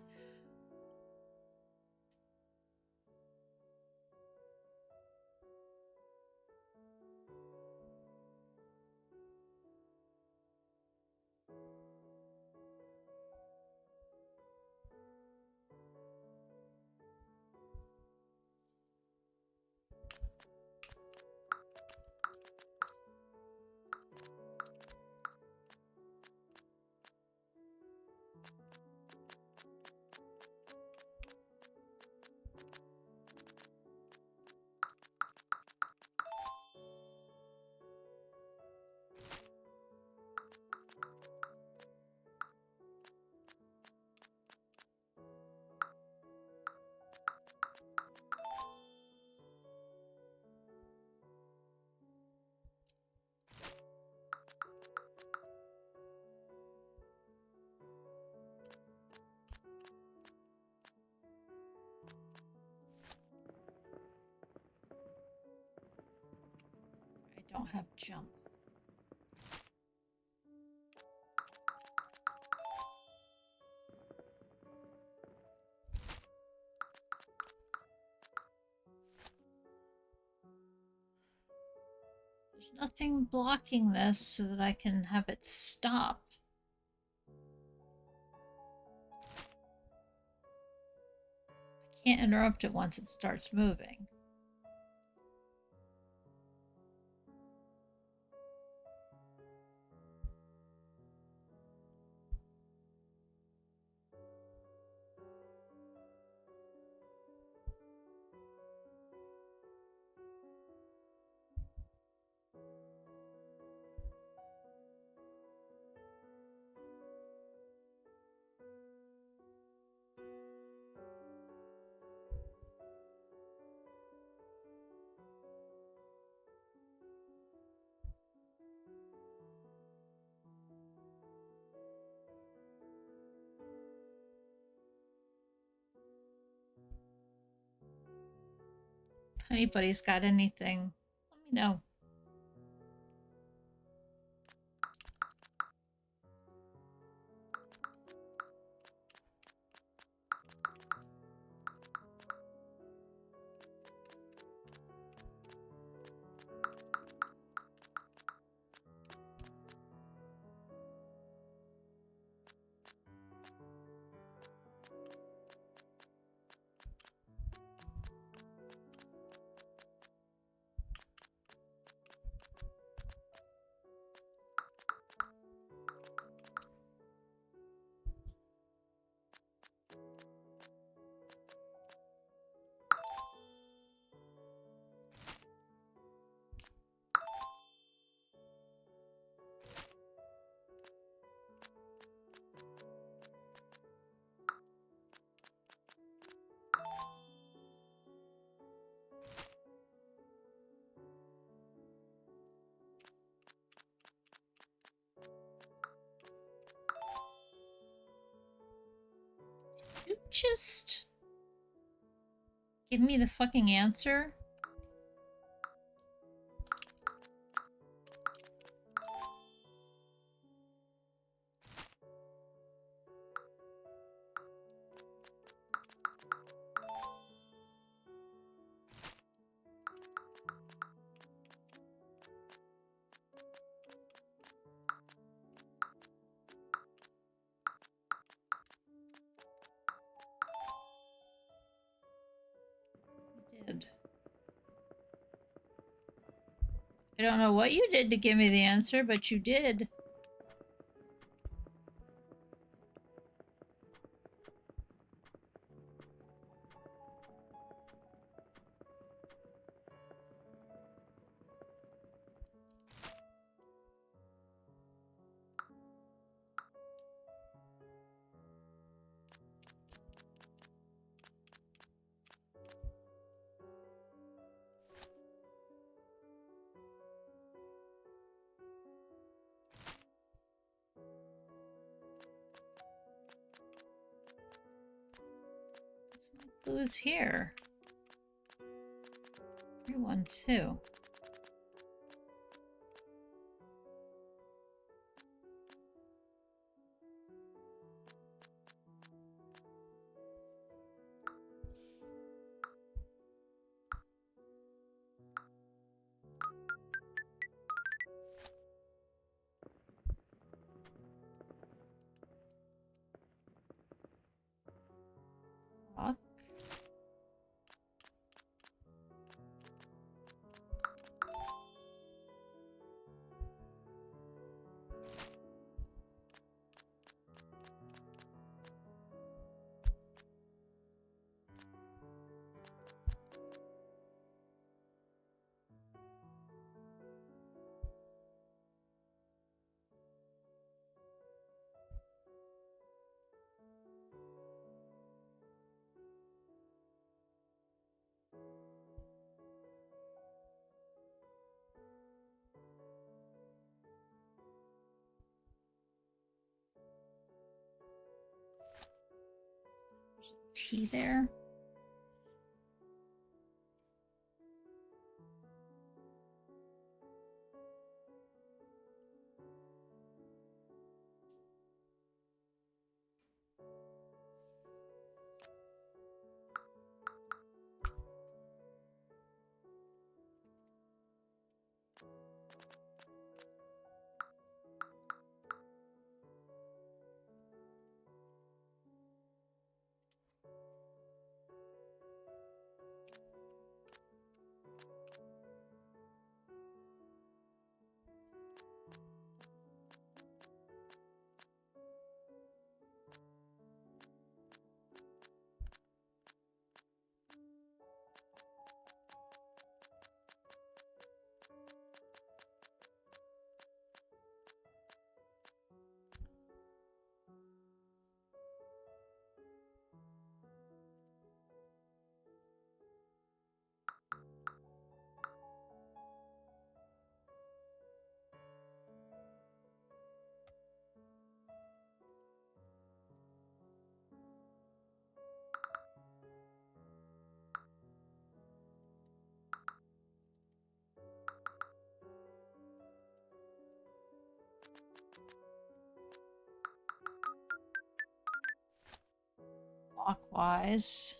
I don't have jump. There's nothing blocking this so that I can have it stop. I can't interrupt it once it starts moving. anybody's got anything, let me know. You just give me the fucking answer? You did. I don't know what you did to give me the answer, but you did. What's my clues here? Everyone too. Fuck. There's a T there. Wise.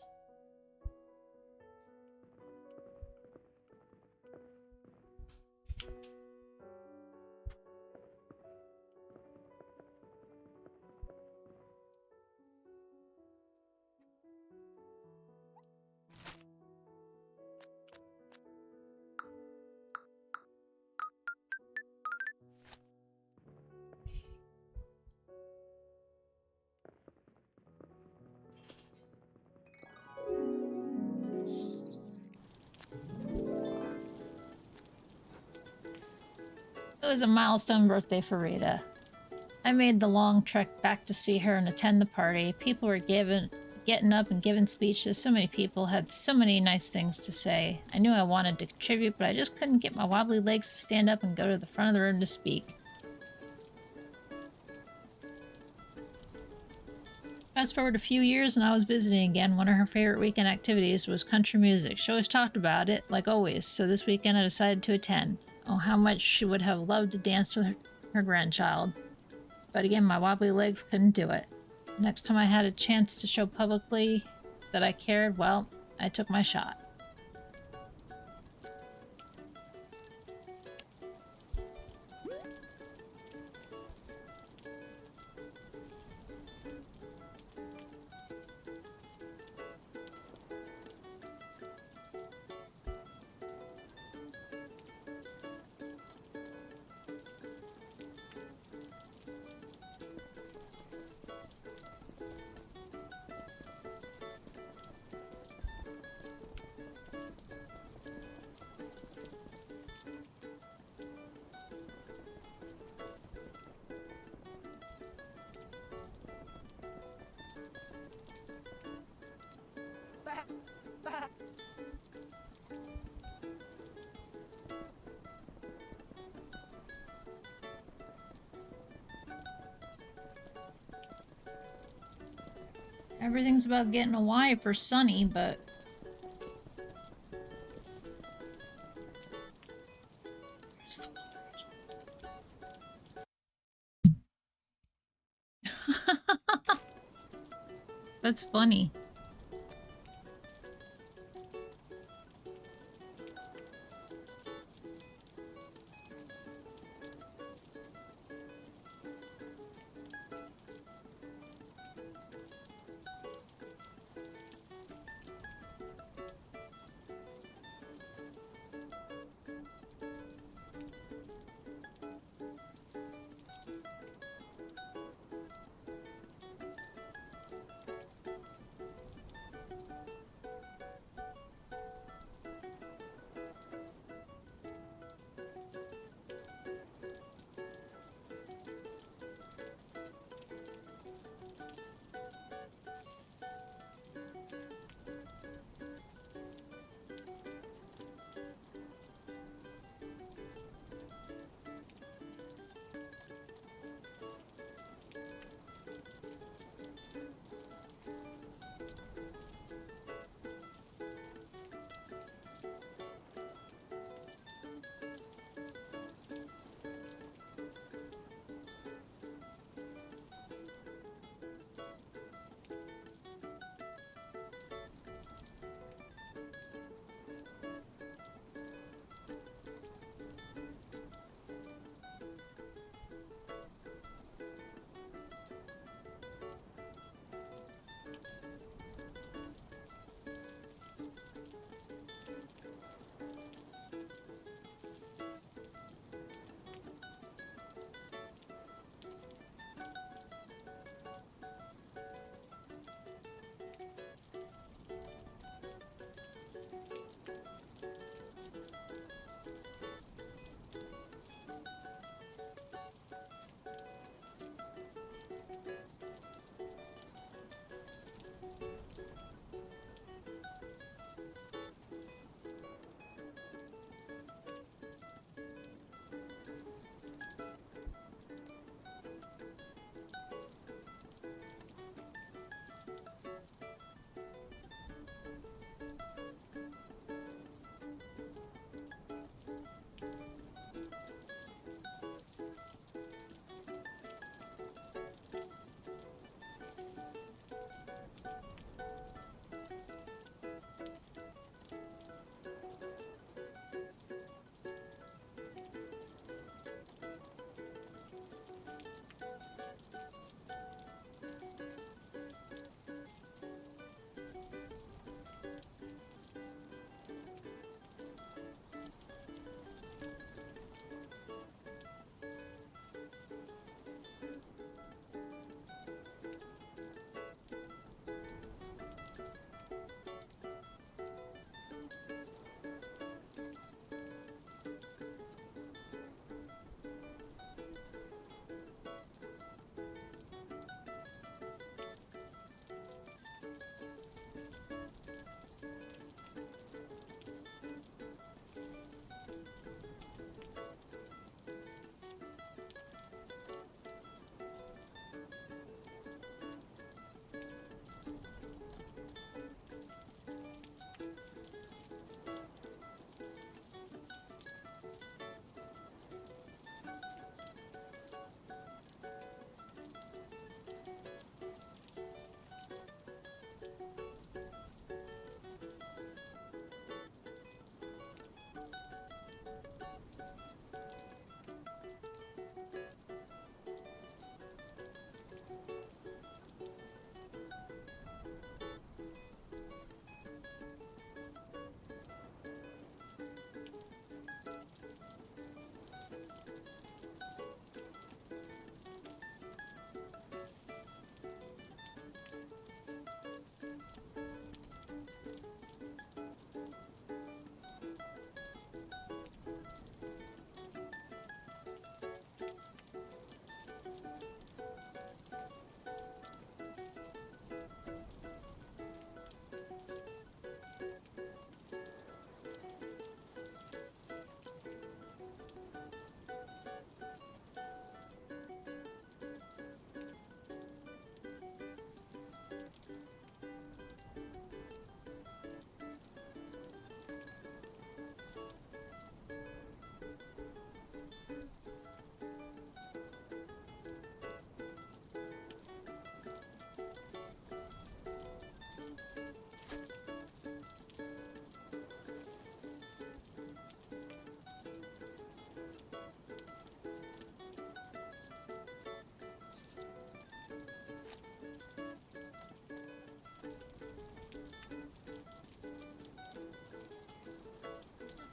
It was a milestone birthday for Rita. I made the long trek back to see her and attend the party. People were getting up and giving speeches. So many people had so many nice things to say. I knew I wanted to contribute, but I just couldn't get my wobbly legs to stand up and go to the front of the room to speak. Fast forward a few years and I was visiting again. One of her favorite weekend activities was country music. She always talked about it, like always, so this weekend I decided to attend. Oh, how much she would have loved to dance with her grandchild. But again, my wobbly legs couldn't do it. Next time I had a chance to show publicly that I cared, well, I took my shot. Everything's about getting a Y for Sunny, but... Where's the water? That's funny.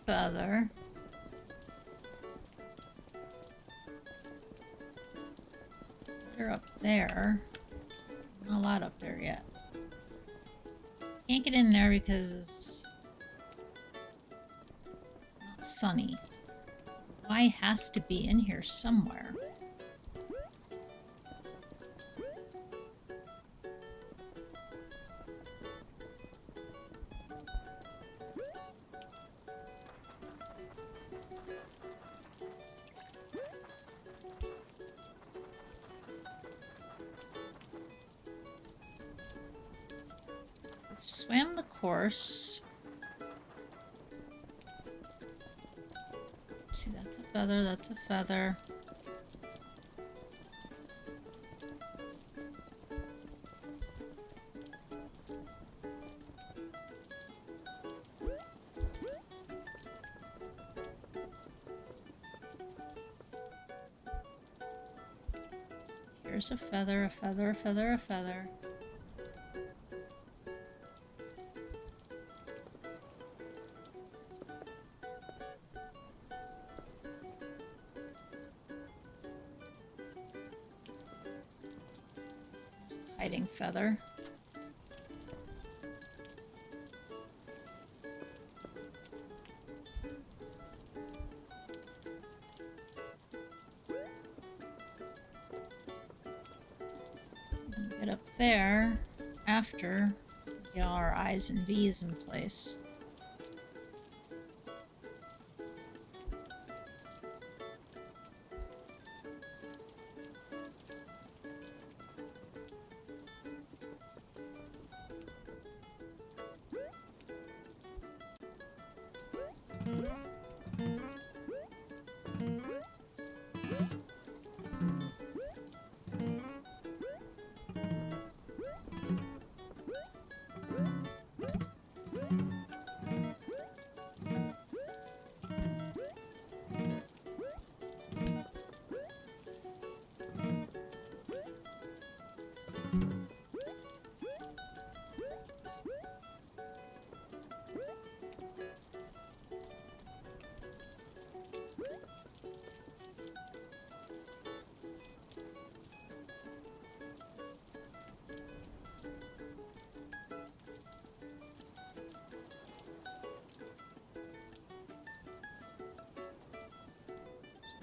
feather. They're up there. Not a lot up there yet. Can't get in there because it's not sunny. Y has to be in here somewhere. Swam the course. See, that's a feather, that's a feather. Here's a feather, a feather, a feather, a feather. Hiding feather. Get up there after we get all our I's and V's in place.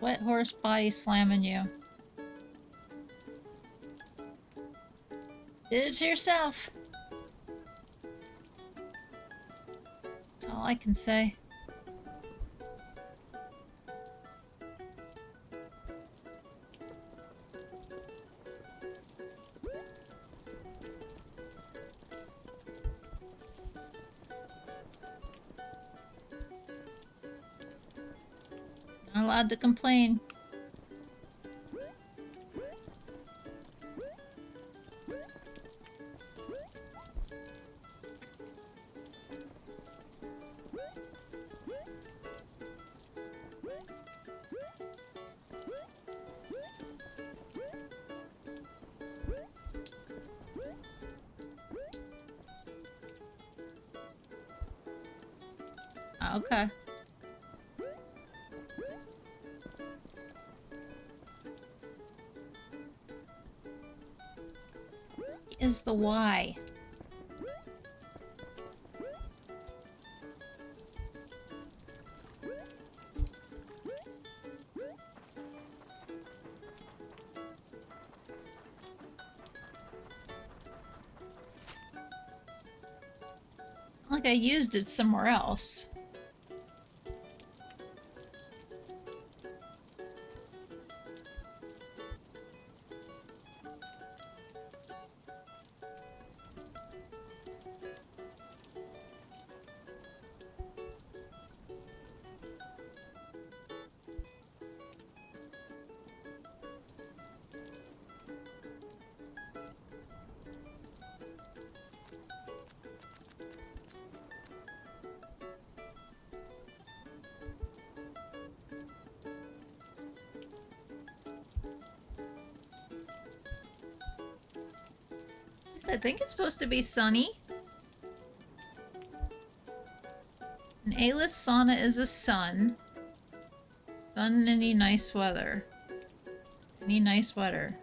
Wet horse body slamming you. Did it to yourself. That's all I can say. Not allowed to complain. Okay. Is the Y. It's not like I used it somewhere else. I think it's supposed to be sunny. And A-list sauna is a sun. Sun in any nice weather. Any nice weather.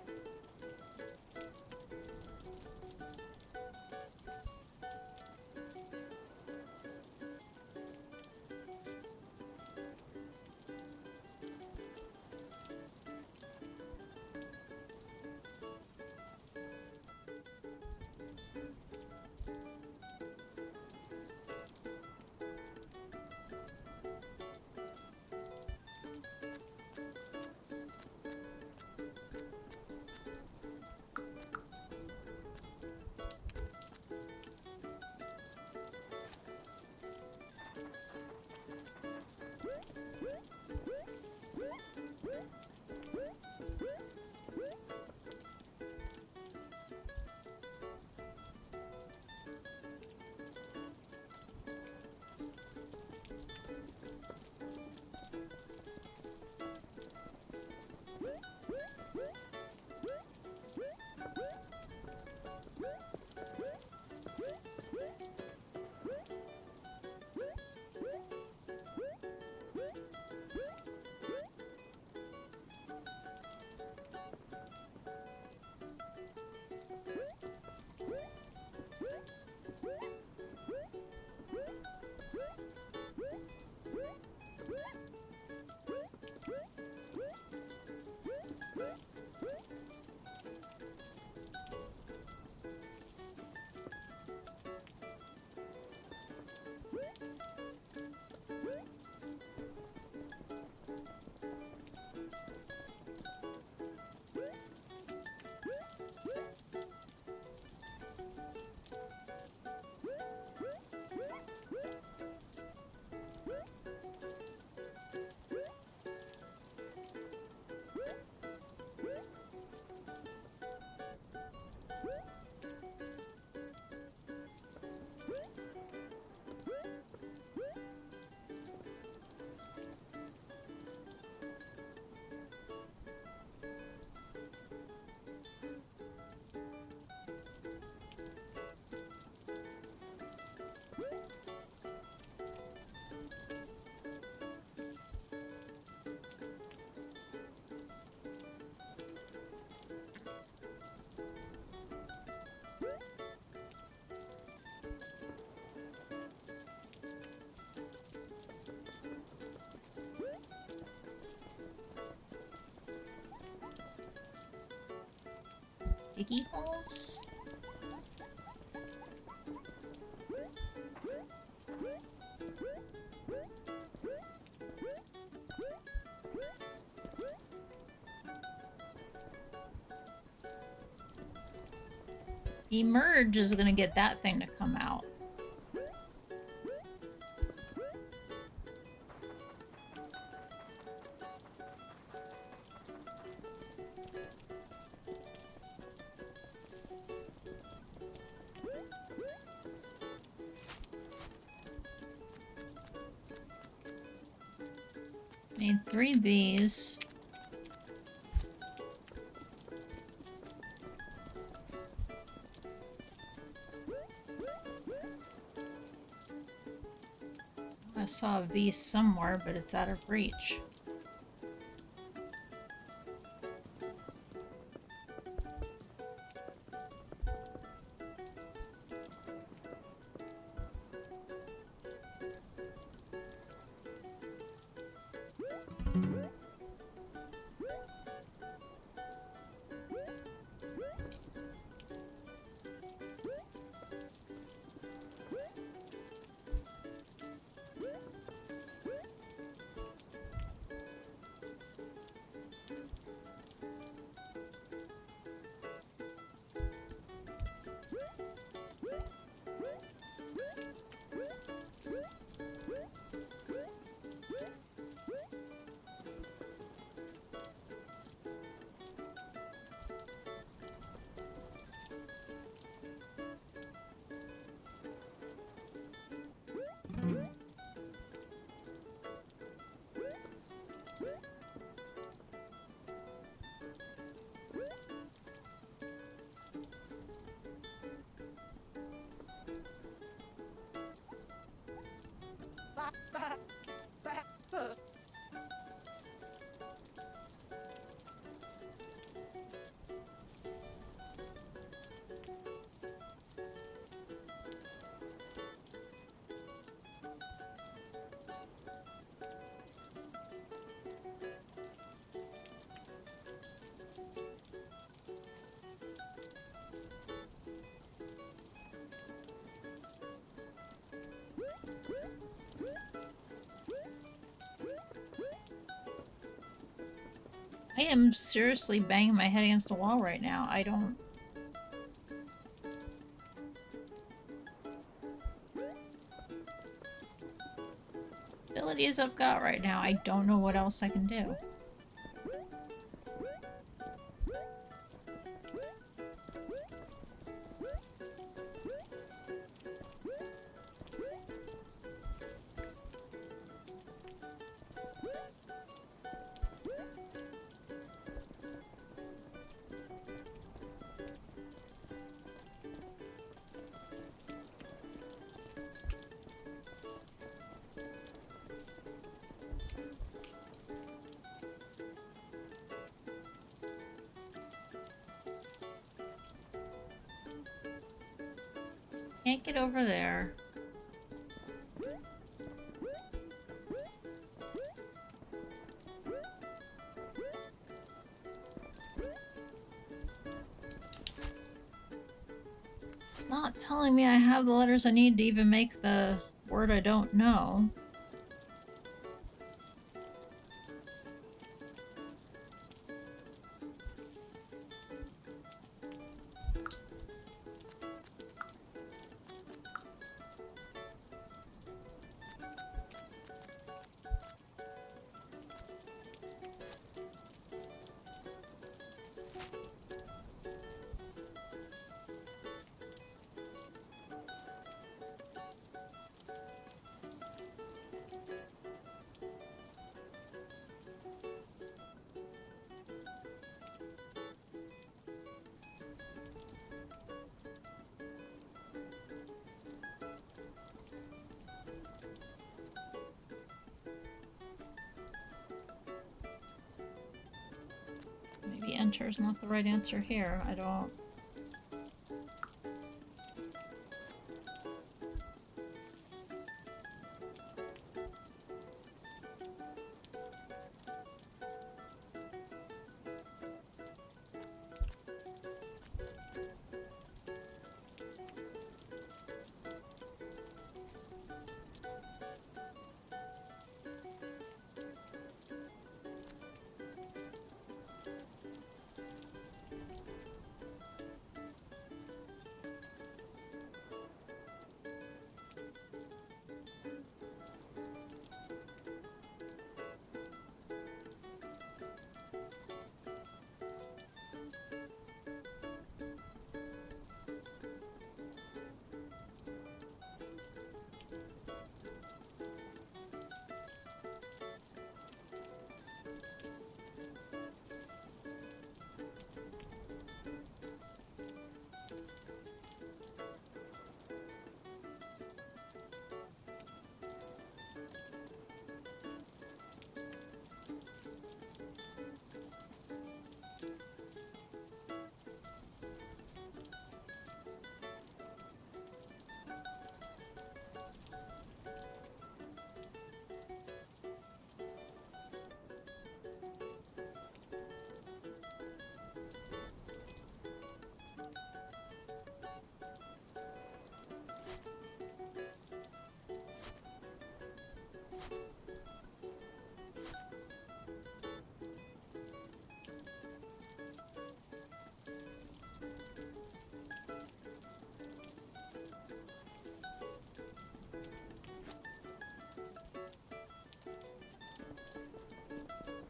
Piggy holes? Emerge is gonna get that thing to come out. Made 3 bees. I saw a bee somewhere, but it's out of reach. I am seriously banging my head against the wall right now. I don't... Abilities I've got right now, I don't know what else I can do. Can't get over there. It's not telling me I have the letters I need to even make the word I don't know. Maybe enter is not the right answer here. I don't...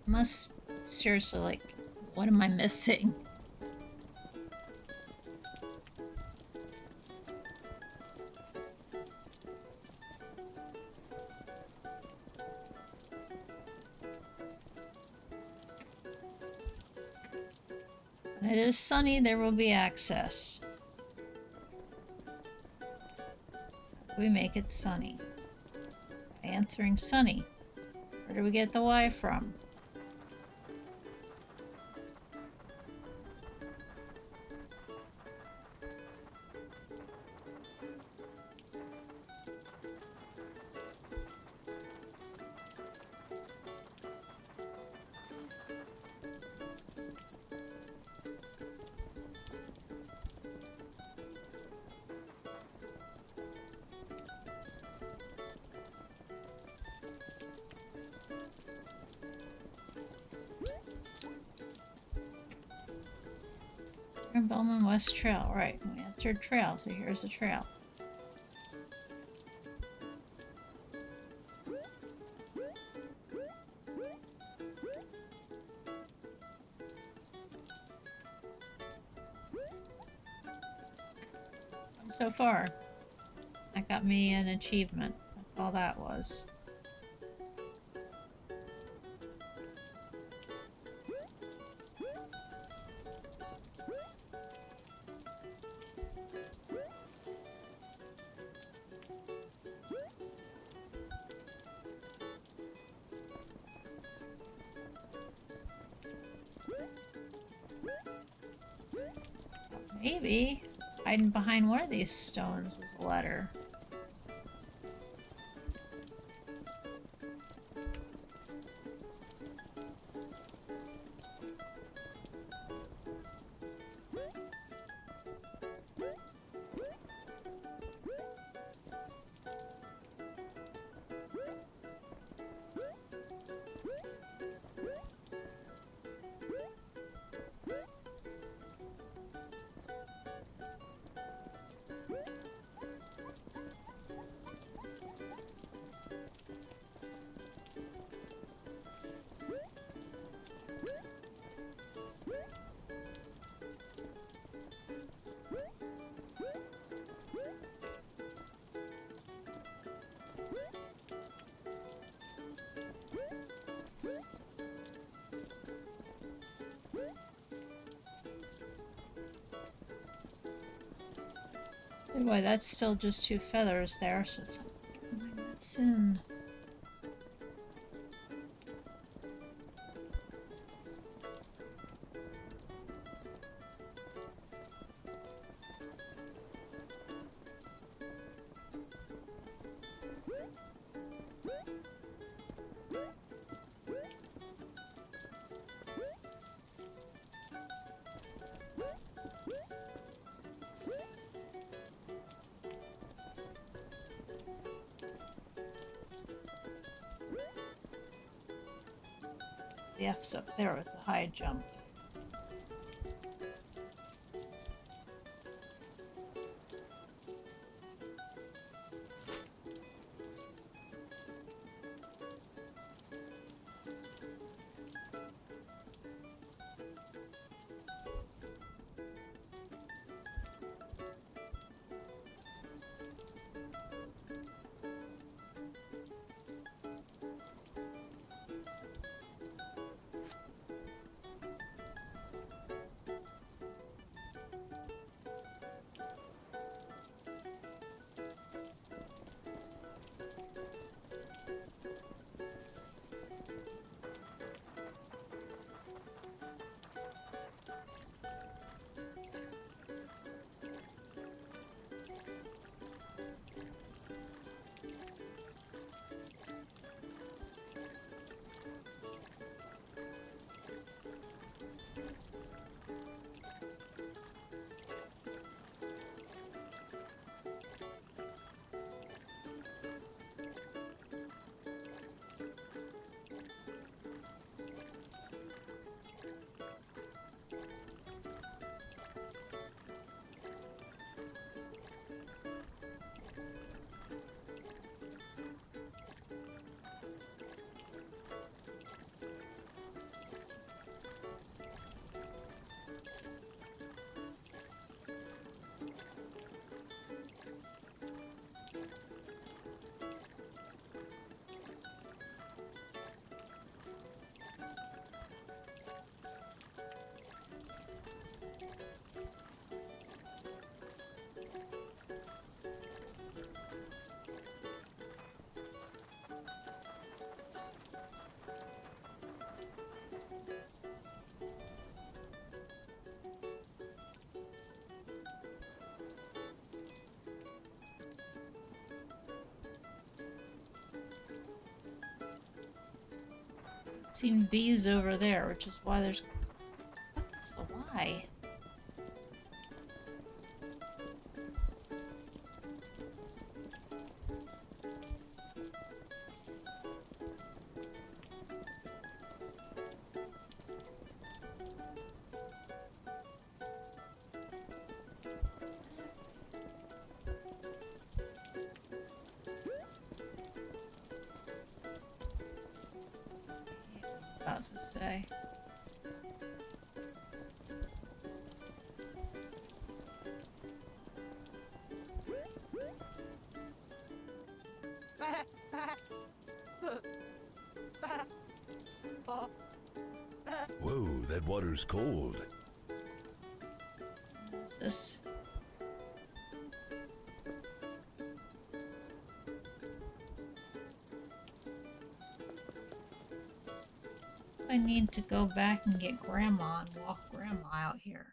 Must... seriously, like, what am I missing? When it is sunny, there will be access. How do we make it sunny? By answering sunny. Where do we get the Y from? From Bowman West Trail, right. We answered trail, so here's the trail. So far, that got me an achievement. That's all that was. Maybe hiding behind one of these stones was a letter. Anyway, that's still just 2 feathers there, so it's that's in. The F's up there with the high jump. Seen V's over there, which is why there's. What's the why? What's it say? Whoa, that water's cold. What's this? I need to go back and get Grandma and walk Grandma out here.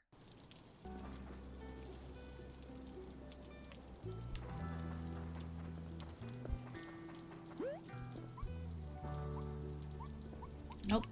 Nope.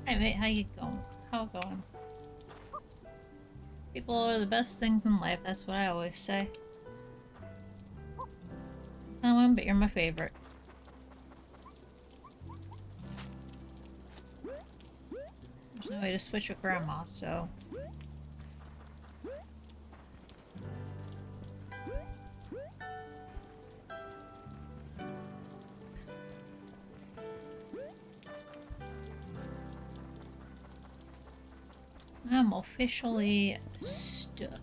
Hey mate, how you going? How it going? People are the best things in life, that's what I always say. I win, but you're my favorite. There's no way to switch with Grandma, so... I'm officially stuck.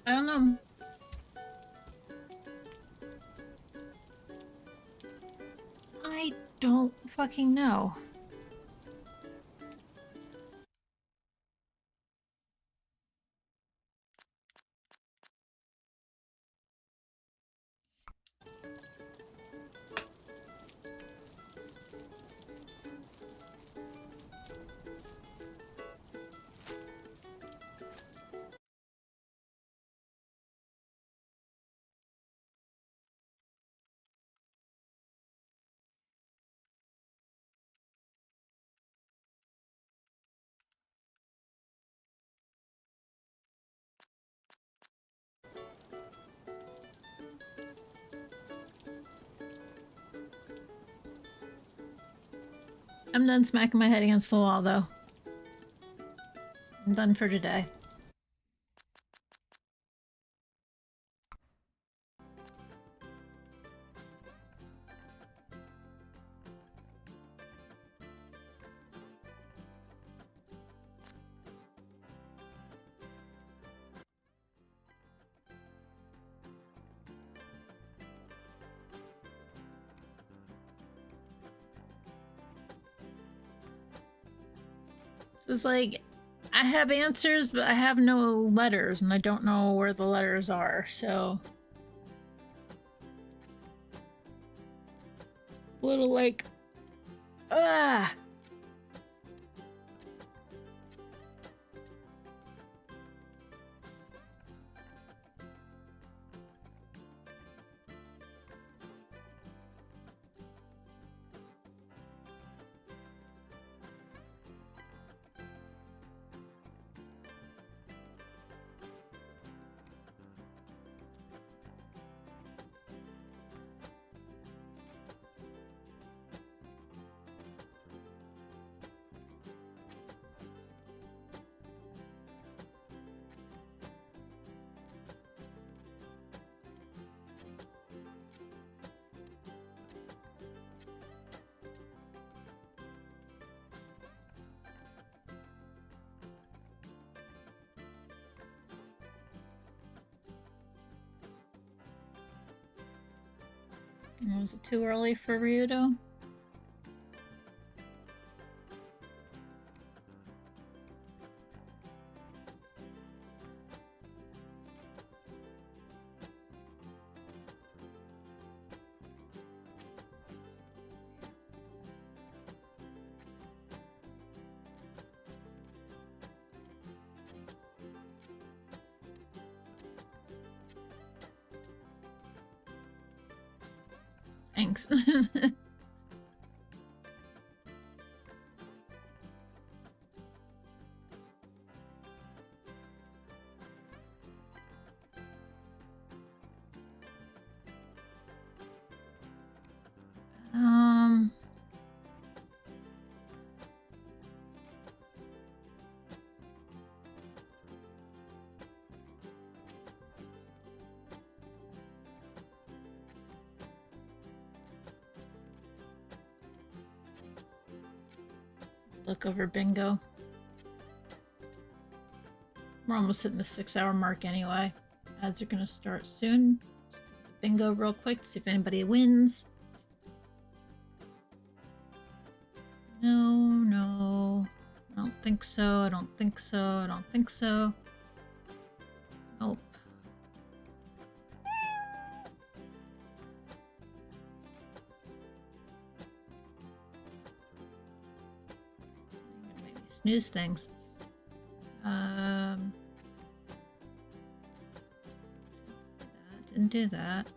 I don't know. I don't fucking know. I'm done smacking my head against the wall, though. I'm done for today. It's like, I have answers, but I have no letters, and I don't know where the letters are, so... A little like... Ah! Was it too early for Ryudo? Thanks. Look over bingo. We're almost hitting the 6-hour mark anyway. Ads are gonna start soon. Bingo real quick to see if anybody wins. No. I don't think so. I don't think so. I don't think so. Nope. Maybe snooze things. Didn't do that.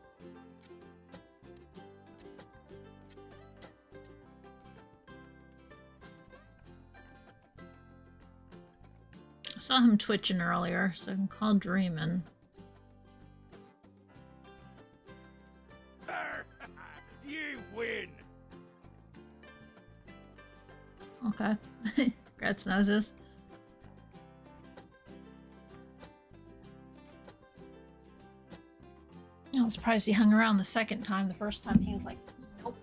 I saw him twitching earlier, so I can call Dreamin'. You win. Okay. Grats noses. I was surprised he hung around the second time. The first time he was like, nope.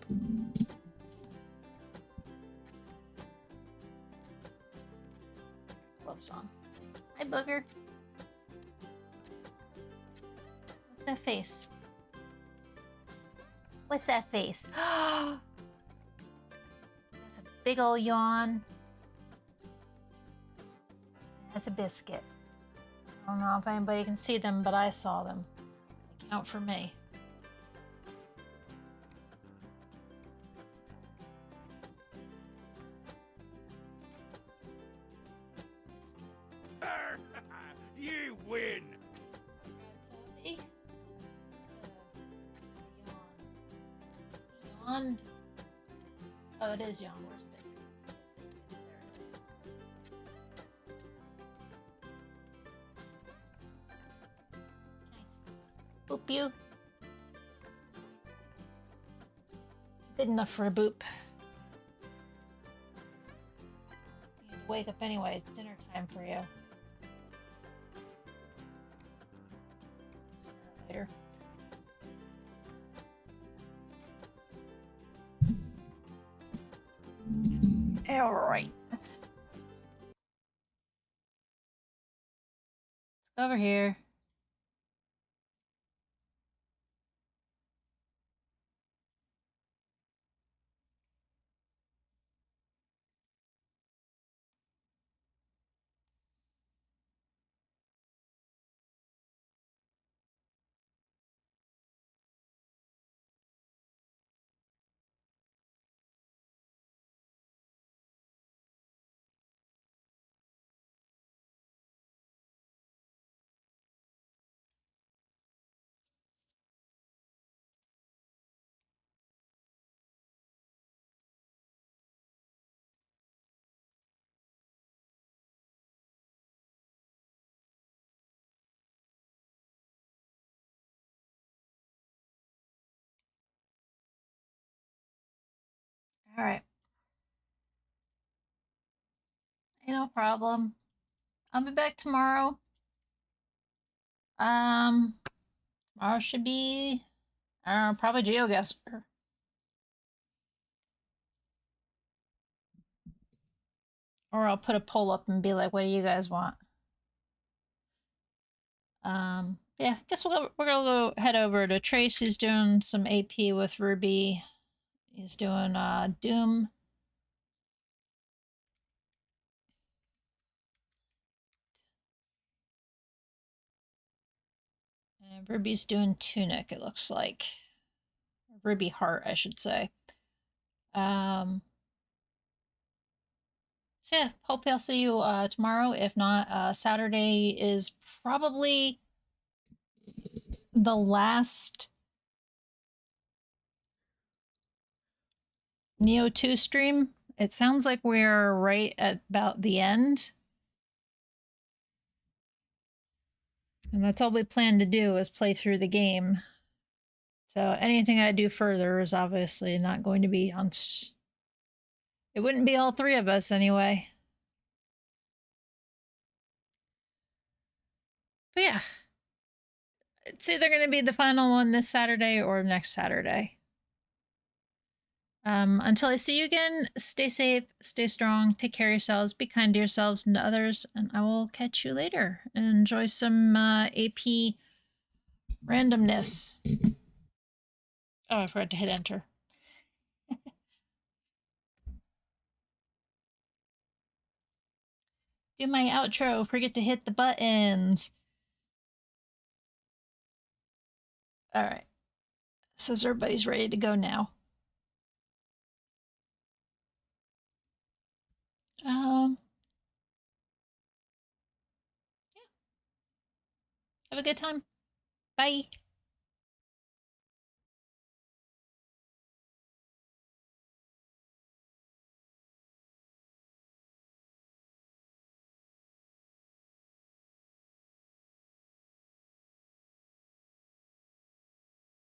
Love song. Hi, Booger. What's that face? What's that face? That's a big ol' yawn. That's a biscuit. I don't know if anybody can see them, but I saw them. They count for me. You win. Yawned. Oh, it is yawn. Where's biscuit? Biscuits. There it is. Can I boop you? Good enough for a boop. wake up anyway. It's dinner time for you. Sooner or later. All right. Let's go over here. All right. Ain't no problem. I'll be back tomorrow. Tomorrow should be, I don't know, probably GeoGuessr. Or I'll put a poll up and be like, what do you guys want? Yeah, guess we're gonna go head over to Trace. He's doing some AP with Ruby. He's doing Doom. And Ruby's doing Tunic, it looks like. Ruby Heart, I should say. So yeah, hopefully I'll see you tomorrow. If not, Saturday is probably the last Neo 2 stream. It sounds like we're right at about the end. And that's all we plan to do is play through the game. So anything I do further is obviously not going to be on... It wouldn't be all three of us anyway. But yeah. It's either going to be the final one this Saturday or next Saturday. Until I see you again, stay safe, stay strong, take care of yourselves, be kind to yourselves and to others, and I will catch you later. Enjoy some AP randomness. Oh, I forgot to hit enter. Do my outro, forget to hit the buttons. All right. Says everybody's ready to go now. Yeah. Have a good time. Bye.